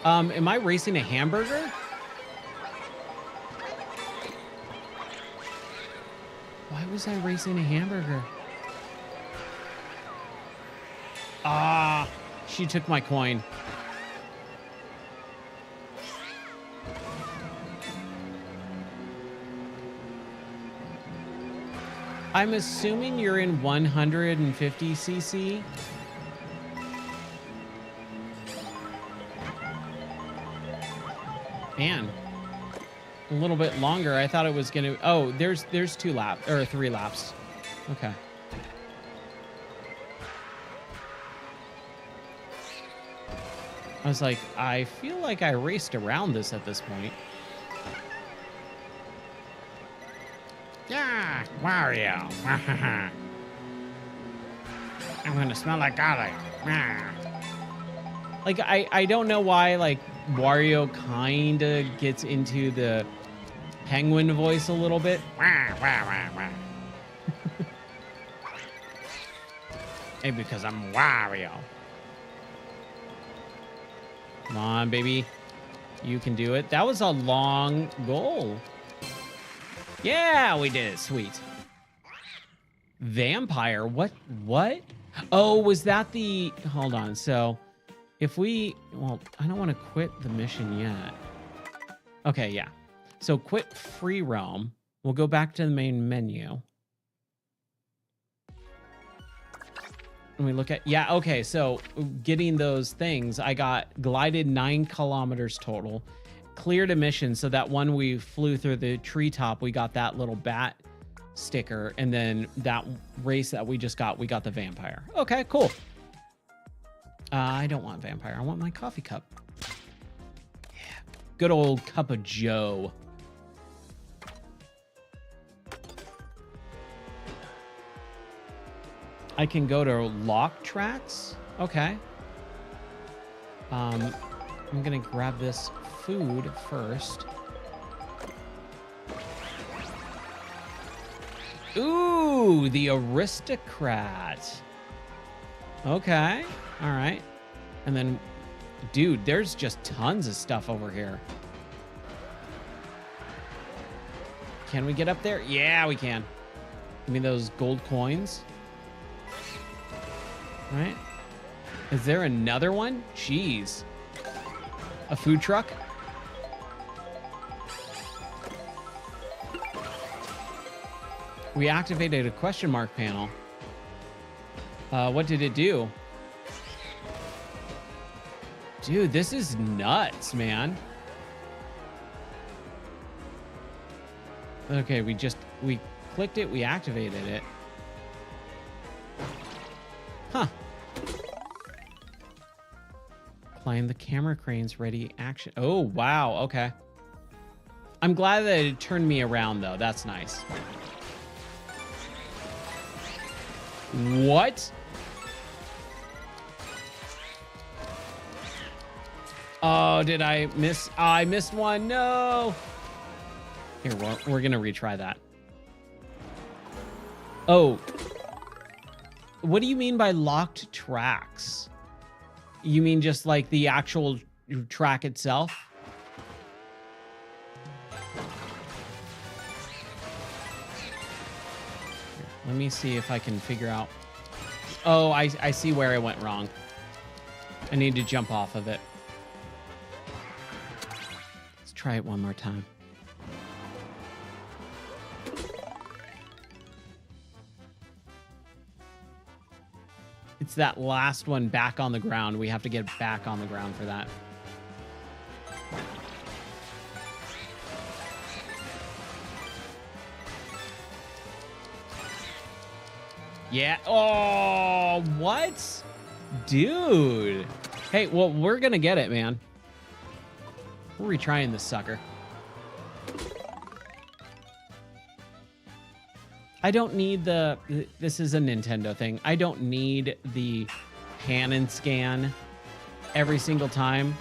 Am I racing a hamburger? Why was I racing a hamburger? Ah, she took my coin. I'm assuming you're in 150cc. Man, a little bit longer. I thought it was gonna... Oh, there's 2 laps or 3 laps. Okay. I was like, I feel like I raced around this at this point. Yeah, Mario. I'm gonna smell like garlic. Like, I don't know why, like, Wario kind of gets into the penguin voice a little bit. Maybe because I'm Wario. Come on, baby. You can do it. That was a long goal. Yeah, we did it. Sweet. Vampire. What? Oh, was that the... Hold on. So, if we... Well, I don't want to quit the mission yet. Okay, yeah. So, quit free roam. We'll go back to the main menu. And we look at... Yeah, okay. So, getting those things, I got glided 9 kilometers total. Cleared a mission, so that one we flew through the treetop, we got that little bat sticker, and then that race that we just got, we got the vampire. Okay, cool. I don't want vampire. I want my coffee cup. Yeah, good old cup of Joe. I can go to lock tracks. Okay. I'm gonna grab this food first. Ooh, the aristocrat. Okay, all right. And then, dude, there's just tons of stuff over here. Can we get up there? Yeah, we can. Give me those gold coins. All right. Is there another one? Jeez. A food truck? We activated a question mark panel. What did it do? Dude, this is nuts, man. Okay, we clicked it, we activated it. Huh. Applying the camera cranes ready action. Oh, wow. Okay. I'm glad that it turned me around, though. That's nice. What? Oh, did I miss? Oh, I missed one. No. Here, we're going to retry that. Oh. What do you mean by locked tracks? You mean just like the actual track itself? Let me see if I can figure out. Oh, I see where I went wrong. I need to jump off of it. Let's try it one more time. It's that last one back on the ground. We have to get back on the ground for that. Yeah. Oh, what? Dude. Hey, well, we're going to get it, man. We're retrying this sucker. I don't need the... This is a Nintendo thing. I don't need the pan and scan every single time.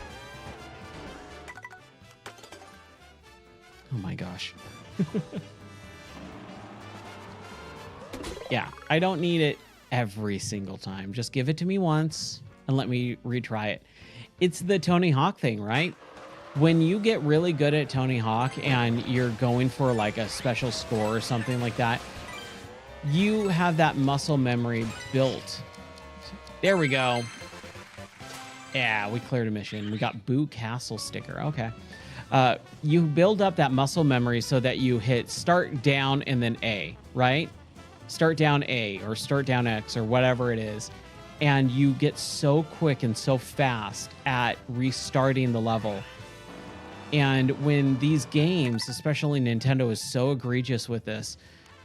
Oh my gosh. Yeah, I don't need it every single time. Just give it to me once and let me retry it. It's the Tony Hawk thing, right? When you get really good at Tony Hawk and you're going for like a special score or something like that, you have that muscle memory built. There we go. Yeah, we cleared a mission. We got Boo Castle sticker. Okay. You build up that muscle memory so that you hit start down and then A, right? Start down A or start down X or whatever it is. And you get so quick and so fast at restarting the level. And when these games, especially Nintendo, is so egregious with this,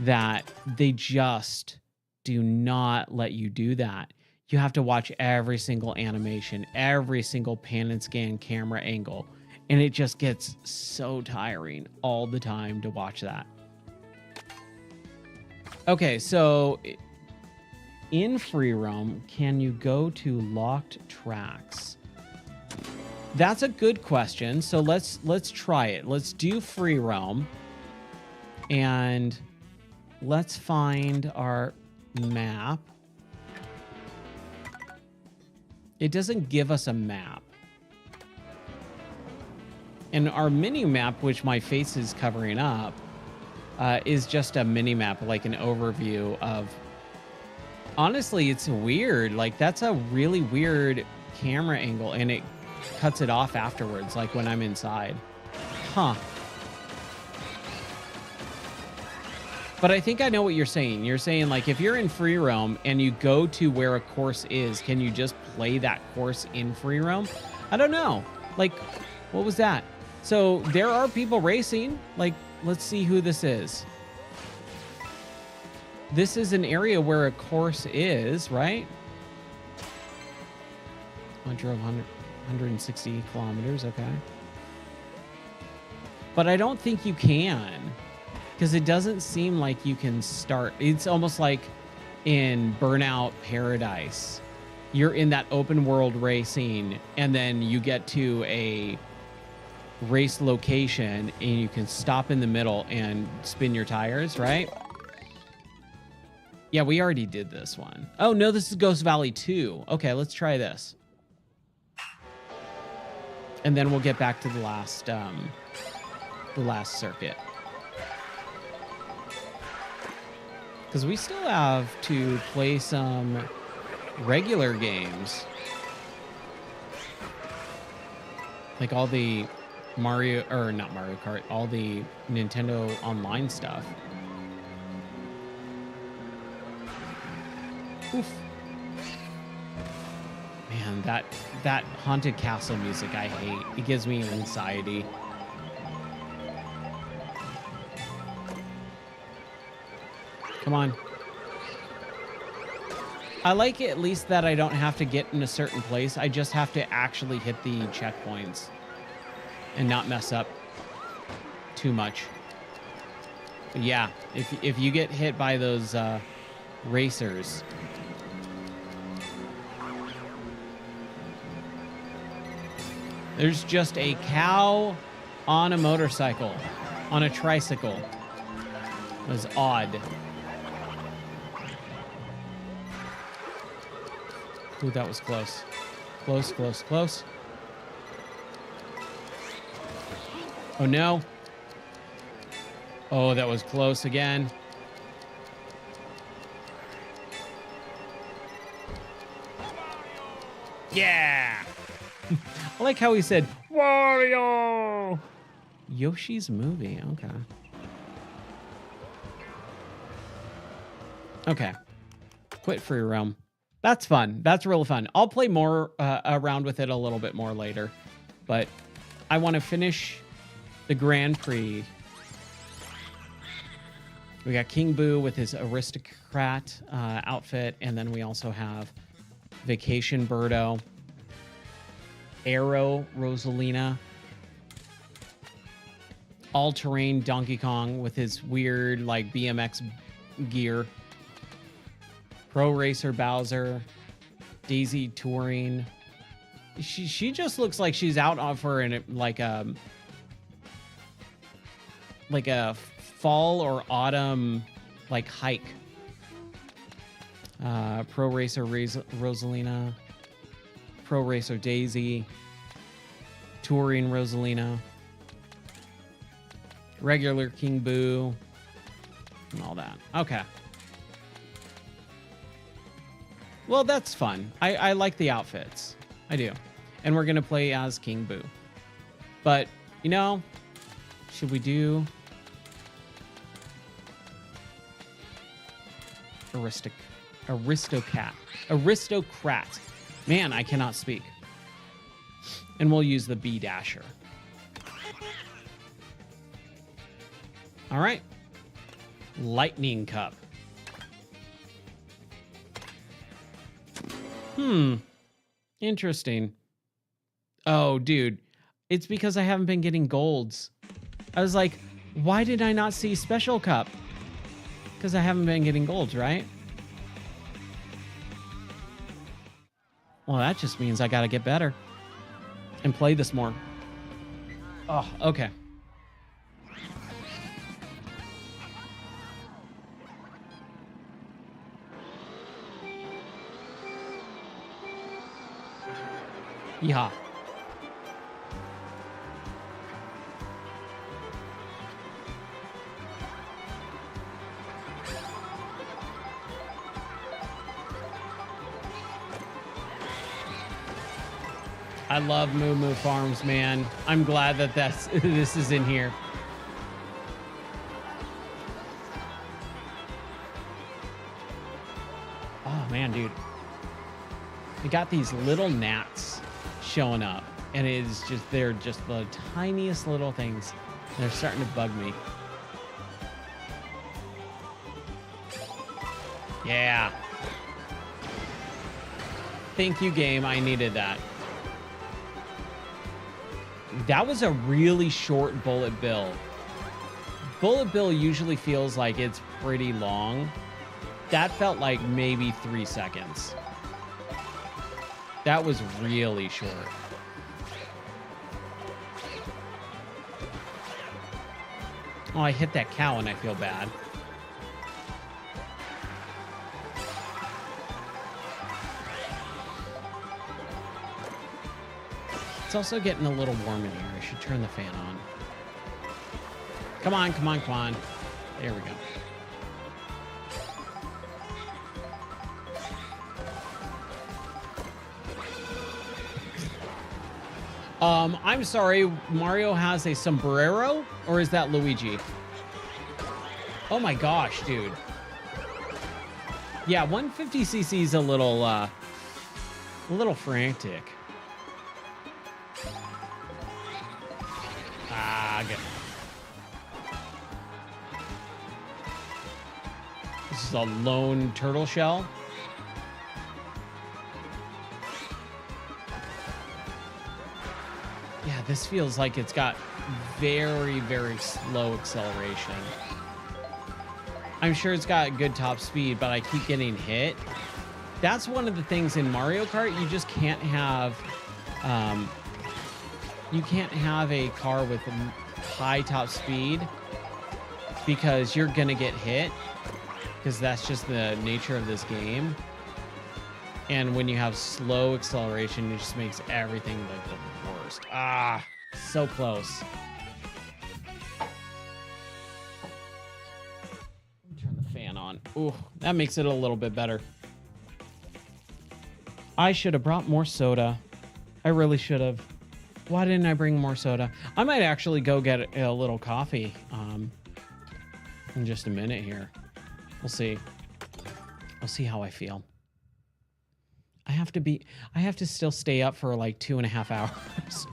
that they just do not let you do that. You have to watch every single animation, every single pan and scan camera angle. And it just gets so tiring all the time to watch that. Okay, so in free roam, can you go to locked tracks? That's a good question. So let's try it. Let's do free roam. And let's find our map. It doesn't give us a map. And our mini map, which my face is covering up, is just a mini map, like an overview of... Honestly, it's weird. Like, that's a really weird camera angle, and it cuts it off afterwards, like when I'm inside. Huh. But I think I know what you're saying. You're saying, like, if you're in free roam and you go to where a course is, can you just play that course in free roam? I don't know. Like, what was that? So there are people racing. Like, let's see who this is. This is an area where a course is, right? I drove 160 kilometers, okay. But I don't think you can, because it doesn't seem like you can start. It's almost like in Burnout Paradise. You're in that open world racing, and then you get to a race location, and you can stop in the middle and spin your tires, right? Yeah, we already did this one. Oh, no, this is Ghost Valley 2. Okay, let's try this. And then we'll get back to the last circuit. Because we still have to play some regular games. Like all the Mario, or not Mario Kart, all the Nintendo Online stuff. Oof. Man, that haunted castle music I hate. It gives me anxiety. Come on. I like it at least that I don't have to get in a certain place. I just have to actually hit the checkpoints and not mess up too much. But yeah, if you get hit by those racers, there's just a cow on a motorcycle, on a tricycle. It was odd. Ooh, that was close. Close, close, close. Oh, no. Oh, that was close again. Yeah! I like how he said, Wario! Yoshi's Movie, okay. Okay. Quit free roam. That's fun. That's really fun. I'll play more around with it a little bit more later, but I want to finish the Grand Prix. We got King Boo with his aristocrat outfit, and then we also have Vacation Birdo, Arrow Rosalina, all-terrain Donkey Kong with his weird like BMX gear, Pro Racer Bowser, Daisy Touring. She just looks like she's out for an like a fall or autumn like hike. Pro Racer Rosalina, Pro Racer Daisy, Touring Rosalina, regular King Boo, and all that. Okay. Well, that's fun. I like the outfits. I do. And we're going to play as King Boo. But, you know, should we do aristocrat? Man, I cannot speak. And we'll use the B Dasher. All right. Lightning Cup. Interesting. Oh, dude. It's because I haven't been getting golds. I was like, why did I not see Special Cup? Because I haven't been getting golds, right? Well, that just means I got to get better and play this more. Oh, okay. Yeah. I love Moo Moo Farms, man. I'm glad that this is in here. Oh man, dude. We got these little gnats showing up, and it is just, they're just the tiniest little things. They're starting to bug me. Yeah. Thank you, game. I needed that. That was a really short bullet bill. Bullet bill usually feels like it's pretty long. That felt like maybe 3 seconds. That was really short. Oh, I hit that cow and I feel bad. It's also getting a little warm in here. I should turn the fan on. Come on, come on, come on. There we go. I'm sorry, Mario has a sombrero, or is that Luigi? Oh my gosh, dude. Yeah, 150cc is a little frantic. Ah, good. This is a lone turtle shell. Yeah, this feels like it's got very, very slow acceleration. I'm sure it's got good top speed, but I keep getting hit. That's one of the things in Mario Kart. You just can't have, you can't have a car with a high top speed because you're gonna get hit, because that's just the nature of this game. And when you have slow acceleration, it just makes everything like the worst. Ah, so close. Turn the fan on. Ooh, that makes it a little bit better. I should have brought more soda. I really should have. Why didn't I bring more soda? I might actually go get a little coffee in just a minute here. We'll see. I'll see how I feel. I have to still stay up for like 2.5 hours.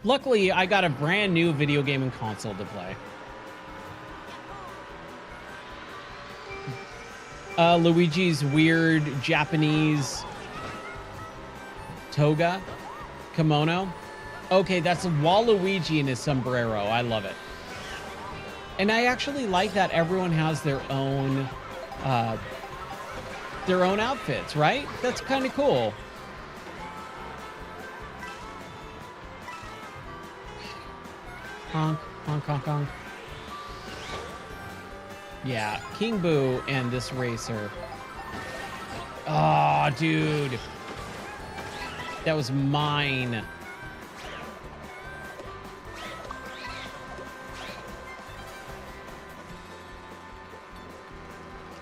Luckily, I got a brand new video game and console to play. Luigi's weird Japanese toga, kimono. Okay, that's Waluigi in his sombrero. I love it. And I actually like that everyone has their own outfits, right? That's kind of cool. Honk, honk, honk, honk. Yeah, King Boo and this racer. Oh, dude. That was mine.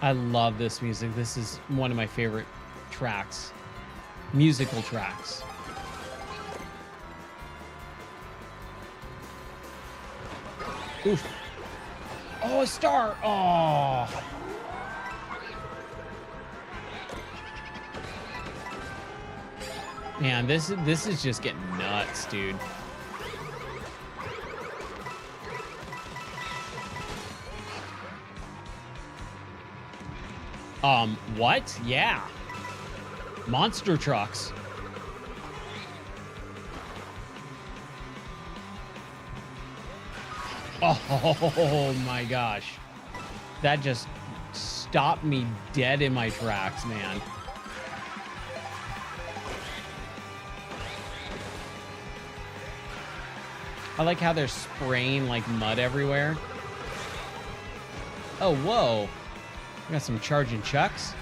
I love this music. This is one of my favorite tracks. Musical tracks. Oof. Oh, a star. Oh. Man, this is just getting nuts, dude. What? Yeah. Monster trucks. Oh my gosh. That just stopped me dead in my tracks, man. I like how they're spraying like mud everywhere. Oh, whoa. I got some charging chucks.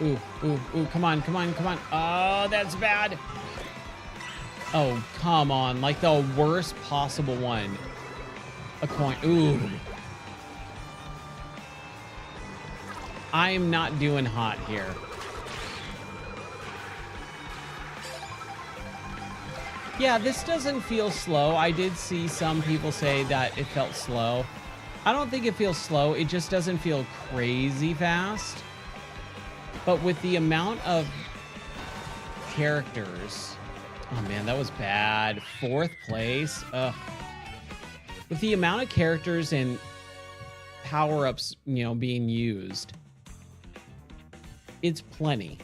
Ooh, ooh, ooh, come on, come on, come on. Oh, that's bad. Oh, come on. Like the worst possible one. A coin. Ooh. I'm not doing hot here. Yeah, this doesn't feel slow. I did see some people say that it felt slow. I don't think it feels slow. It just doesn't feel crazy fast. But with the amount of characters... Oh, man, that was bad. 4th place. Ugh. With the amount of characters and power-ups, you know, being used, it's plenty.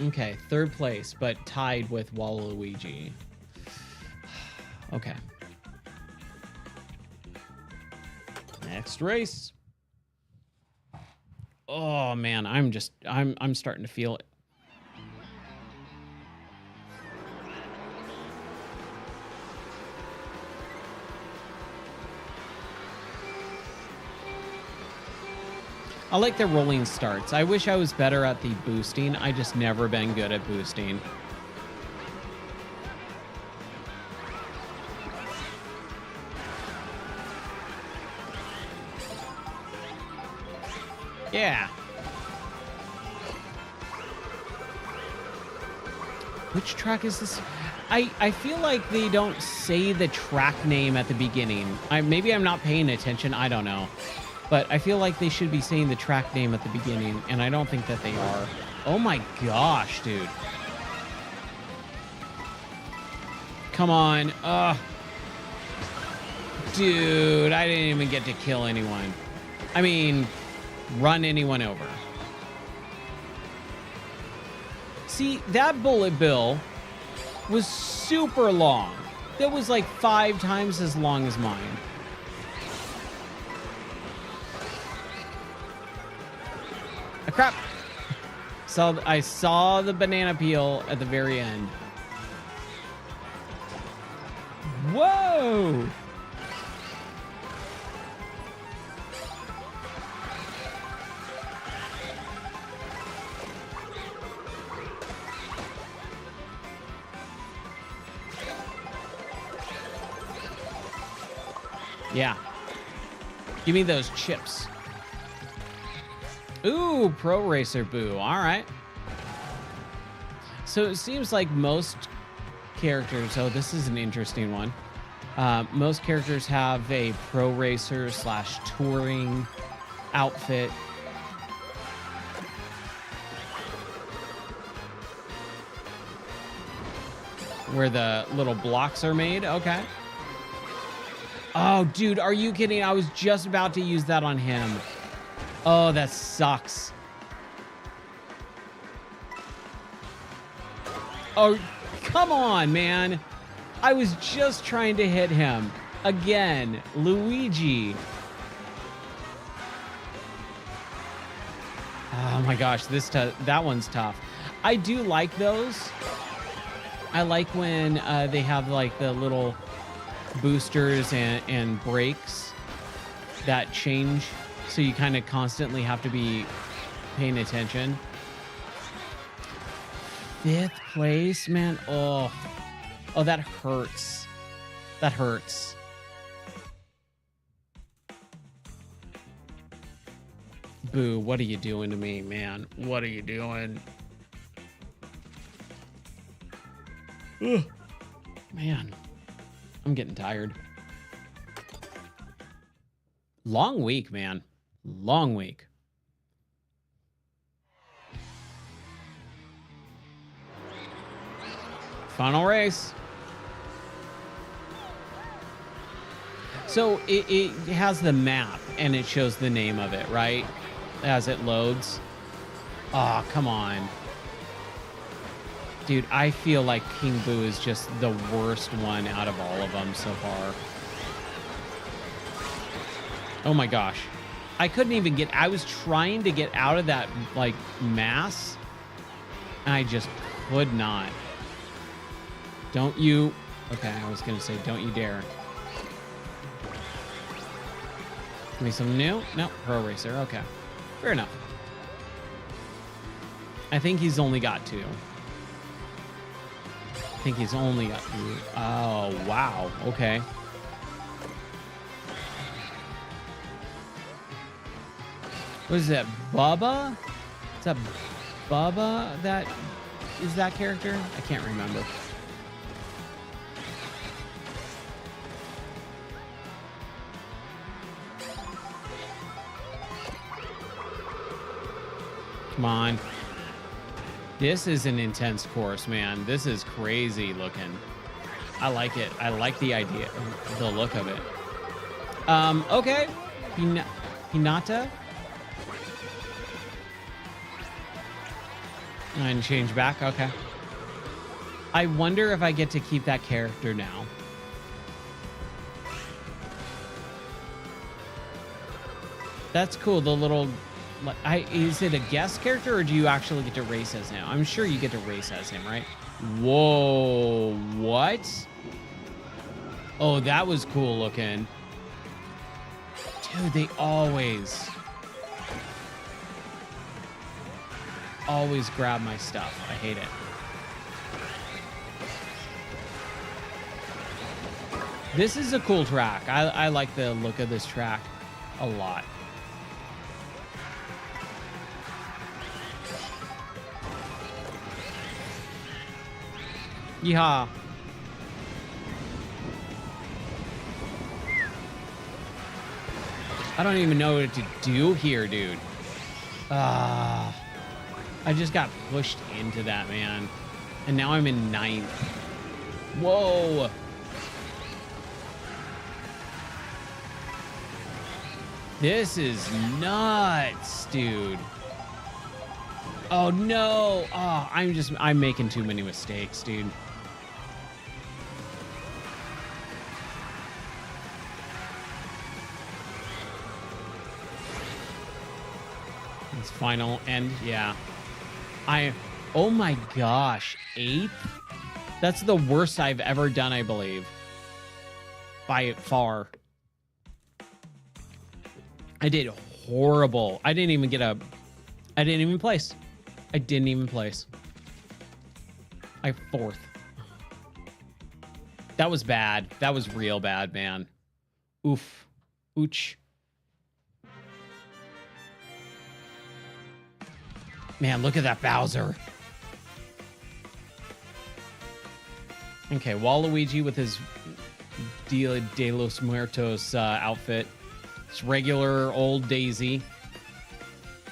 Okay, 3rd place, but tied with Waluigi. Okay. Next race. Oh man, I'm starting to feel it. I like the rolling starts. I wish I was better at the boosting. I just never been good at boosting. Yeah. Which track is this? I feel like they don't say the track name at the beginning. Maybe I'm not paying attention. I don't know. But I feel like they should be saying the track name at the beginning, and I don't think that they are. Oh my gosh, dude. Come on. Dude, I didn't even get to kill anyone. I mean, run anyone over. See, that bullet bill was super long. That was like 5 times as long as mine. Crap. So I saw the banana peel at the very end. Whoa. Yeah. Give me those chips. Ooh, Pro Racer Boo. All right. So it seems like most characters, oh, this is an interesting one. Most characters have a pro racer / touring outfit. Where the little blocks are made. Okay. Oh, dude, are you kidding? I was just about to use that on him. Oh, that sucks. Oh, come on, man. I was just trying to hit him. Again, Luigi. Oh my gosh, that one's tough. I do like those. I like when they have like the little boosters and brakes that change, so you kind of constantly have to be paying attention. 5th place, man. Oh, that hurts. That hurts. Boo, what are you doing to me, man? What are you doing? Ugh. Man, I'm getting tired. Long week, man. Long week. Final race. So it has the map and it shows the name of it, right? As it loads. Oh, come on. Dude, I feel like King Boo is just the worst one out of all of them so far. Oh my gosh. I couldn't even get... I was trying to get out of that, like, mass. And I just could not. Don't you... Okay, I was going to say, don't you dare. Give me something new? No, Pro Racer. Okay. Fair enough. I think he's only got 2. I think he's only got 3. Oh, wow. Okay. What is that? Bubba? Is that Bubba that is that character? I can't remember. Come on. This is an intense course, man. This is crazy looking. I like it. I like the idea, the look of it. Okay. Hinata. And change back. Okay. I wonder if I get to keep that character now. That's cool. The little... is it a guest character or do you actually get to race as him? I'm sure you get to race as him, right? Whoa, what? Oh, that was cool looking. Dude, they always grab my stuff. I hate it. This is a cool track. I like the look of this track a lot. Yeehaw. I don't even know what to do here, dude. I just got pushed into that, man. And now I'm in 9th. Whoa. This is nuts, dude. Oh, no. Oh, I'm making too many mistakes, dude. It's final end. Yeah. Oh my gosh. 8th? That's the worst I've ever done, I believe. By far. I did horrible. I didn't even place. I didn't even place. I 4th. That was bad. That was real bad, man. Oof. Ooch. Man, look at that Bowser. Okay, Waluigi with his Dia de los Muertos outfit. It's regular old Daisy.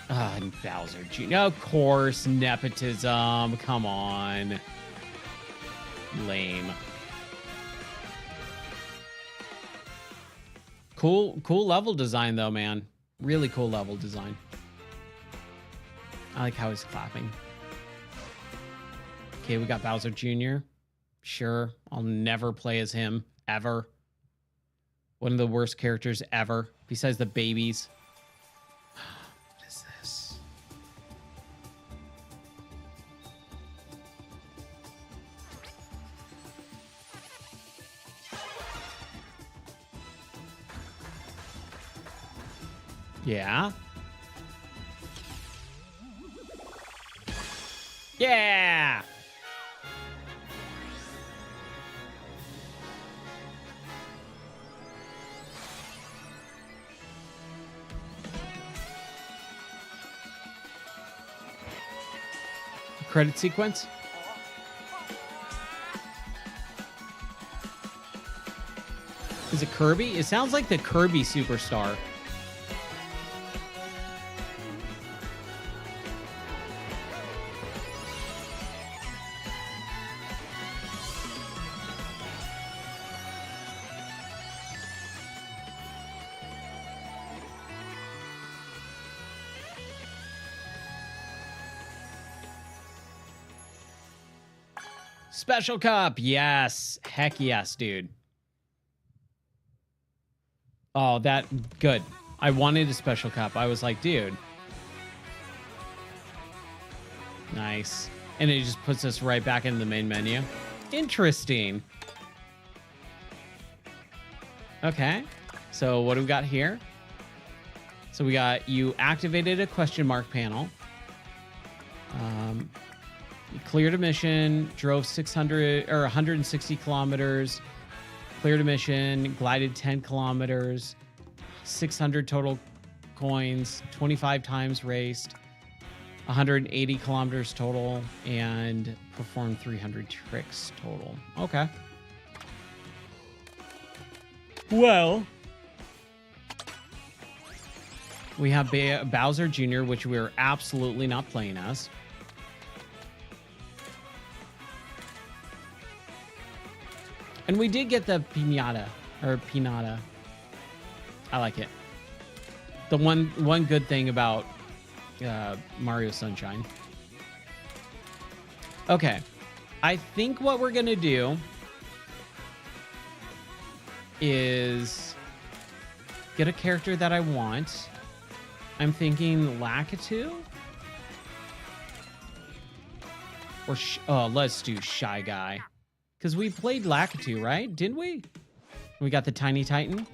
And Bowser Jr. Of course, nepotism. Come on. Lame. Cool level design, though, man. Really cool level design. I like how he's clapping. Okay, we got Bowser Jr. Sure, I'll never play as him, ever. One of the worst characters ever, besides the babies. What is this? Yeah. Yeah! Credit sequence? Is it Kirby? It sounds like the Kirby Superstar. Special Cup. Yes. Heck yes, dude. Oh, that good. I wanted a Special Cup. I was like, dude. Nice. And it just puts us right back into the main menu. Interesting. Okay. So what do we got here? So we got, you activated a question mark panel. You cleared a mission, drove 600 or 160 kilometers, cleared a mission, glided 10 kilometers, 600 total coins, 25 times raced, 180 kilometers total, and performed 300 tricks total. Okay. Well, we have Bowser Jr., which we're absolutely not playing as. And we did get the pinata, or pinata. I like it. The one good thing about Mario Sunshine. Okay. I think what we're going to do is get a character that I want. I'm thinking Lakitu. Or, let's do Shy Guy. Because we played Lakitu, right? Didn't we? We got the Tiny Titan.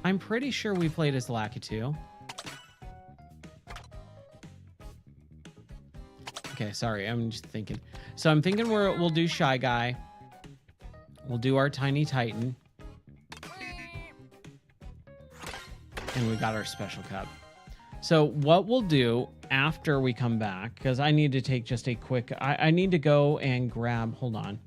I'm pretty sure we played as Lakitu. Okay, sorry. I'm just thinking. So I'm thinking we'll do Shy Guy. We'll do our Tiny Titan. And we got our Special Cup. So what we'll do after we come back, because I need to take just a quick... I need to go and grab... Hold on.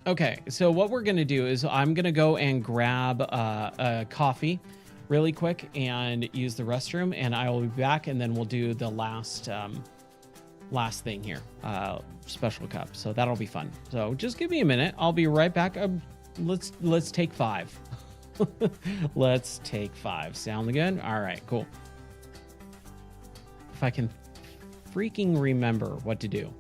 Okay, so what we're going to do is I'm going to go and grab a coffee really quick and use the restroom, and I will be back, and then we'll do the last thing here, Special Cup. So that'll be fun. So just give me a minute. I'll be right back. Let's take 5. Let's take 5. Sound good? All right, cool. If I can freaking remember what to do.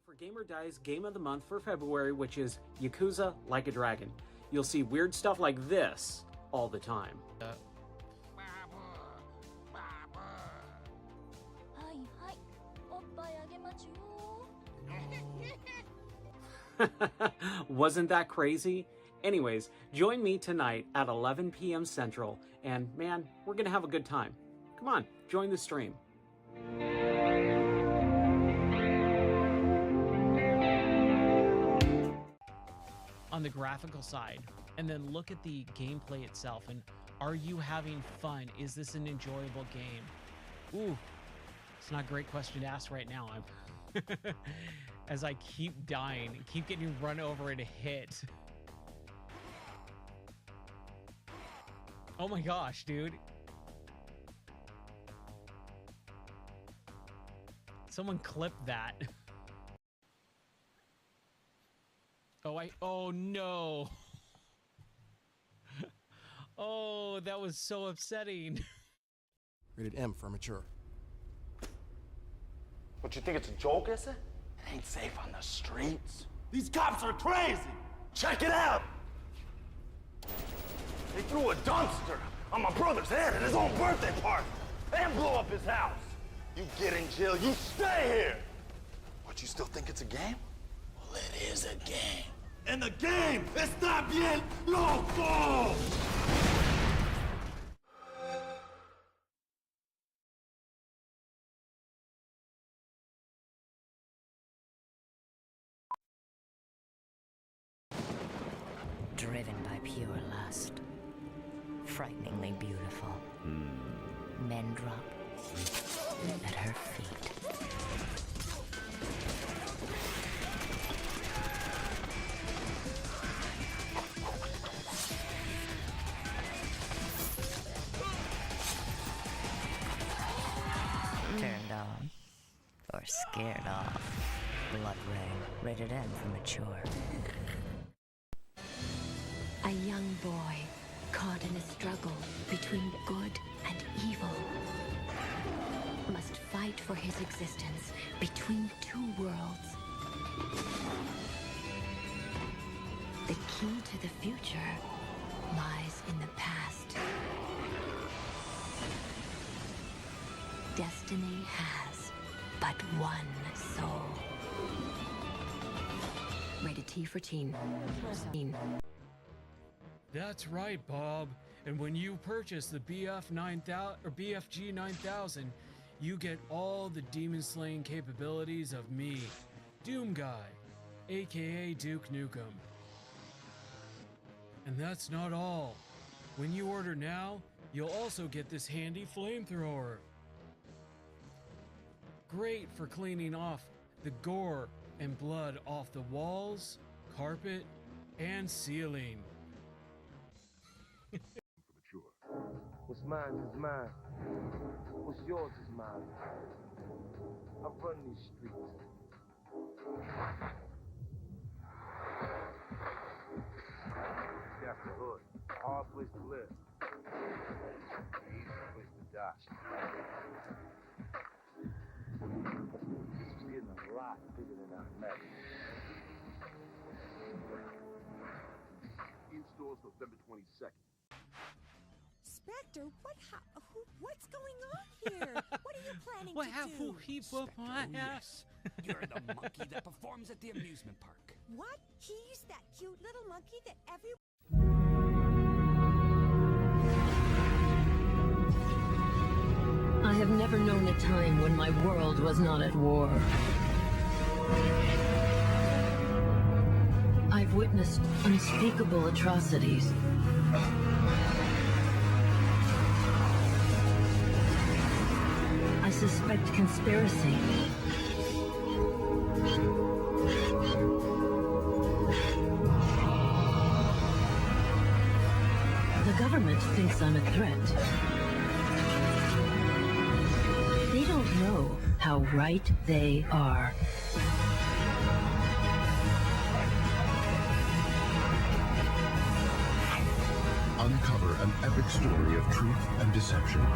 For Gamer Die's Game of the Month for February, which is Yakuza Like a Dragon. You'll see weird stuff like this all the time. Wasn't that crazy? Anyways, join me tonight at 11 p.m. Central, and man, we're gonna have a good time. Come on, join the stream. On the graphical side, and then look at the gameplay itself, and are you having fun? Is this an enjoyable game? Ooh, it's not a great question to ask right now. I'm as I keep dying, keep getting run over and hit. Oh my gosh, dude. Someone clip that. Oh no. Oh, that was so upsetting. Rated M for mature. What, you think it's a joke, is it? It ain't safe on the streets. These cops are crazy! Check it out! They threw a dumpster on my brother's head at his own birthday party and blew up his house. You get in jail, you stay here! What, you still think it's a game? Well, it is a game. And the game está bien loco! Driven by pure lust. Frighteningly beautiful. Men drop at her feet. Turned on. Or scared off. Blood Rain. Rated M for mature. A young boy caught in a struggle between good and evil must fight for his existence between two worlds. The key to the future lies in the past. Destiny has but one soul. Rated T for teen. That's right, Bob. And when you purchase the BFG 9000, you get all the demon slaying capabilities of me, Doom Guy, aka Duke Nukem. And that's not all. When you order now, you'll also get this handy flamethrower. Great for cleaning off the gore and blood off the walls, carpet, and ceiling. What's mine is mine. What's yours is mine. I run these streets. That's the hood. A hard place to live. An easy place to die. This is getting a lot bigger than I imagined. In stores November 22nd. Spectre, what's going on here? What are you planning to do? Yes. You're the monkey that performs at the amusement park. What? He's that cute little monkey that everyone... I have never known a time when my world was not at war. I've witnessed unspeakable atrocities. I suspect conspiracy. The government thinks I'm a threat. They don't know how right they are. Uncover an epic story of truth and deception.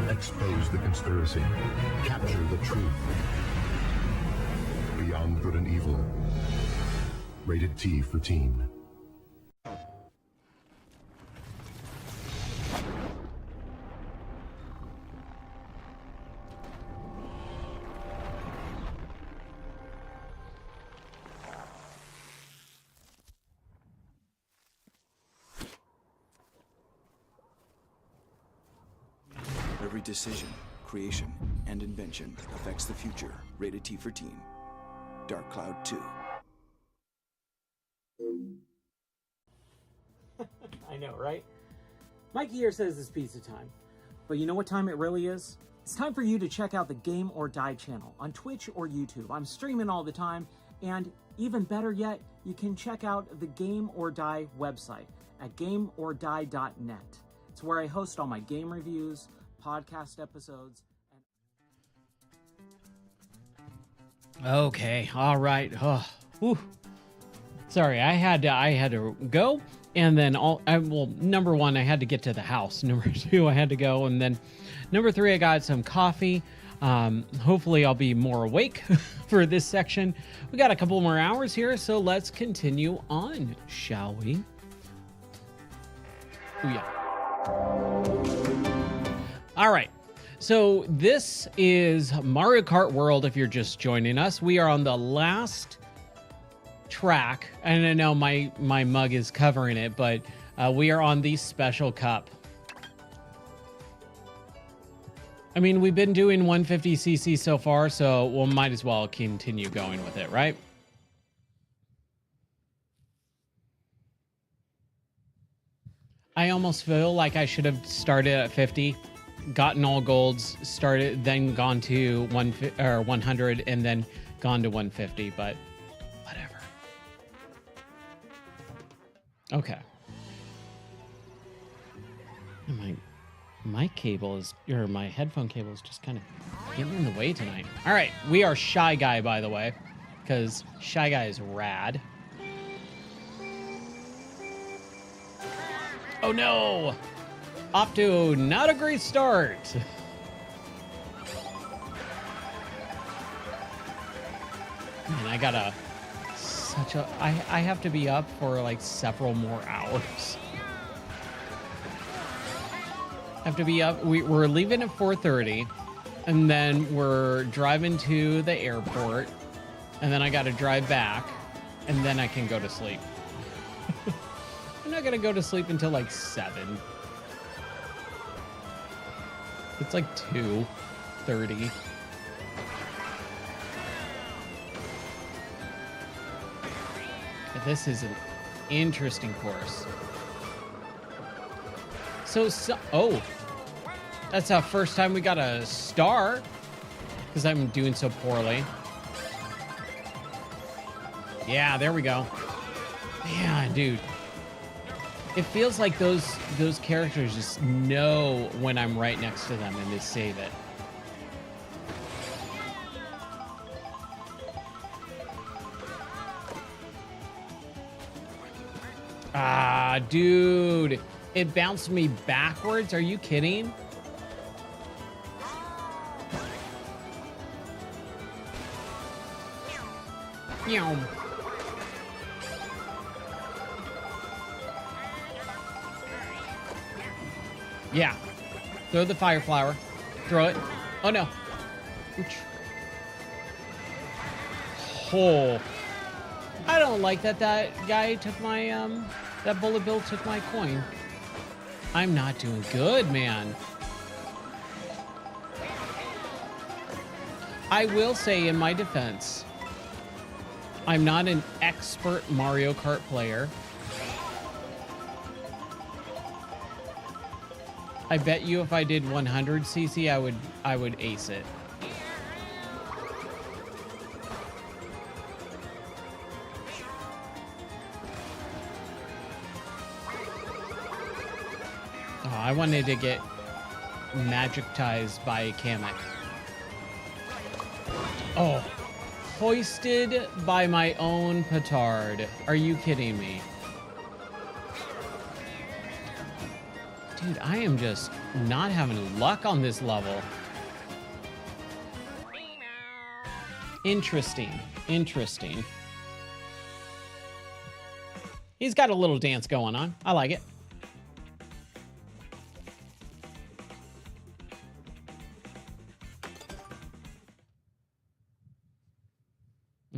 Expose the conspiracy. Capture the truth. Beyond Good and Evil. Rated T for teen. Every decision, creation, and invention affects the future. Rated T for teen. Dark Cloud 2. I know, right? Mikey here says it's pizza time. But you know what time it really is? It's time for you to check out the Game or Die channel on Twitch or YouTube. I'm streaming all the time, and even better yet, you can check out the Game or Die website at gameordie.net. It's where I host all my game reviews, podcast episodes. Okay, all right. Oh, whew. Sorry, I had to go, and then number one, I had to get to the house. Number two, I had to go, and then number three, I got some coffee. Hopefully, I'll be more awake for this section. We got a couple more hours here, so let's continue on, shall we? Oh yeah. All right. So this is Mario Kart World. If you're just joining us, we are on the last track, and I know my mug is covering it, but we are on the special cup. I mean, we've been doing 150cc so far, so we'll might as well continue going with it, right? I almost feel like I should have started at 50. Gotten all golds, started, then gone to 100, and then gone to 150, but whatever. Okay. My cable is, or my headphone cable is just kind of getting in the way tonight. All right, we are Shy Guy, by the way, because Shy Guy is rad. Oh no! Off to not a great start. Man, I gotta I have to be up for like several more hours. I have to be up. We're leaving at 4:30, and then we're driving to the airport, and then I gotta drive back, and then I can go to sleep. I'm not gonna go to sleep until like 7. It's like 2:30. This is an interesting course. So oh, that's the first time we got a star because I'm doing so poorly. Yeah, there we go. Yeah, dude. It feels like those characters just know when I'm right next to them and they save it. Ah, dude. It bounced me backwards. Are you kidding? Meow. Yeah. Throw the fire flower. Throw it. Oh, no. Ooch. Oh. I don't like that guy took my, that bullet bill took my coin. I'm not doing good, man. I will say in my defense, I'm not an expert Mario Kart player. I bet you if I did 100cc, I would ace it. Oh, I wanted to get magictized by Kamek. Oh, hoisted by my own petard. Are you kidding me? Dude, I am just not having luck on this level. Interesting. Interesting. He's got a little dance going on. I like it.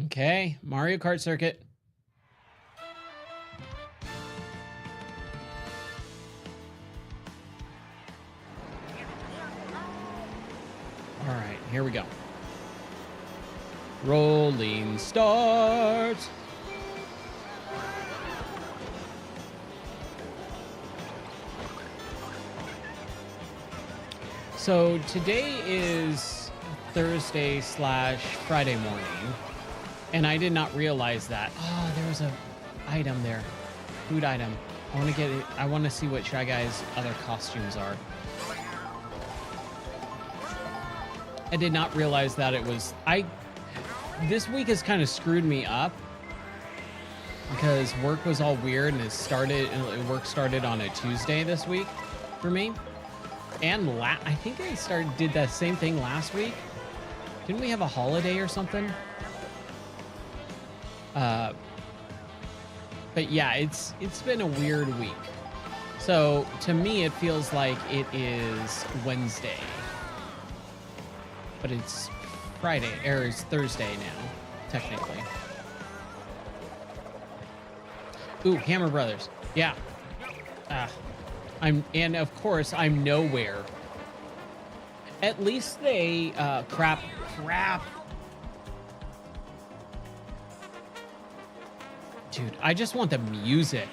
Okay, Mario Kart circuit. All right, here we go. Rolling start. So today is Thursday / Friday morning, and I did not realize that. Oh, there was a item there, food item. I want to get it. I want to see what Shy Guy's other costumes are. I did not realize that it was. This week has kind of screwed me up because work was all weird, and work started on a Tuesday this week for me. And I think I did that same thing last week. Didn't we have a holiday or something? But yeah, it's been a weird week. So to me, it feels like it is Wednesday, but it's Friday, or it's Thursday now, technically. Ooh, Hammer Brothers. Yeah. And of course, I'm nowhere. At least they, crap. Dude, I just want the music.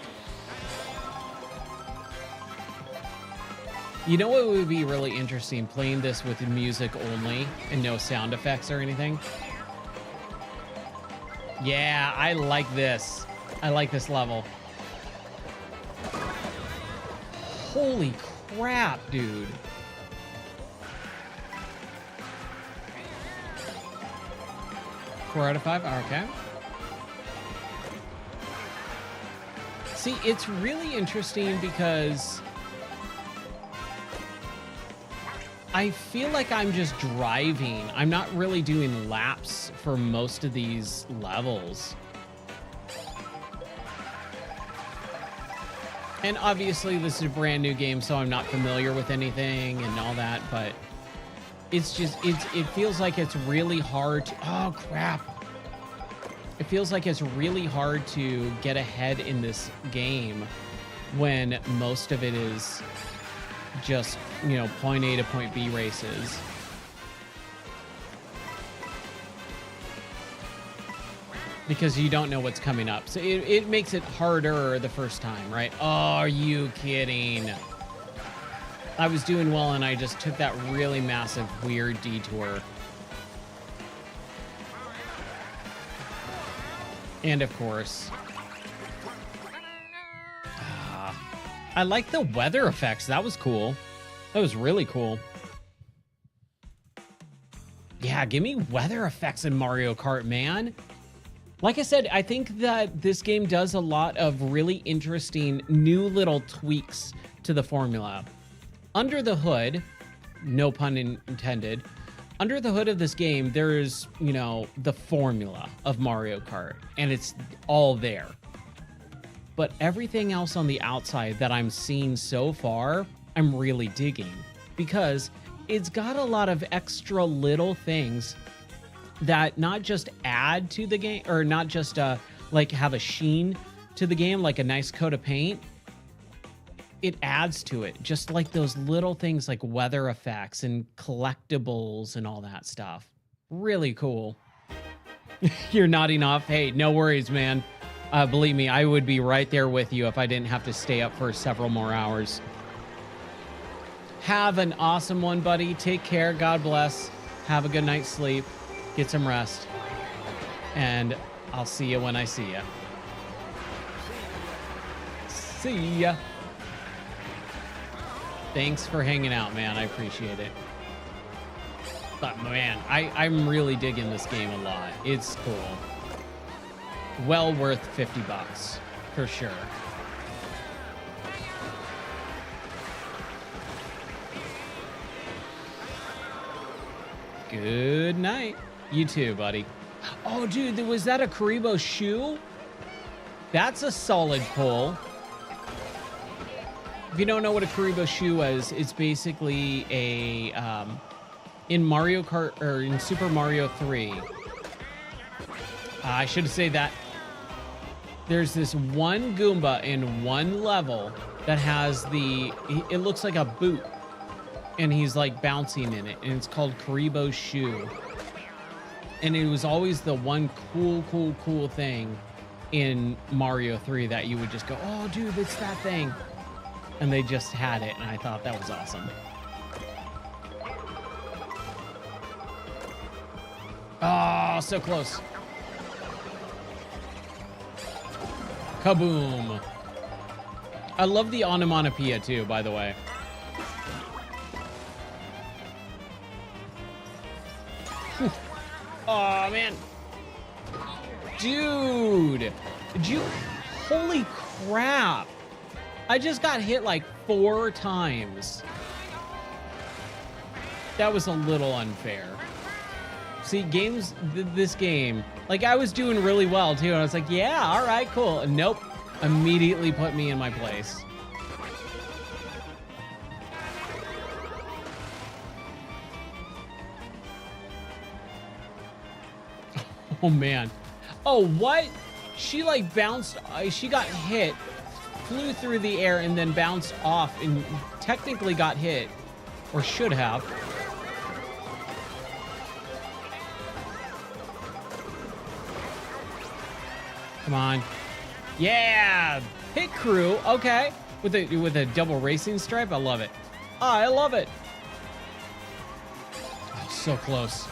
You know what would be really interesting? Playing this with music only and no sound effects or anything. Yeah, I like this. I like this level. Holy crap, dude. Four out of 5? Okay. See, it's really interesting because I feel like I'm just driving. I'm not really doing laps for most of these levels. And obviously this is a brand new game, so I'm not familiar with anything and all that, but it's just, it feels like it's really hard to, oh crap. It feels like it's really hard to get ahead in this game when most of it is just, you know, point A to point B races. Because you don't know what's coming up. So it makes it harder the first time, right? Oh, are you kidding? I was doing well and I just took that really massive, weird detour. And of course, I like the weather effects. That was cool. That was really cool. Yeah, give me weather effects in Mario Kart, man. Like I said, I think that this game does a lot of really interesting new little tweaks to the formula. Under the hood, no pun intended, under the hood of this game, there's, you know, the formula of Mario Kart, and it's all there. But everything else on the outside that I'm seeing so far, I'm really digging because it's got a lot of extra little things that not just add to the game, or not just like have a sheen to the game, like a nice coat of paint. It adds to it, just like those little things like weather effects and collectibles and all that stuff. Really cool. You're nodding off. Hey, no worries, man. Believe me, I would be right there with you if I didn't have to stay up for several more hours. Have an awesome one, buddy. Take care. God bless. Have a good night's sleep. Get some rest. And I'll see you when I see you. See ya. Thanks for hanging out, man. I appreciate it. But man, I'm really digging this game a lot. It's cool. Well worth $50 for sure. Good night. You too, buddy. Oh, dude, was that a Karibo shoe? That's a solid pull. If you don't know what a Karibo shoe is, it's basically a in Mario Kart, or in Super Mario 3. I should say that there's this one Goomba in one level that has it looks like a boot, and he's like bouncing in it, and it's called Karibo's shoe. And it was always the one cool thing in Mario 3 that you would just go, oh, dude, it's that thing. And they just had it, and I thought that was awesome. Oh, so close. Kaboom. I love the onomatopoeia too, by the way. Whew. Oh, man. Dude. Did you... Holy crap. I just got hit like 4 times. That was a little unfair. See, games, this game, like I was doing really well too. And I was like, yeah, all right, cool. And nope, immediately put me in my place. Oh man. Oh, what? She like bounced, she got hit, flew through the air and then bounced off and technically got hit, or should have. Come on. Yeah! Pit crew. Okay. With a double racing stripe. I love it. Oh, I love it. Oh, so close.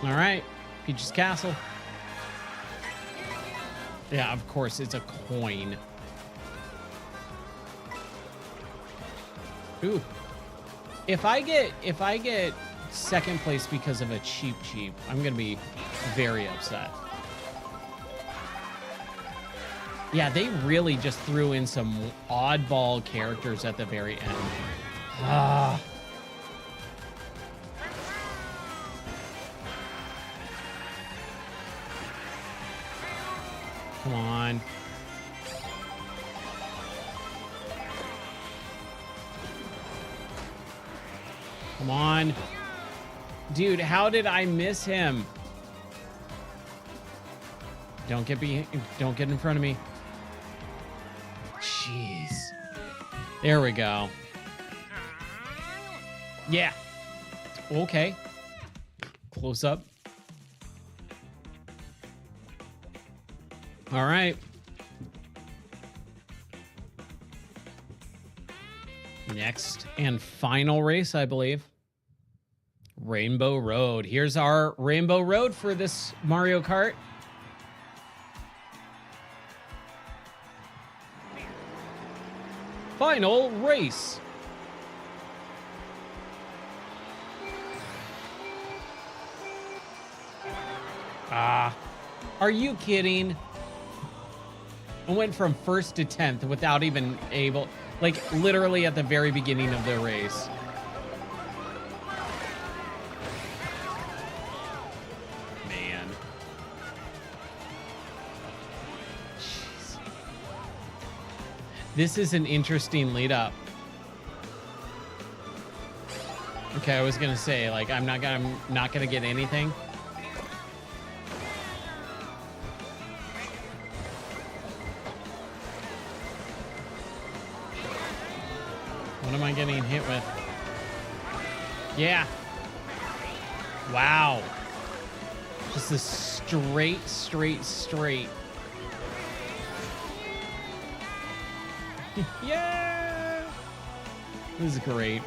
All right. Peach's Castle. Yeah, of course. It's a coin. Ooh. If I get second place because of a cheap, I'm gonna be very upset. Yeah, they really just threw in some oddball characters at the very end. Ah. Come on. Come on. Dude, how did I miss him? Don't get in front of me. Jeez. There we go. Yeah. Okay. Close up. All right. Next and final race, I believe. Rainbow Road. Here's our Rainbow Road for this Mario Kart. Final race. Ah, are you kidding? I went from 1st to 10th without even able, like literally at the very beginning of the race. Man. Jeez. This is an interesting lead up. Okay, I was gonna say, like, I'm not gonna get anything. What am I getting hit with? Yeah. Wow. Just a straight. Yeah. This is great.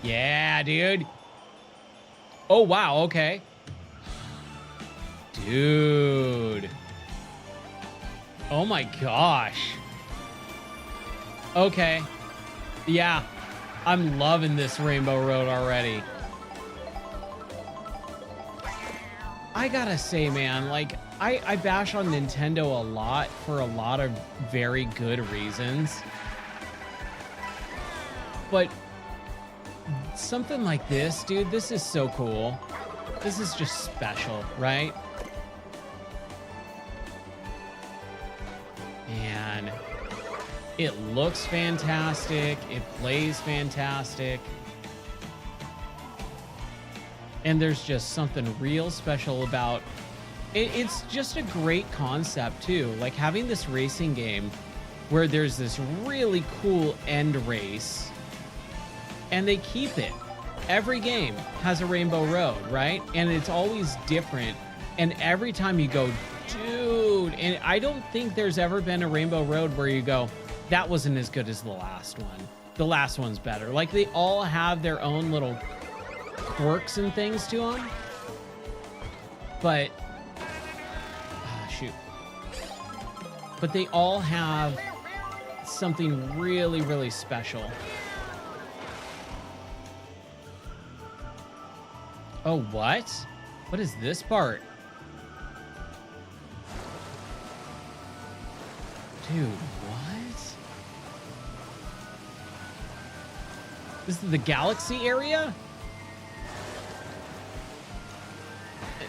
Yeah, dude. Oh, wow. Okay. Dude. Oh my gosh. Okay. Yeah. I'm loving this Rainbow Road already. I gotta say, man, like, I bash on Nintendo a lot for a lot of very good reasons. But something like this, dude, this is so cool. This is just special, right? And it looks fantastic. It plays fantastic. And there's just something real special about it. It's just a great concept too. Like having this racing game where there's this really cool end race and they keep it. Every game has a Rainbow Road, right? And it's always different. And every time you go, dude, and I don't think there's ever been a Rainbow Road where you go, that wasn't as good as the last one. The last one's better. Like, they all have their own little quirks and things to them. But, shoot. But they all have something really, really special. Oh, what? What is this part? Dude, what? This is the galaxy area?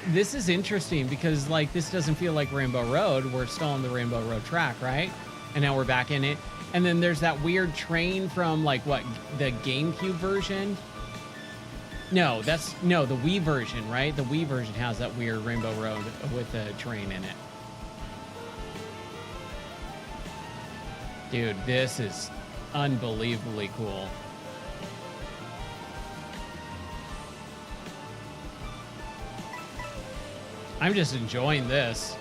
This is interesting because, like, this doesn't feel like Rainbow Road. We're still on the Rainbow Road track, right? And now we're back in it. And then there's that weird train from, like, what, the GameCube version? No, that's, no, the Wii version, right? The Wii version has that weird Rainbow Road with a train in it. Dude, this is unbelievably cool. I'm just enjoying this.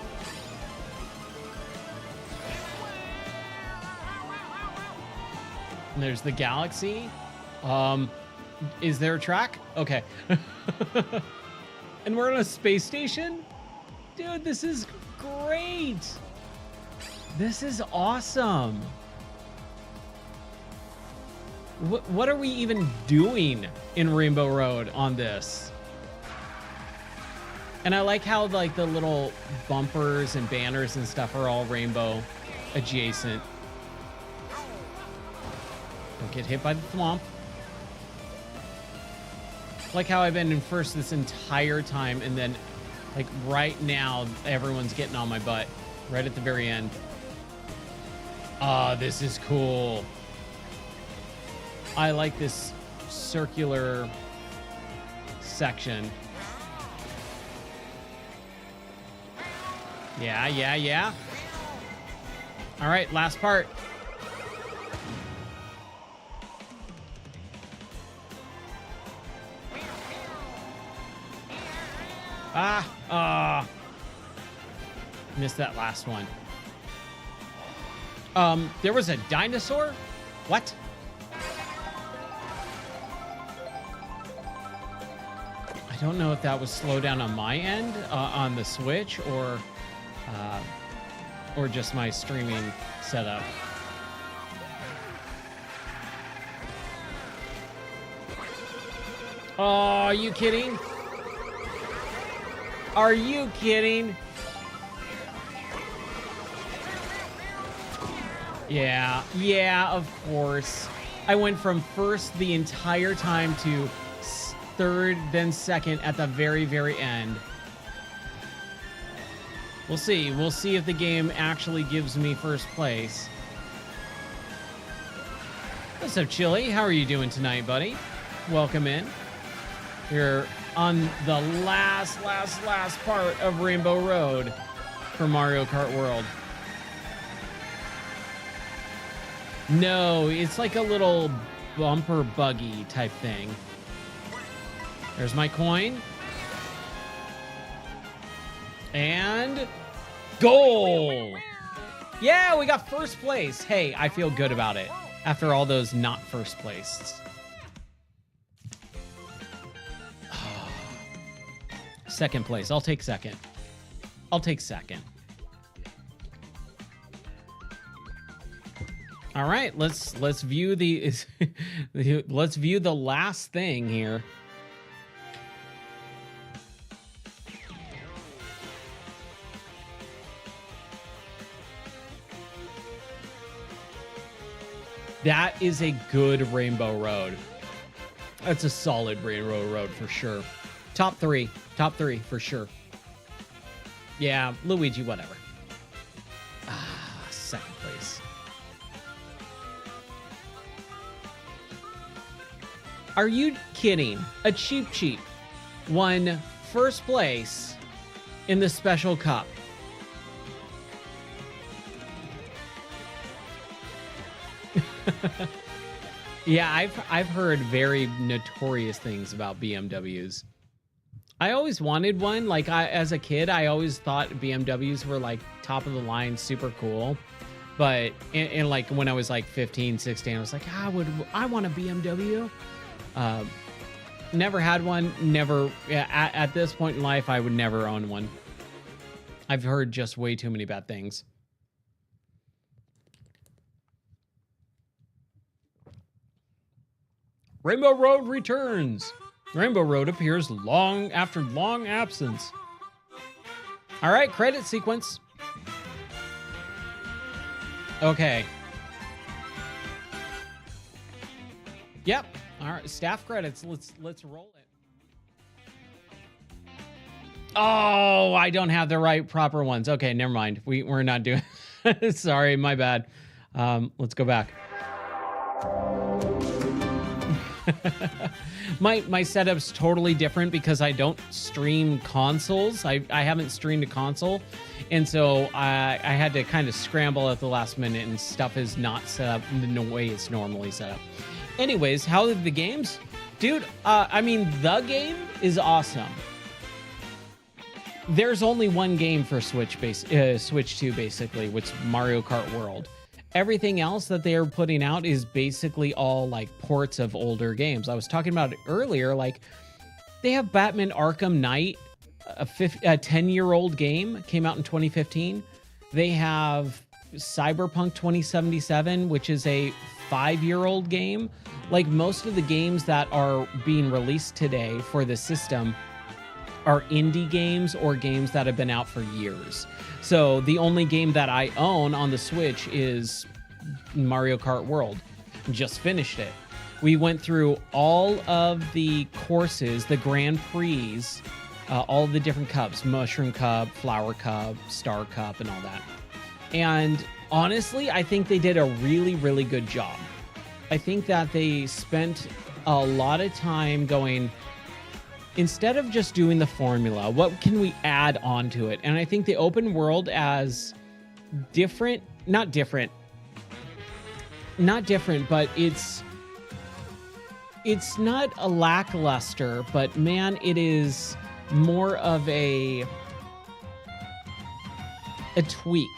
And there's the galaxy. Is there a track? Okay. And we're on a space station? Dude, this is great. This is awesome. What are we even doing in Rainbow Road on this? And I like how, like, the little bumpers and banners and stuff are all rainbow adjacent. Don't get hit by the thwomp. Like how I've been in first this entire time, and then, like, right now, everyone's getting on my butt. Right at the very end. Ah, this is cool. I like this circular section. Yeah, yeah, yeah. All right, last part. Missed that last one. There was a dinosaur? What? I don't know if that was slow down on my end, on the Switch, or just my streaming setup. Oh, are you kidding? Are you kidding? Yeah, of course. I went from first the entire time to third, then second at the very, very end. We'll see. We'll see if the game actually gives me first place. What's up, Chili? How are you doing tonight, buddy? Welcome in. You're on the last part of Rainbow Road for Mario Kart World. No, it's like a little bumper buggy type thing. There's my coin. And goal! Yeah, we got first place. Hey, I feel good about it after all those not first places. Second place. I'll take second. I'll take second. All right, let's view the let's view the last thing here. That is a good Rainbow Road. That's a solid Rainbow Road for sure. Top three for sure. Yeah, Luigi, whatever. Second place. Are you kidding? A Cheep won first place in the Special Cup. Yeah, I've heard very notorious things about BMWs. I always wanted one. Like, as a kid, I always thought BMWs were like top of the line, super cool. But in like when I was like 15, 16, I was like, I want a BMW. Never had one. Never at this point in life, I would never own one. I've heard just way too many bad things. Rainbow Road returns. Rainbow Road appears after long absence. All right, credit sequence. Okay. Yep. All right, staff credits. Let's roll it. Oh, I don't have the right proper ones. Okay, never mind. We're not doing. Sorry, my bad. Let's go back. my setup's totally different because I don't stream consoles. I haven't streamed a console, and so I had to kind of scramble at the last minute, and stuff is not set up in the way it's normally set up. Anyways, how are the games? Dude, I mean, the game is awesome. There's only one game for Switch 2, basically, which is Mario Kart World. Everything else that they are putting out is basically all like ports of older games. I was talking about it earlier, like they have Batman Arkham Knight, a 10-year-old game, came out in 2015. They have Cyberpunk 2077, which is a 5-year-old game. Like most of the games that are being released today for the system are indie games or games that have been out for years. So the only game that I own on the Switch is Mario Kart World. Just finished it. We went through all of the courses, the Grand Prix, all the different cups, Mushroom Cup, Flower Cup, Star Cup, and all that. And honestly, I think they did a really, really good job. I think that they spent a lot of time going, instead of just doing the formula, what can we add on to it? And I think the open world as not different, but it's not a lackluster, but man, it is more of a tweak.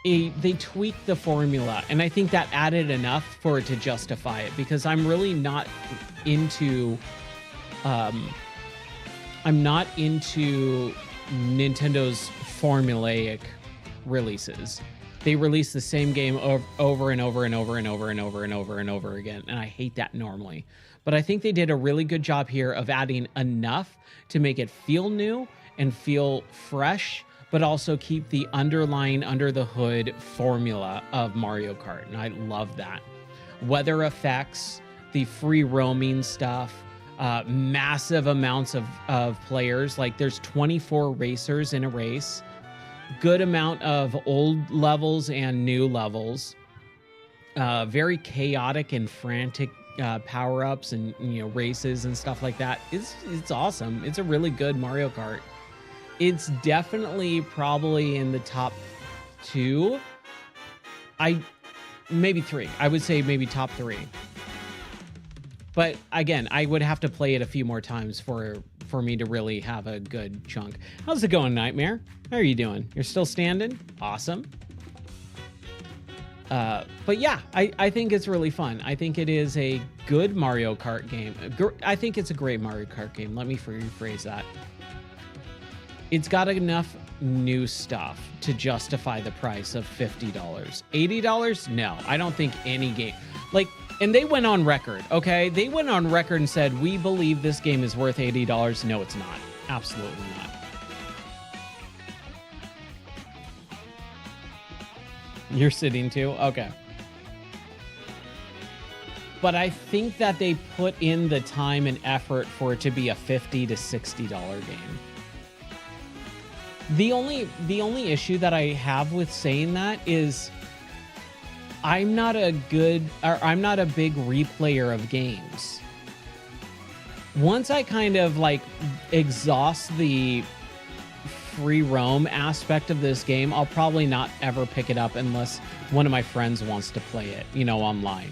They tweaked the formula, and I think that added enough for it to justify it, because I'm really not into Nintendo's formulaic releases. They release the same game over and over and over and over and over and over and over again, and I hate that normally. But I think they did a really good job here of adding enough to make it feel new and feel fresh, but also keep the underlying under the hood formula of Mario Kart, and I love that. Weather effects, the free roaming stuff, massive amounts of players. Like there's 24 racers in a race, good amount of old levels and new levels, very chaotic and frantic power-ups and races and stuff like that. It's awesome. It's a really good Mario Kart. It's definitely probably in the top 2. Maybe 3. I would say maybe top 3. But again, I would have to play it a few more times for me to really have a good chunk. How's it going, Nightmare? How are you doing? You're still standing? Awesome. But yeah, I think it's really fun. I think it is a good Mario Kart game. I think it's a great Mario Kart game. Let me rephrase that. It's got enough new stuff to justify the price of $50. $80? No, I don't think any game... And they went on record, okay? They went on record and said, we believe this game is worth $80. No, it's not. Absolutely not. You're sitting too? Okay. But I think that they put in the time and effort for it to be a $50 to $60 game. The only issue that I have with saying that is I'm not a big replayer of games. Once I kind of exhaust the free roam aspect of this game, I'll probably not ever pick it up unless one of my friends wants to play it, online.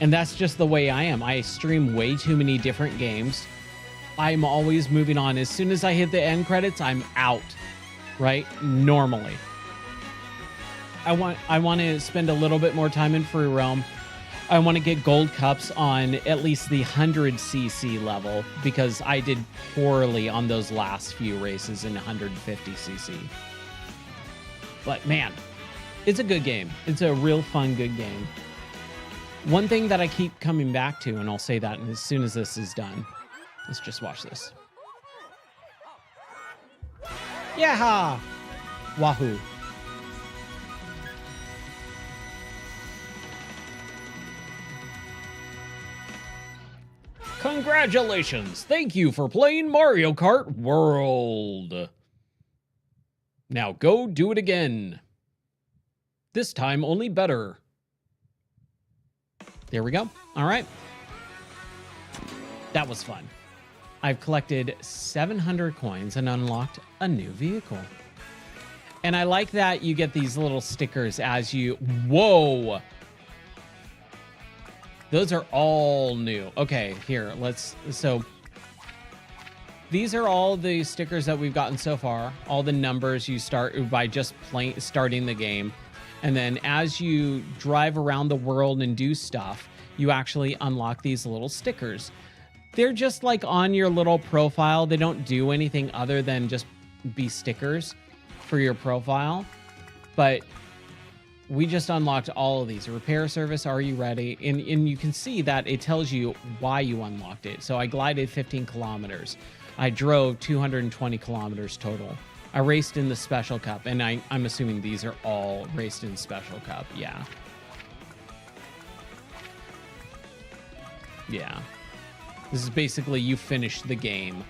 And that's just the way I am. I stream way too many different games. I'm always moving on. As soon as I hit the end credits, I'm out, right? Normally. I want to spend a little bit more time in free roam. I want to get gold cups on at least the 100cc level because I did poorly on those last few races in 150cc. But man, it's a good game. It's a real fun, good game. One thing that I keep coming back to, and I'll say that as soon as this is done. Let's just watch this. Yeah! Wahoo. Congratulations! Thank you for playing Mario Kart World. Now go do it again. This time only better. There we go. All right. That was fun. I've collected 700 coins and unlocked a new vehicle. And I like that you get these little stickers as you... Whoa! Those are all new. Okay, here, let's... So, these are all the stickers that we've gotten so far. All the numbers you start by just starting the game. And then as you drive around the world and do stuff, you actually unlock these little stickers. They're just like on your little profile. They don't do anything other than just be stickers for your profile. But we just unlocked all of these. Repair service, are you ready? And you can see that it tells you why you unlocked it. So I glided 15 kilometers. I drove 220 kilometers total. I raced in the Special Cup, and I'm assuming these are all raced in Special Cup. Yeah. Yeah. This is basically you finished the game.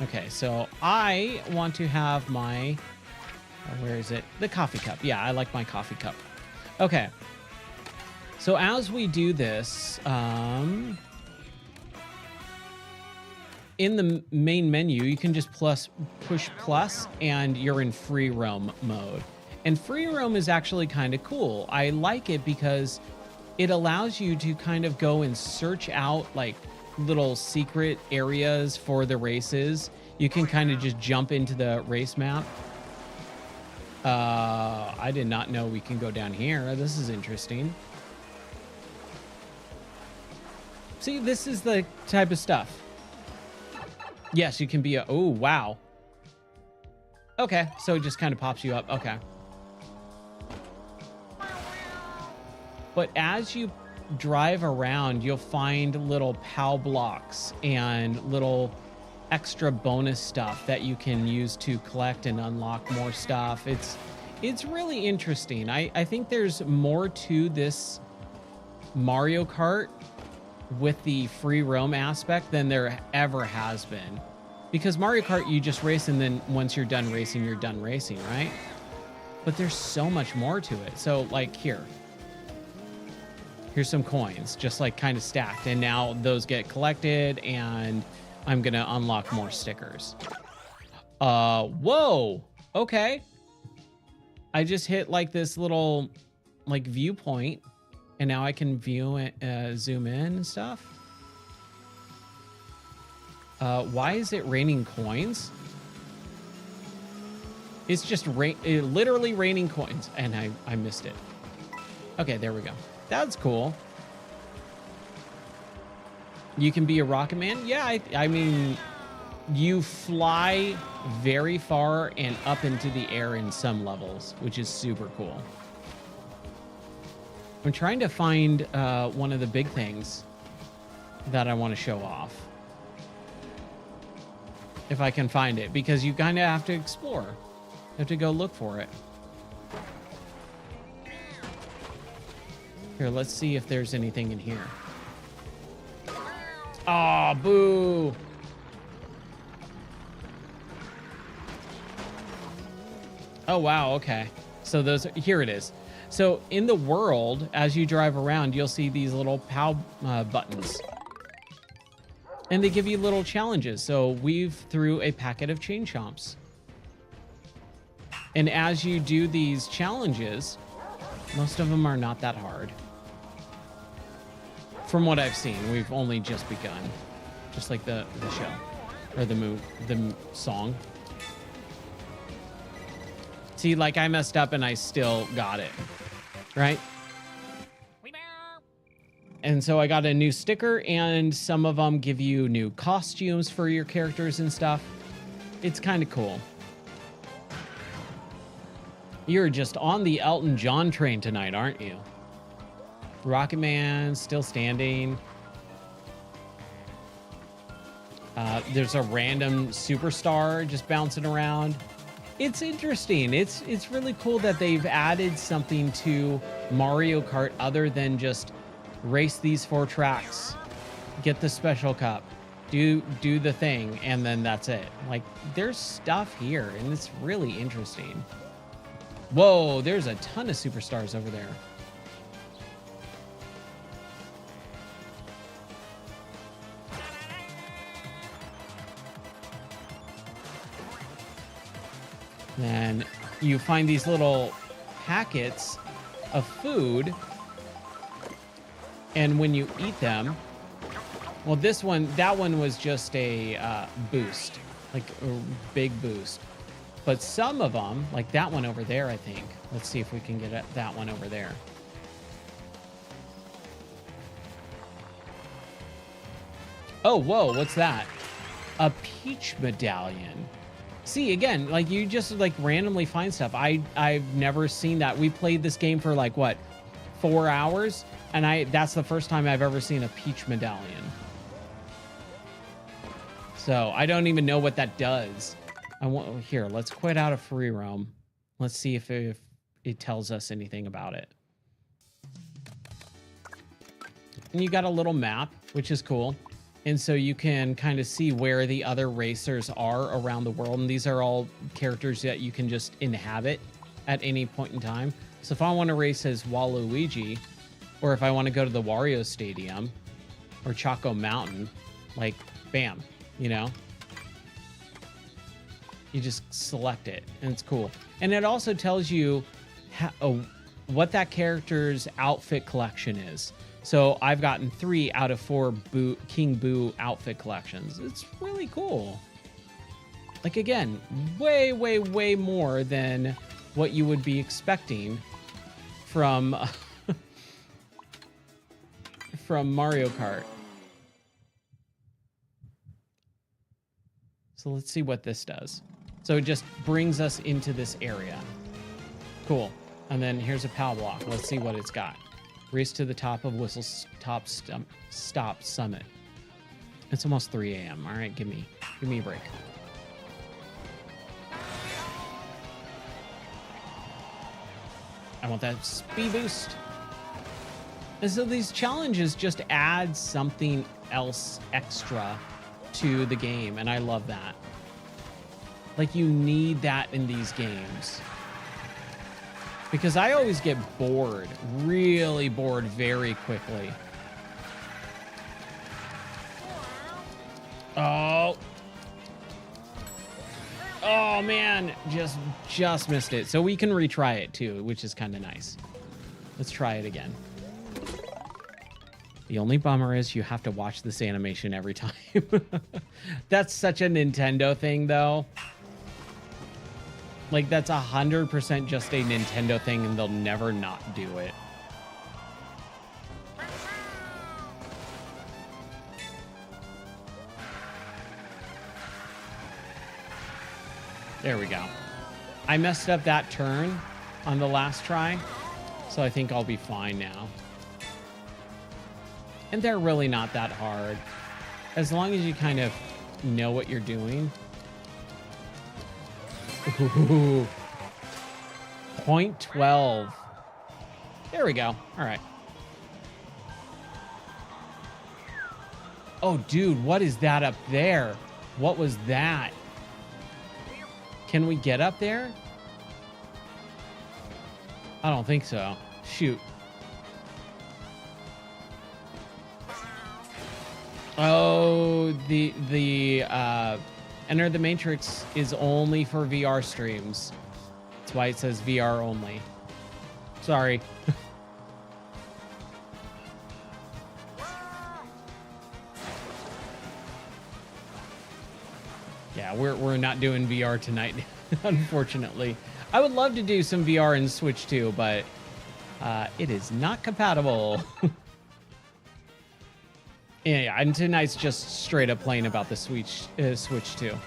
Okay, so I want to have my... where is it? The coffee cup. Yeah, I like my coffee cup. Okay. So as we do this, in the main menu, you can just push plus, and you're in free roam mode. And free roam is actually kind of cool. I like it because it allows you to kind of go and search out like little secret areas for the races. You can kind of just jump into the race map. I did not know we can go down here. This is interesting. See, this is the type of stuff. Yes, you can be a... Oh, wow. Okay, so it just kind of pops you up. Okay. But as you drive around, you'll find little POW blocks and little extra bonus stuff that you can use to collect and unlock more stuff. It's really interesting. I think there's more to this Mario Kart with the free roam aspect than there ever has been. Because Mario Kart, you just race, and then once you're done racing, right? But there's so much more to it. So like here's some coins, just like kind of stacked. And now those get collected, and I'm going to unlock more stickers. Whoa. Okay. I just hit like this little like viewpoint, and now I can view it, zoom in and stuff. Why is it raining coins? It's just literally raining coins, and I missed it. Okay, there we go. That's cool. You can be a rocket man? Yeah, I mean, you fly very far and up into the air in some levels, which is super cool. I'm trying to find one of the big things that I want to show off. If I can find it, because you kind of have to explore. You have to go look for it. Here, let's see if there's anything in here. Aw, boo. Oh, wow, okay. So here it is. So in the world, as you drive around, you'll see these little POW buttons. And they give you little challenges. So weave through a packet of chain chomps. And as you do these challenges, most of them are not that hard. From what I've seen, we've only just begun. Just like the show. Or the song. See, like I messed up and I still got it, right? And so I got a new sticker, and some of them give you new costumes for your characters and stuff. It's kind of cool. You're just on the Elton John train tonight, aren't you? Rocket Man still standing. There's a random superstar just bouncing around. It's interesting. It's really cool that they've added something to Mario Kart other than just race these 4 tracks, get the special cup, do the thing, and then that's it. Like, there's stuff here, and it's really interesting. Whoa, there's a ton of superstars over there. Then you find these little packets of food, and when you eat them, well, that one was just a boost, like a big boost. But some of them, like that one over there, I think. Let's see if we can get that one over there. Oh, whoa, what's that? A peach medallion. See, again, like you just like randomly find stuff. I've never seen that. We played this game for like what, 4 hours, and that's the first time I've ever seen a peach medallion. So I don't even know what that does. Here, let's quit out of free roam. Let's see if it tells us anything about it. And you got a little map, which is cool. And so you can kind of see where the other racers are around the world. And these are all characters that you can just inhabit at any point in time. So if I want to race as Waluigi, or if I want to go to the Wario Stadium or Choco Mountain, like, bam, you know? You just select it, and it's cool. And it also tells you what that character's outfit collection is. So I've gotten 3 out of 4 King Boo outfit collections. It's really cool. Like, again, way, way, way more than what you would be expecting from, from Mario Kart. So let's see what this does. So it just brings us into this area. Cool. And then here's a POW block. Let's see what it's got. Race to the top of Whistle's stop summit. It's almost 3 a.m. All right, give me a break. I want that speed boost. And so these challenges just add something else extra to the game, and I love that. Like, you need that in these games. Because I always get bored, really bored very quickly. Oh. Oh, man. Just missed it. So we can retry it, too, which is kind of nice. Let's try it again. The only bummer is you have to watch this animation every time. That's such a Nintendo thing, though. Like, that's 100% just a Nintendo thing, and they'll never not do it. There we go. I messed up that turn on the last try, so I think I'll be fine now. And they're really not that hard. As long as you kind of know what you're doing. Ooh. 0.12. There we go. All right. Oh, dude, what is that up there? What was that? Can we get up there? I don't think so. Shoot. Oh, the Enter the Matrix is only for VR streams. That's why it says VR only. Sorry. Yeah, we're not doing VR tonight, unfortunately. I would love to do some VR in Switch 2, but it is not compatible. Yeah, and tonight's just straight up playing about the Switch 2.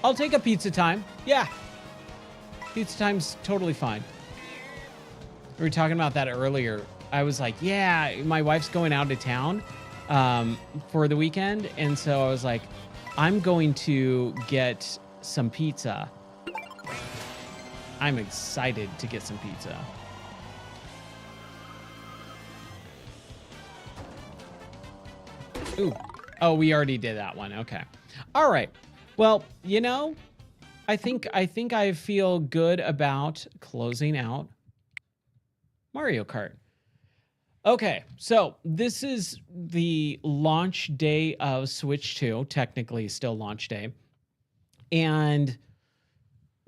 I'll take a pizza time. Yeah. Pizza time's totally fine. We were talking about that earlier. I was like, yeah, my wife's going out of town for the weekend. And so I was like, I'm going to get some pizza. I'm excited to get some pizza. Ooh. Oh, we already did that one. Okay. All right. Well, you know, I think I feel good about closing out Mario Kart. Okay, so this is the launch day of Switch 2, technically still launch day. And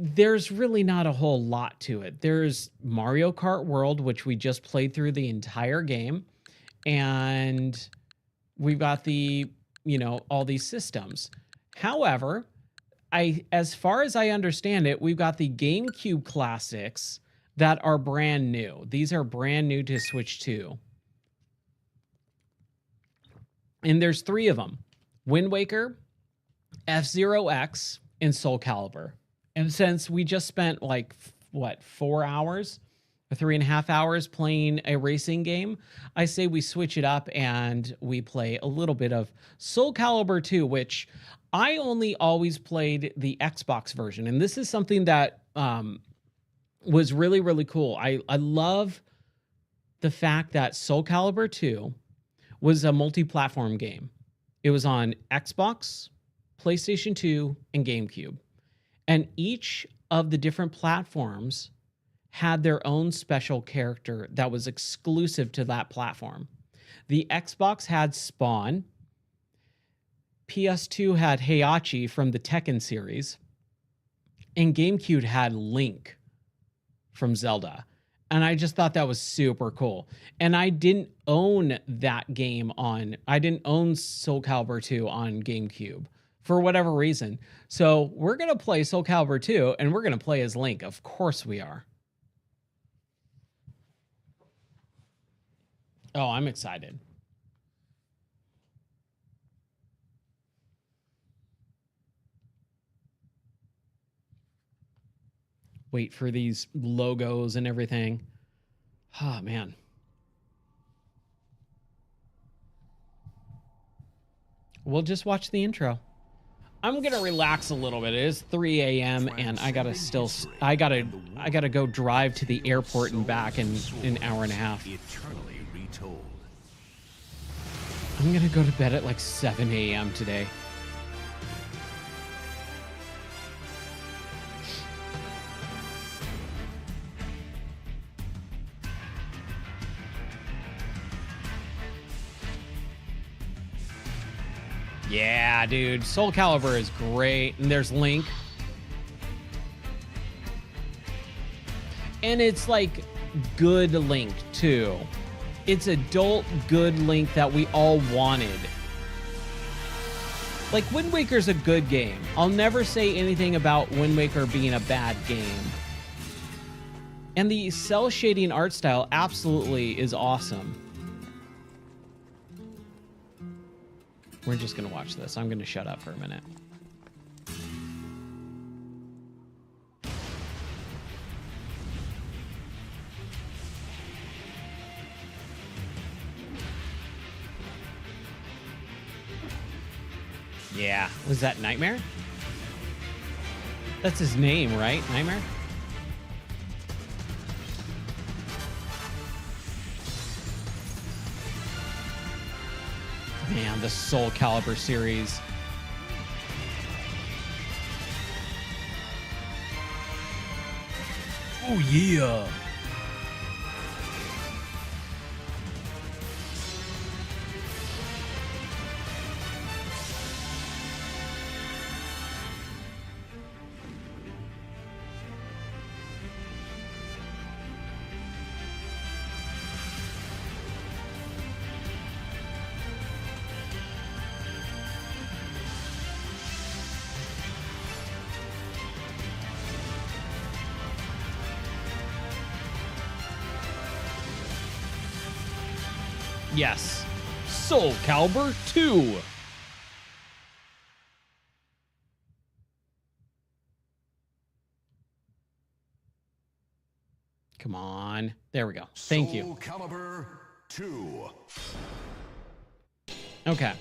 there's really not a whole lot to it. There's Mario Kart World, which we just played through the entire game. And we've got the, you know, all these systems. However, as far as I understand it, we've got the GameCube classics that are brand new. These are brand new to Switch 2. And there's 3 of them: Wind Waker, F-Zero X, and Soul Calibur. And since we just spent like, what, 4 hours or 3.5 hours playing a racing game, I say we switch it up and we play a little bit of Soul Calibur 2, which I only always played the Xbox version. And this is something that was really, really cool. I love the fact that Soul Calibur 2 was a multi-platform game. It was on Xbox, PlayStation 2, and GameCube. And each of the different platforms had their own special character that was exclusive to that platform. The Xbox had Spawn. PS2 had Heihachi from the Tekken series. And GameCube had Link from Zelda. And I just thought that was super cool. And I didn't own that game I didn't own Soul Calibur 2 on GameCube for whatever reason. So we're going to play Soul Calibur 2 and we're going to play as Link. Of course we are. Oh, I'm excited. Wait for these logos and everything. Oh, man. We'll just watch the intro. I'm going to relax a little bit. It is 3 a.m. and I got to go drive to the airport and back in an hour and a half. Eternally retold. I'm going to go to bed at like 7 a.m. today. Yeah, dude. Soul Calibur is great. And there's Link. And it's like good Link, too. It's adult good Link that we all wanted. Like, Wind Waker's a good game. I'll never say anything about Wind Waker being a bad game. And the cell shading art style absolutely is awesome. We're just going to watch this. I'm going to shut up for a minute. Yeah. Was that Nightmare? That's his name, right? Nightmare? Man, the Soul Calibur series. Oh, yeah. Yes. Soul Calibur 2. Come on. There we go. Thank you. Soul Calibur 2. Okay.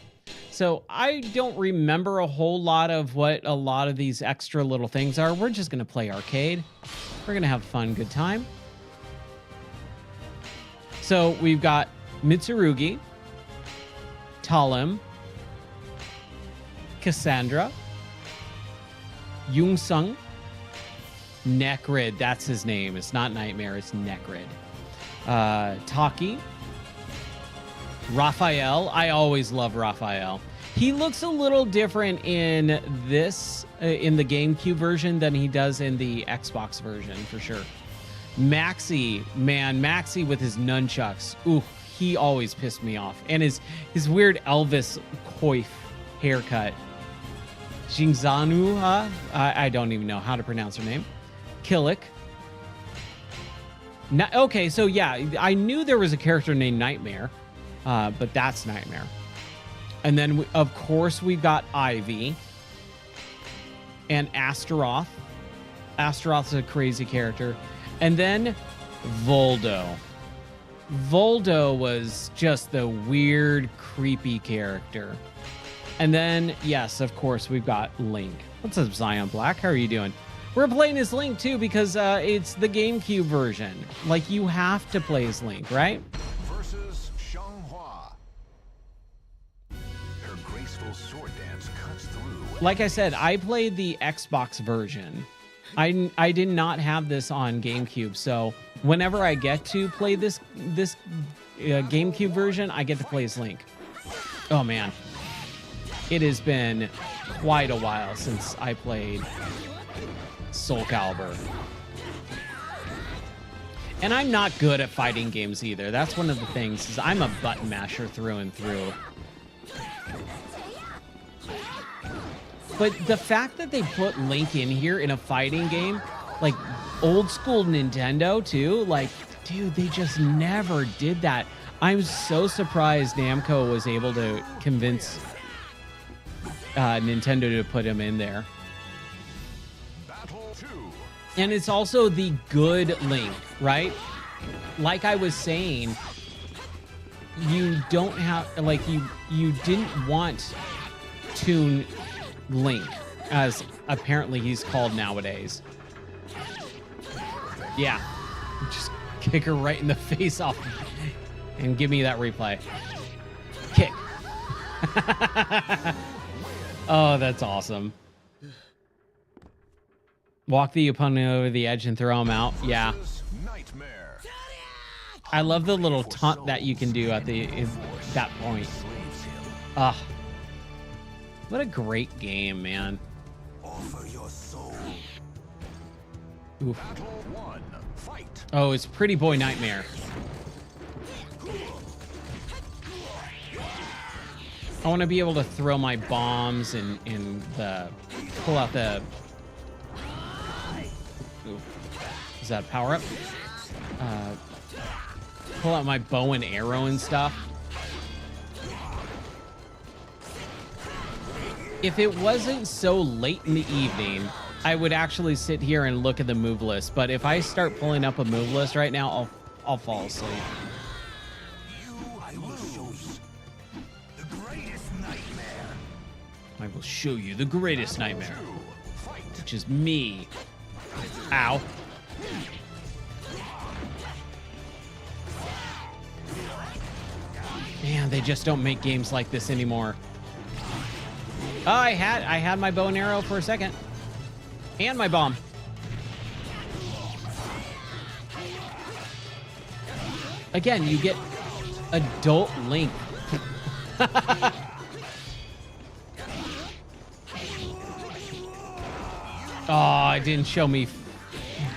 So I don't remember a whole lot of what a lot of these extra little things are. We're just going to play arcade. We're going to have fun, good time. So we've got Mitsurugi, Talim, Cassandra, Youngsung, Necrid. That's his name. It's not Nightmare. It's Necrid. Taki, Raphael. I always love Raphael. He looks a little different in this, in the GameCube version than he does in the Xbox version, for sure. Maxi, man, Maxi with his nunchucks. Ooh, he always pissed me off. And his weird Elvis coif haircut. Jingzanuha, I don't even know how to pronounce her name. Killick. Okay, so yeah, I knew there was a character named Nightmare, but that's Nightmare. And then, of course, we've got Ivy and Astaroth. Astaroth's a crazy character. And then Voldo. Voldo was just the weird, creepy character. And then, yes, of course, we've got Link. What's up, Zion Black? How are you doing? We're playing as Link, too, because it's the GameCube version. Like, you have to play as Link, right? Versus Xianghua. Her graceful sword dance cuts through. Like I said, I played the Xbox version. I did not have this on GameCube, so whenever I get to play this GameCube version, I get to play as Link. Oh, man. It has been quite a while since I played Soul Calibur. And I'm not good at fighting games either. That's one of the things, is I'm a button masher through and through. But the fact that they put Link in here in a fighting game, like old school Nintendo too, like, dude, they just never did that. I'm so surprised Namco was able to convince Nintendo to put him in there. And it's also the good Link, right? Like I was saying, you don't have, like, you didn't want Toon Link, as apparently he's called nowadays. Yeah. Just kick her right in the face off and give me that replay. Kick. Oh, that's awesome. Walk the opponent over the edge and throw him out. Yeah. I love the little taunt that you can do at that point. Ah. What a great game, man. Offer your soul. Oof. Oh, it's Pretty Boy Nightmare. I want to be able to throw my bombs and pull out the... Oof. Is that a power-up? Pull out my bow and arrow and stuff. If it wasn't so late in the evening, I would actually sit here and look at the move list. But if I start pulling up a move list right now, I'll fall asleep. I will show you the greatest nightmare. I will show you the greatest nightmare, which is me. Ow. Man, they just don't make games like this anymore. Oh, I had my bow and arrow for a second. And my bomb. Again, you get adult Link. Oh, it didn't show me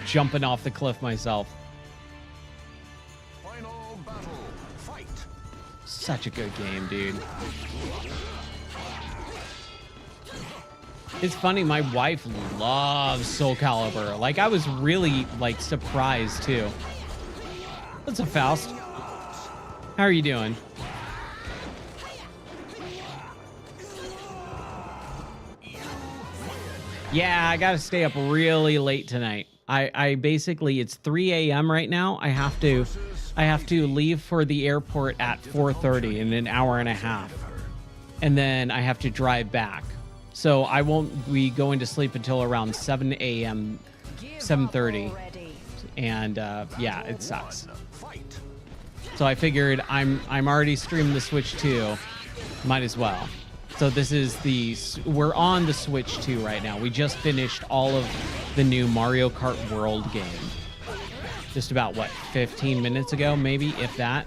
jumping off the cliff myself. Final battle. Fight. Such a good game, dude. It's funny, my wife loves Soul Calibur. Like, I was really, like, surprised, too. What's up, Faust? How are you doing? Yeah, I gotta stay up really late tonight. I basically, it's 3 a.m. right now. I have to leave for the airport at 4:30 in an hour and a half, and then I have to drive back. So I won't be going to sleep until around 7 a.m., 7:30, and yeah, it sucks. So I figured I'm already streaming the Switch 2, might as well. So this is we're on the Switch 2 right now. We just finished all of the new Mario Kart World game. Just about, what, 15 minutes ago, maybe, if that.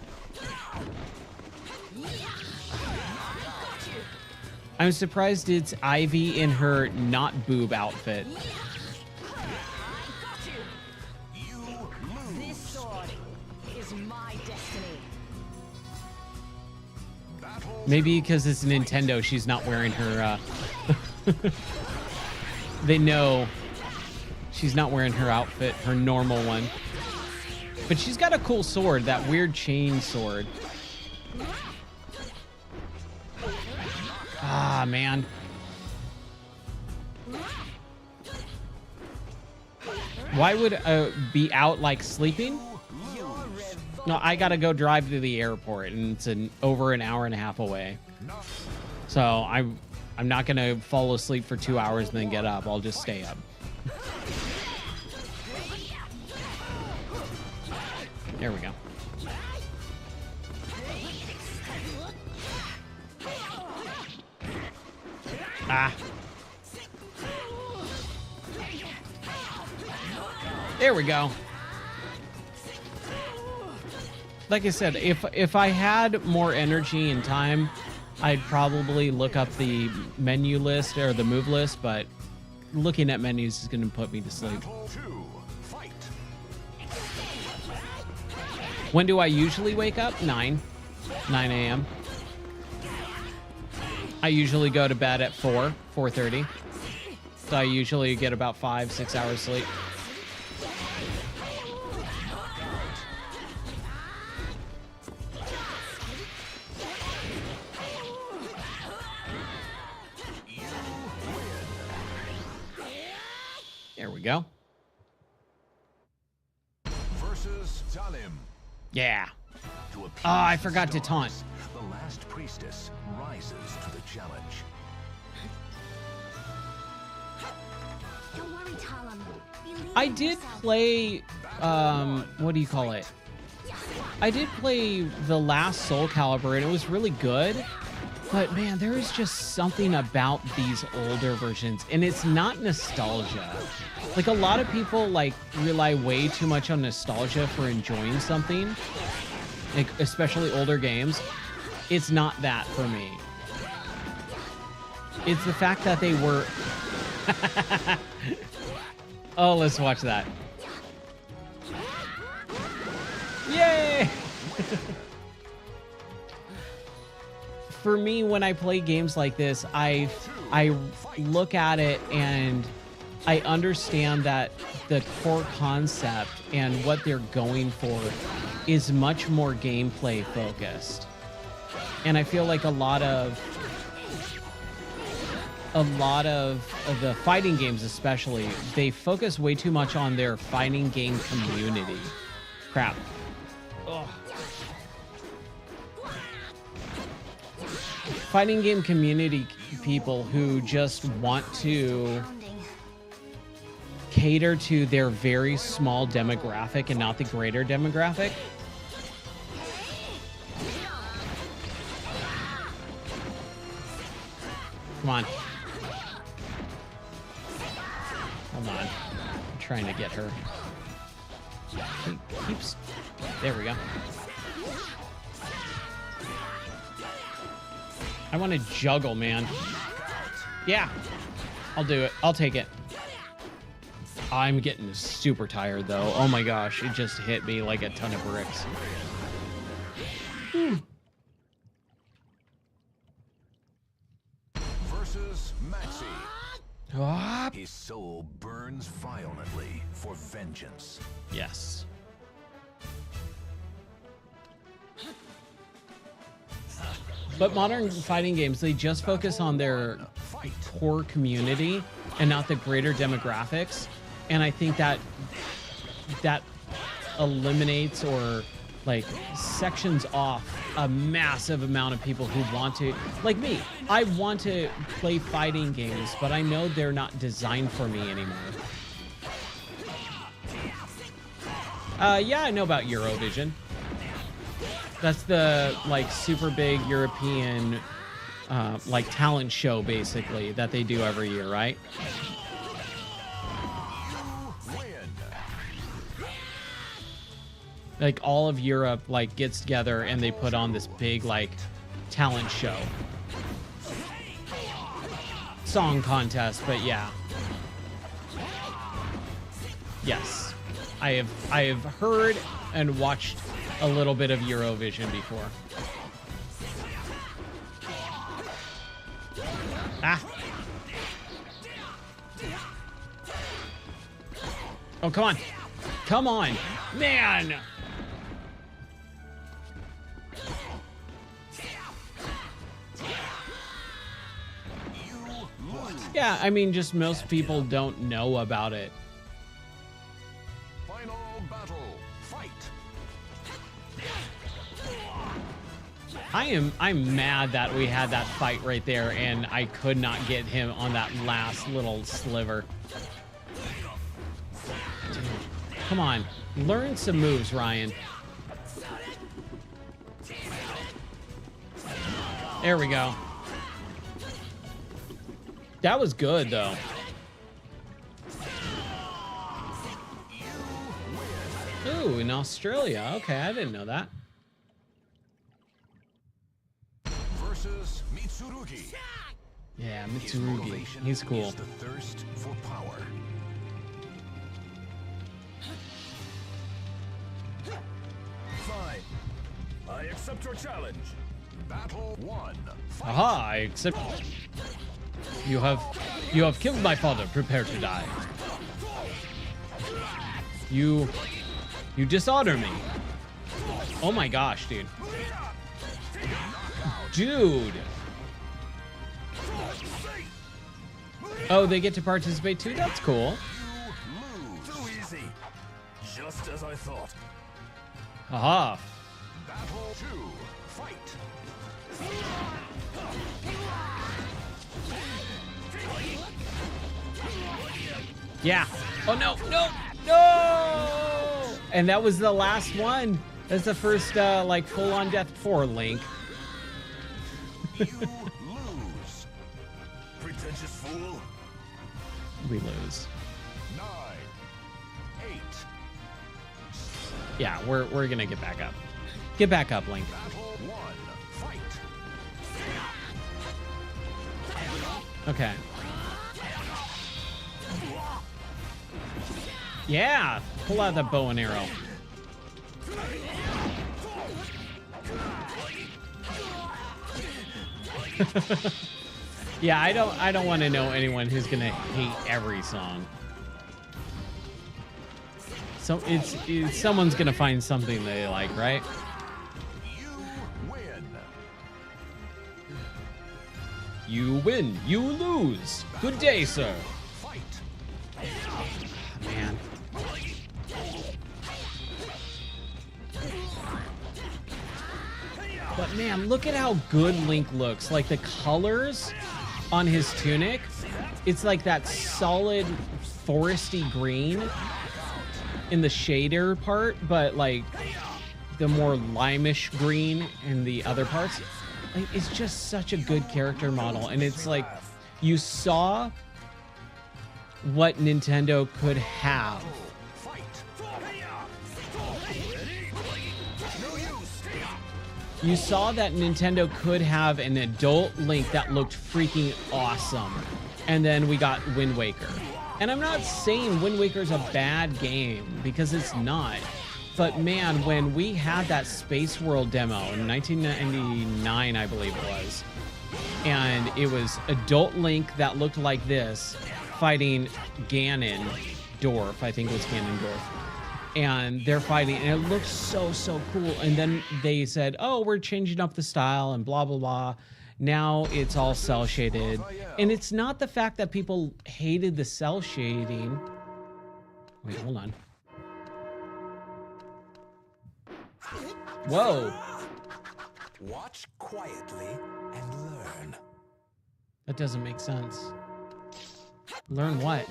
I'm surprised it's Ivy in her not boob outfit. This sword is my destiny. Maybe because it's Nintendo, she's not wearing her, they know she's not wearing her outfit, her normal one. But she's got a cool sword, that weird chain sword. Ah, man. Why would be out like sleeping? No, I gotta go drive to the airport, and it's over an hour and a half away. So I'm not gonna fall asleep for 2 hours and then get up. I'll just stay up. There we go. Ah. There we go. Like I said, if I had more energy and time, I'd probably look up the menu list or the move list, but looking at menus is going to put me to sleep. When do I usually wake up? 9 a.m. I usually go to bed at 4:30. So I usually get about 5-6 hours sleep. There we go. Versus Talim. Yeah. Oh, I forgot to taunt. The last priestess rises to the challenge. Don't worry, Talim. I did play, what do you call it? I did play the last Soul Calibur, and it was really good. But man, there is just something about these older versions, and it's not nostalgia. Like, a lot of people like rely way too much on nostalgia for enjoying something, like especially older games. It's not that for me. It's the fact that they were. Oh, let's watch that. Yay! For me, when I play games like this, I look at it and I understand that the core concept and what they're going for is much more gameplay focused. And I feel like a lot of the fighting games especially, they focus way too much on their fighting game community. Crap. Ugh. Fighting game community people who just want to cater to their very small demographic and not the greater demographic. Come on. Hold on. I'm trying to get her. She keeps... There we go. I want to juggle, man. Yeah. I'll do it. I'll take it. I'm getting super tired, though. Oh my gosh. It just hit me like a ton of bricks. Versus Maxi. His soul burns violently for vengeance. Yes. But modern fighting games, they just focus on their core community and not the greater demographics. And I think that eliminates or like sections off a massive amount of people who want to, like me. I want to play fighting games, but I know they're not designed for me anymore. Yeah, I know about Eurovision. That's the like super big European like talent show basically that they do every year, right? Like all of Europe like gets together and they put on this big like talent show. Song contest, but yeah. Yes. I have heard and watched a little bit of Eurovision before. Ah. Oh, come on. Come on. Man. Yeah, I mean, just most people don't know about it. Final battle. Fight. I'm mad that we had that fight right there and I could not get him on that last little sliver. Dude, come on, learn some moves, Ryan. There we go. That was good though. Ooh, in Australia. Okay, I didn't know that. Versus Mitsurugi. Yeah, Mitsurugi. He's cool. The thirst for power. Fine. I accept your challenge. Battle 1. Fight. Aha, I accept. You have killed my father. Prepare to die. You dishonor me. Oh my gosh, dude. Dude. Oh, they get to participate too? That's cool. Too easy. Just as I thought. Aha. Battle 2. Fight. Yeah. Oh no, no, no! And that was the last one. That's the first like full-on death for Link. You lose. Pretentious fool. We lose. 9. 8. Yeah, we're gonna get back up. Get back up, Link. Battle 1. Fight. Okay. Yeah, pull out the bow and arrow. Yeah, I don't want to know anyone who's gonna hate every song. So it's someone's gonna find something they like, right? You win. You win, you lose. Good day, sir. Fight. Man. But man, look at how good Link looks. Like the colors on his tunic, it's like that solid foresty green in the shader part, but like the more limeish green in the other parts. Like, it's just such a good character model, and it's like you saw what Nintendo could have. You saw that Nintendo could have an adult Link that looked freaking awesome. And then we got Wind Waker. And I'm not saying Wind Waker's a bad game, because it's not. But man, when we had that Space World demo in 1999, I believe it was, and it was adult Link that looked like this, fighting Ganondorf, I think it was Ganondorf. and they're fighting, and it looks so cool. And then they said, oh, we're changing up the style and blah blah blah. Now it's all cell shaded, and it's not the fact that people hated the cell shading. Wait, hold on. Whoa. Watch quietly and learn. That doesn't make sense. Learn what?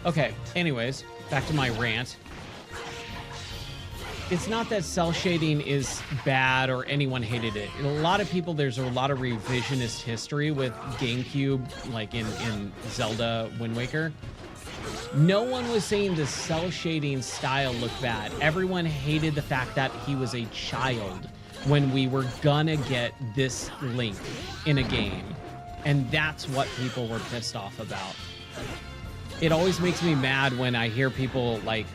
Okay, anyways, back to my rant. It's not that cell shading is bad or anyone hated it. A lot of people, there's a lot of revisionist history with GameCube, like in Zelda Wind Waker. No one was saying the cell shading style looked bad. Everyone hated the fact that he was a child when we were gonna get this Link in a game. And that's what people were pissed off about. It always makes me mad when I hear people like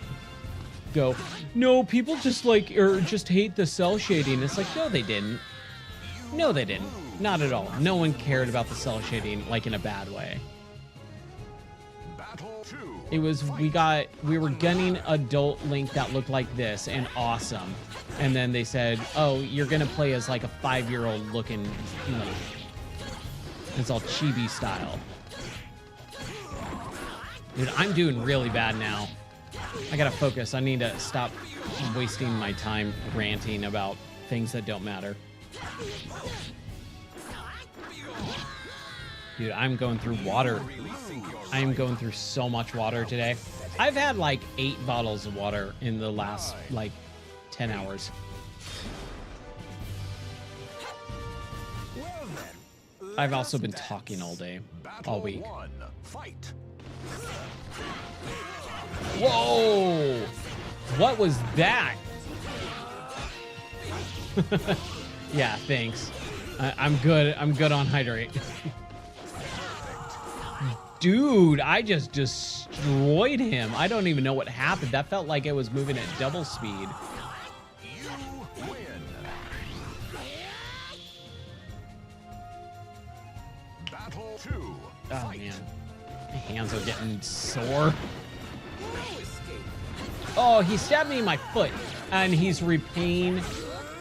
go, no, people just like, or just hate the cell shading. It's like, no, they didn't. No, they didn't. Not at all. No one cared about the cell shading like in a bad way. It was, we were gunning adult Link that looked like this and awesome. And then they said, oh, you're gonna play as like a 5-year-old looking Link. It's all chibi style. Dude, I'm doing really bad now. I gotta focus. I need to stop wasting my time ranting about things that don't matter. Dude, I'm going through water. I am going through so much water today. I've had like 8 bottles of water in the last like 10 hours. I've also been talking all day, all week. Whoa! What was that? Yeah, thanks. I'm good. I'm good on hydrate. Dude, I just destroyed him. I don't even know what happened. That felt like it was moving at double speed. You win. Battle 2. Oh man, my hands are getting sore. Oh, he stabbed me in my foot, and he's repaying.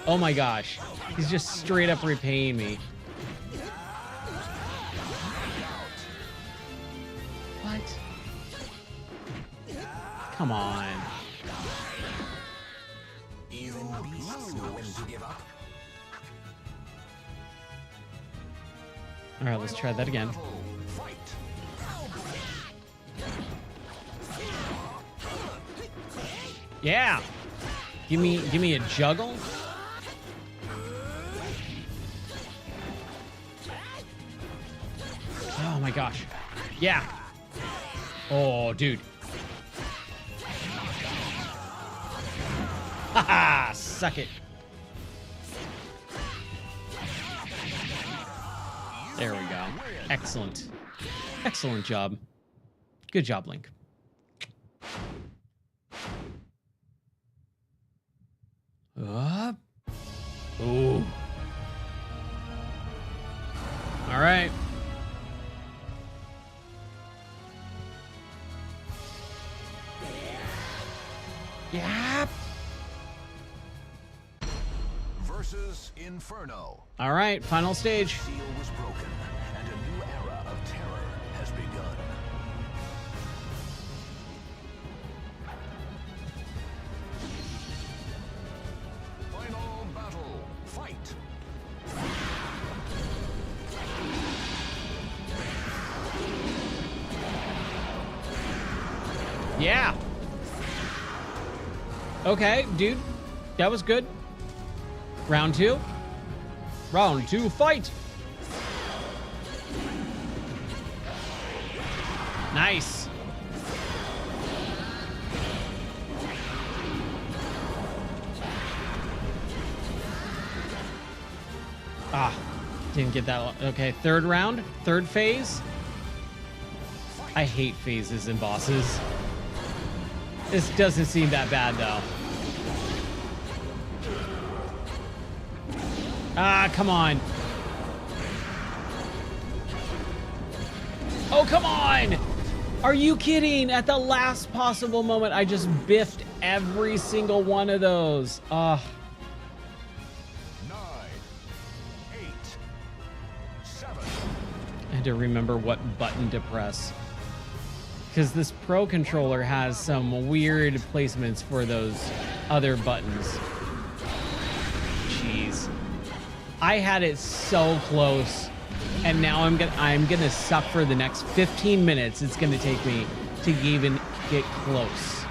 Oh my gosh, he's just straight up repaying me. What? Come on. Even beasts know when to give up. All right, let's try that again. Yeah. Give me a juggle. Oh my gosh. Yeah. Oh, dude. Haha, suck it. There we go. Excellent. Excellent job. Good job, Link. Up. Ooh. All right. Yeah. Versus Inferno. All right, final stage. The seal was broken, and a new era of terror has begun. Final battle. Fight. Yeah. Okay, dude. That was good. Round 2. Round 2, fight. Nice. Ah, didn't get that. Okay, third round, third phase. I hate phases in bosses. This doesn't seem that bad though. Ah, come on. Oh, come on. Are you kidding? At the last possible moment, I just biffed every single one of those. Ugh. 9, 8, 7. I had to remember what button to press. Because this Pro controller has some weird placements for those other buttons. Jeez. I had it so close. And now I'm gonna suck for the next 15 minutes it's gonna take me to even get close.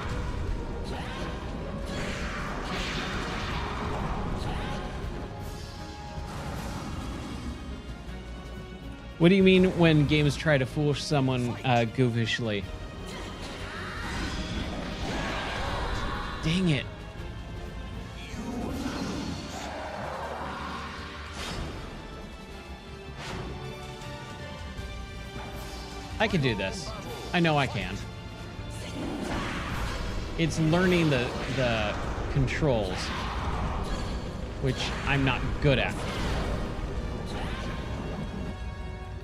What do you mean when games try to fool someone goofishly? Dang it. I can do this. I know I can. It's learning the controls, which I'm not good at.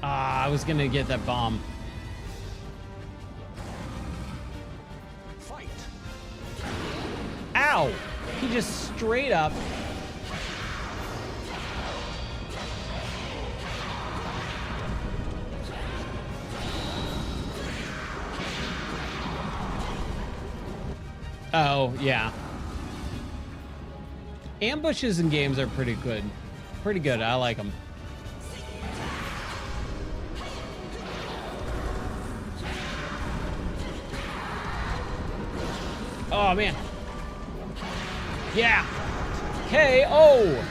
Ah, I was gonna get that bomb. Fight. Ow! He just straight up. Oh, yeah. Ambushes in games are pretty good. Pretty good. I like them. Oh, man. Yeah. KO.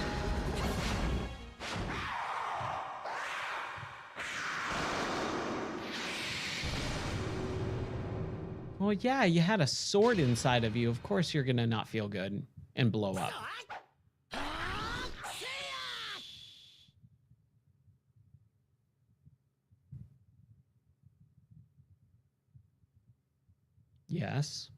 Well, yeah, you had a sword inside of you. Of course you're going to not feel good and blow up. Yes.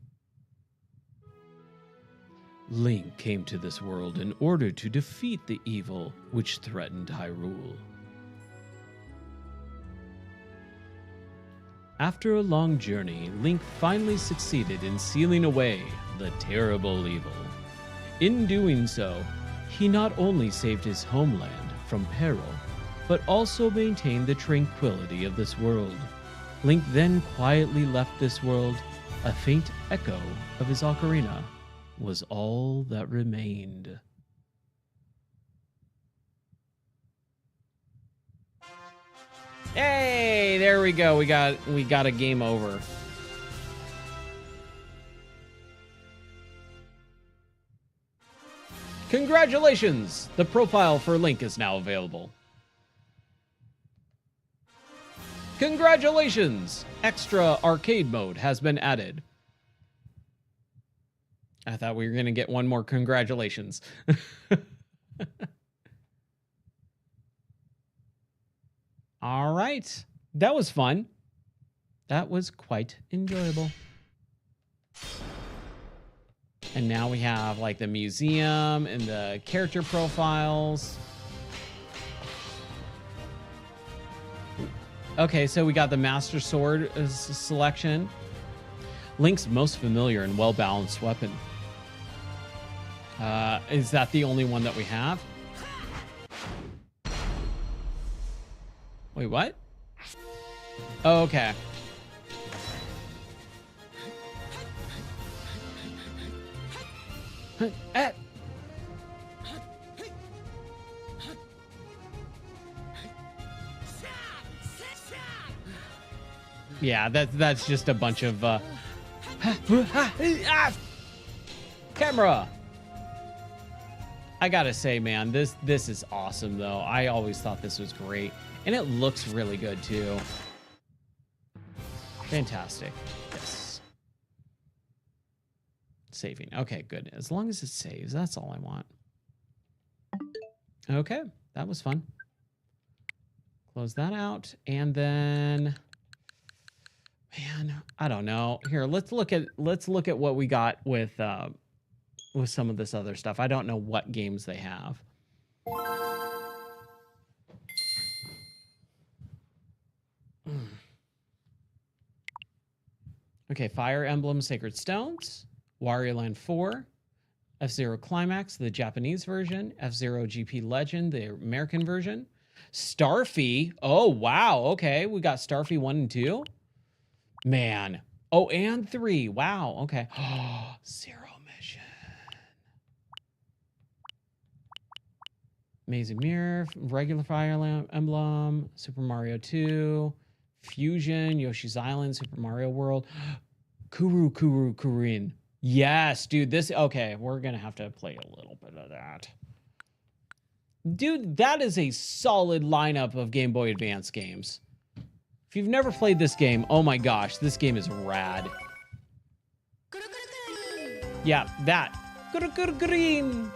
Link came to this world in order to defeat the evil which threatened Hyrule. After a long journey, Link finally succeeded in sealing away the terrible evil. In doing so, he not only saved his homeland from peril, but also maintained the tranquility of this world. Link then quietly left this world. A faint echo of his ocarina was all that remained. Hey, there we go. We got a game over. Congratulations! The profile for Link is now available. Congratulations! Extra arcade mode has been added. I thought we were going to get one more congratulations. All right. That was fun. That was quite enjoyable. And now we have like the museum and the character profiles. Okay, so we got the Master Sword selection. Link's most familiar and well-balanced weapon. Is that the only one that we have? Wait, what? Oh, okay. Yeah, that's just a bunch of camera. I gotta say, man, this is awesome though. I always thought this was great, and it looks really good too. Fantastic. Yes. Saving. Okay, good. As long as it saves, that's all I want. Okay, that was fun. Close that out, and then, man, I don't know. Here, let's look at what we got with some of this other stuff. I don't know what games they have. Okay, Fire Emblem Sacred Stones, Wario Land 4, F-Zero Climax, the Japanese version, F-Zero GP Legend, the American version, Starfy. Oh, wow. Okay, we got Starfy 1 and 2. Man. Oh, and 3. Wow. Okay. Zero Mission. Maze and Mirror, regular Fire Emblem, Super Mario 2, Fusion, Yoshi's Island, Super Mario World, Kurin. Yes, dude, this, okay, we're gonna have to play a little bit of that. Dude, that is a solid lineup of Game Boy Advance games. If you've never played this game, oh my gosh, this game is rad. Yeah, that. Green.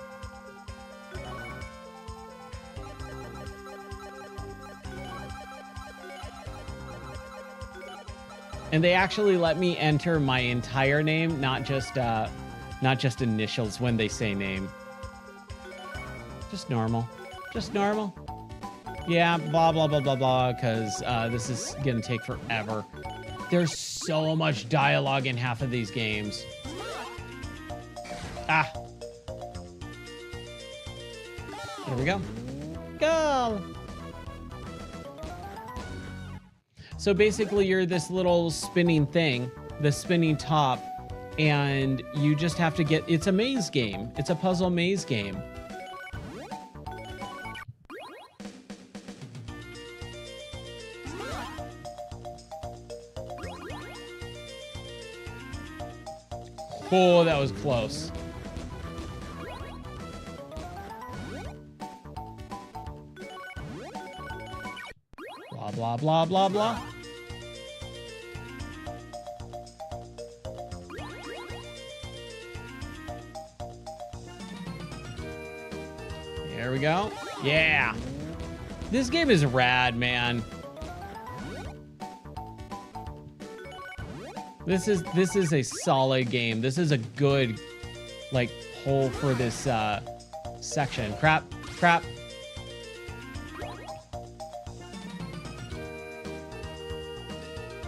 And they actually let me enter my entire name, not just initials when they say name. Just normal. Just normal. Yeah, blah, blah, blah, blah, blah, because this is going to take forever. There's so much dialogue in half of these games. Ah. There we go. Go! So basically, you're this little spinning thing, the spinning top, and you just have to get... It's a maze game. It's a puzzle maze game. Oh, that was close. Blah, blah, blah, blah, blah. There we go. Yeah. This game is rad, man. This is a solid game. This is a good, like, hole for this section. Crap.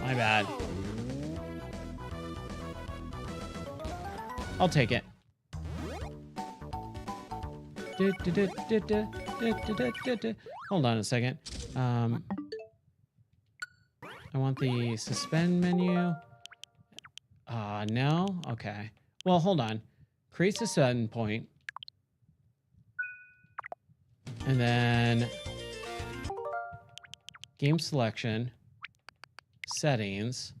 My bad. I'll take it. Hold on a second. I want the suspend menu. No? Okay. Well, hold on. Create a sudden point. And then game selection, settings,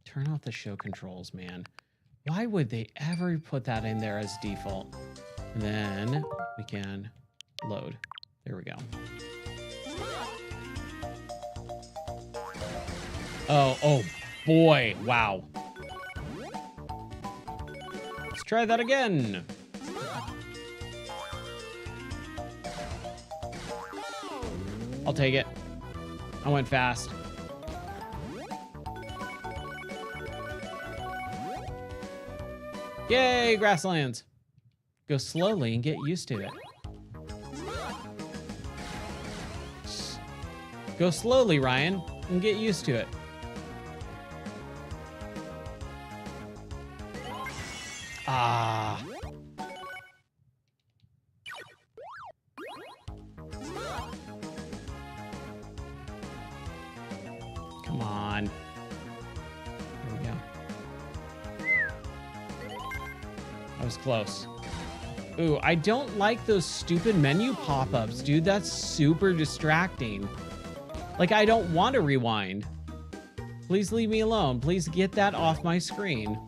turn off the show controls, man. Why would they ever put that in there as default? And then we can load. There we go. Oh boy, wow. Let's try that again. I'll take it. I went fast. Yay, grasslands. Go slowly and get used to it. Go slowly, Ryan, and get used to it. Ah. Come on. There we go. That was close. Ooh, I don't like those stupid menu pop-ups, dude. That's super distracting. Like, I don't want to rewind. Please leave me alone. Please get that off my screen.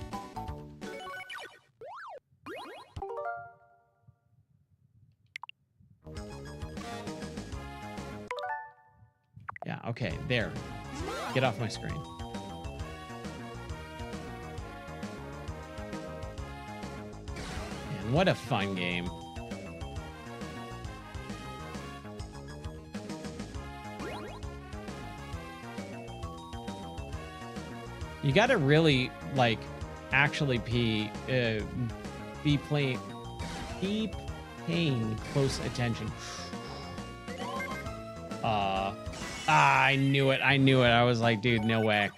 Yeah, okay, there. Get off my screen. Man, what a fun game. You gotta really, like, actually be paying close attention. I knew it. I was like, dude, no way.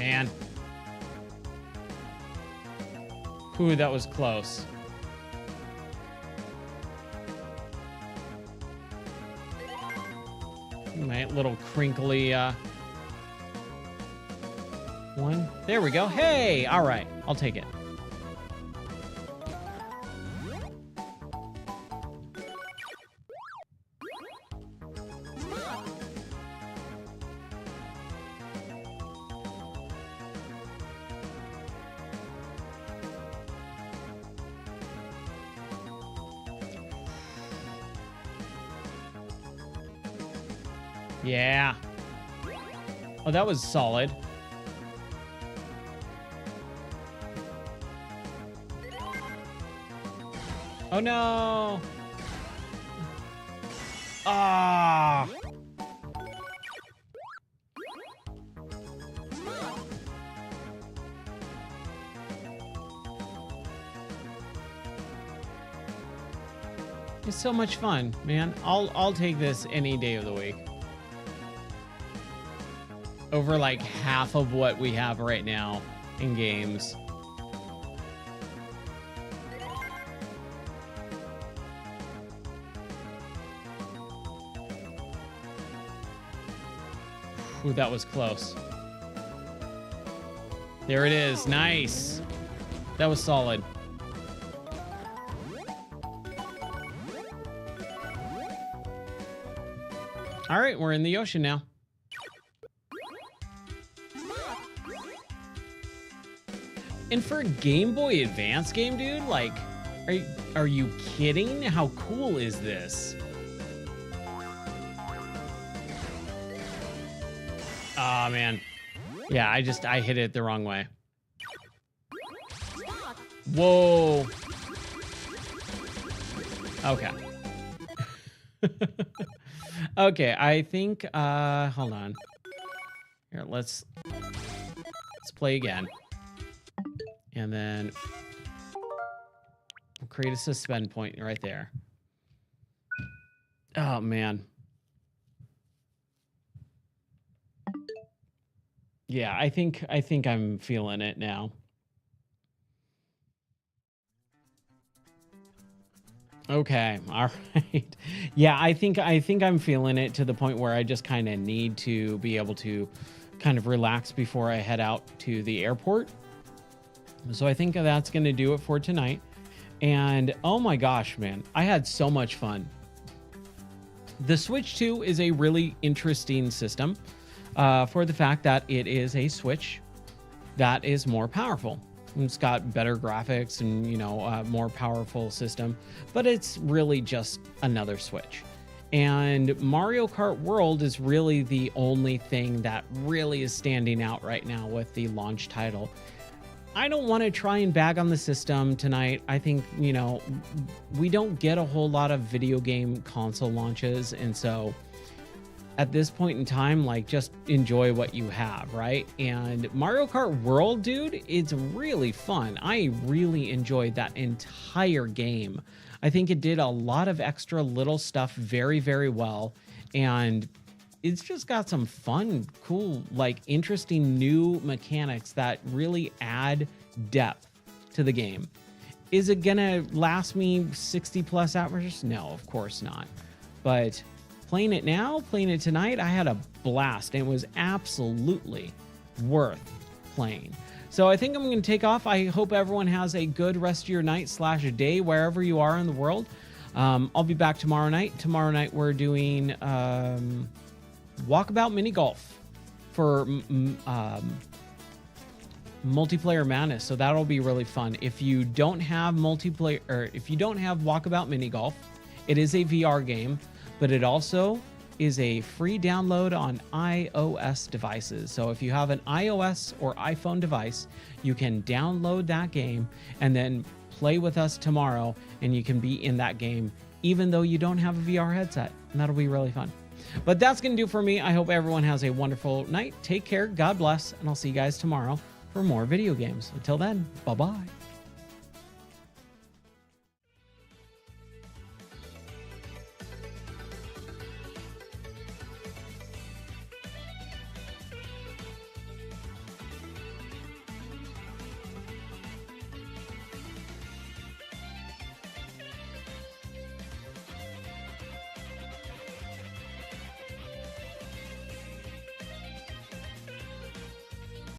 man. Ooh, that was close. My little crinkly one. There we go. Hey, all right. I'll take it. Yeah. Oh, that was solid. Oh no. Ah. It's so much fun, man. I'll take this any day of the week. Over like half of what we have right now in games. Ooh, that was close. There it is. Nice. That was solid. All right, we're in the ocean now. And for a Game Boy Advance game, dude, like, are you kidding? How cool is this? Oh, man. Yeah, I hit it the wrong way. Whoa. Okay. Okay, I think, hold on. Here, let's play again. And then we'll create a suspend point right there. Oh, man. Yeah, I think I'm feeling it now. Okay, all right. Yeah, I think I'm feeling it to the point where I just kind of need to be able to kind of relax before I head out to the airport. So I think that's going to do it for tonight. And oh my gosh, man, I had so much fun. The Switch 2 is a really interesting system for the fact that it is a Switch that is more powerful. It's got better graphics and, you know, more powerful system, but it's really just another Switch. And Mario Kart World is really the only thing that really is standing out right now with the launch title. I don't want to try and bag on the system tonight. I think, you know, we don't get a whole lot of video game console launches. And so at this point in time, like, just enjoy what you have, right? And Mario Kart World, dude, it's really fun. I really enjoyed that entire game. I think it did a lot of extra little stuff very, very well. And it's just got some fun, cool, like interesting new mechanics that really add depth to the game. Is it gonna last me 60 plus hours? No, of course not. But playing it now, playing it tonight, I had a blast. And it was absolutely worth playing. So I think I'm going to take off. I hope everyone has a good rest of your night / day, wherever you are in the world. I'll be back tomorrow night. Tomorrow night we're doing Walkabout Mini Golf for Multiplayer Madness. So that'll be really fun. If you don't have multiplayer, or if you don't have Walkabout Mini Golf, it is a VR game, but it also is a free download on iOS devices. So if you have an iOS or iPhone device, you can download that game and then play with us tomorrow, and you can be in that game even though you don't have a VR headset, and that'll be really fun. But that's going to do for me. I hope everyone has a wonderful night. Take care. God bless. And I'll see you guys tomorrow for more video games. Until then, bye-bye.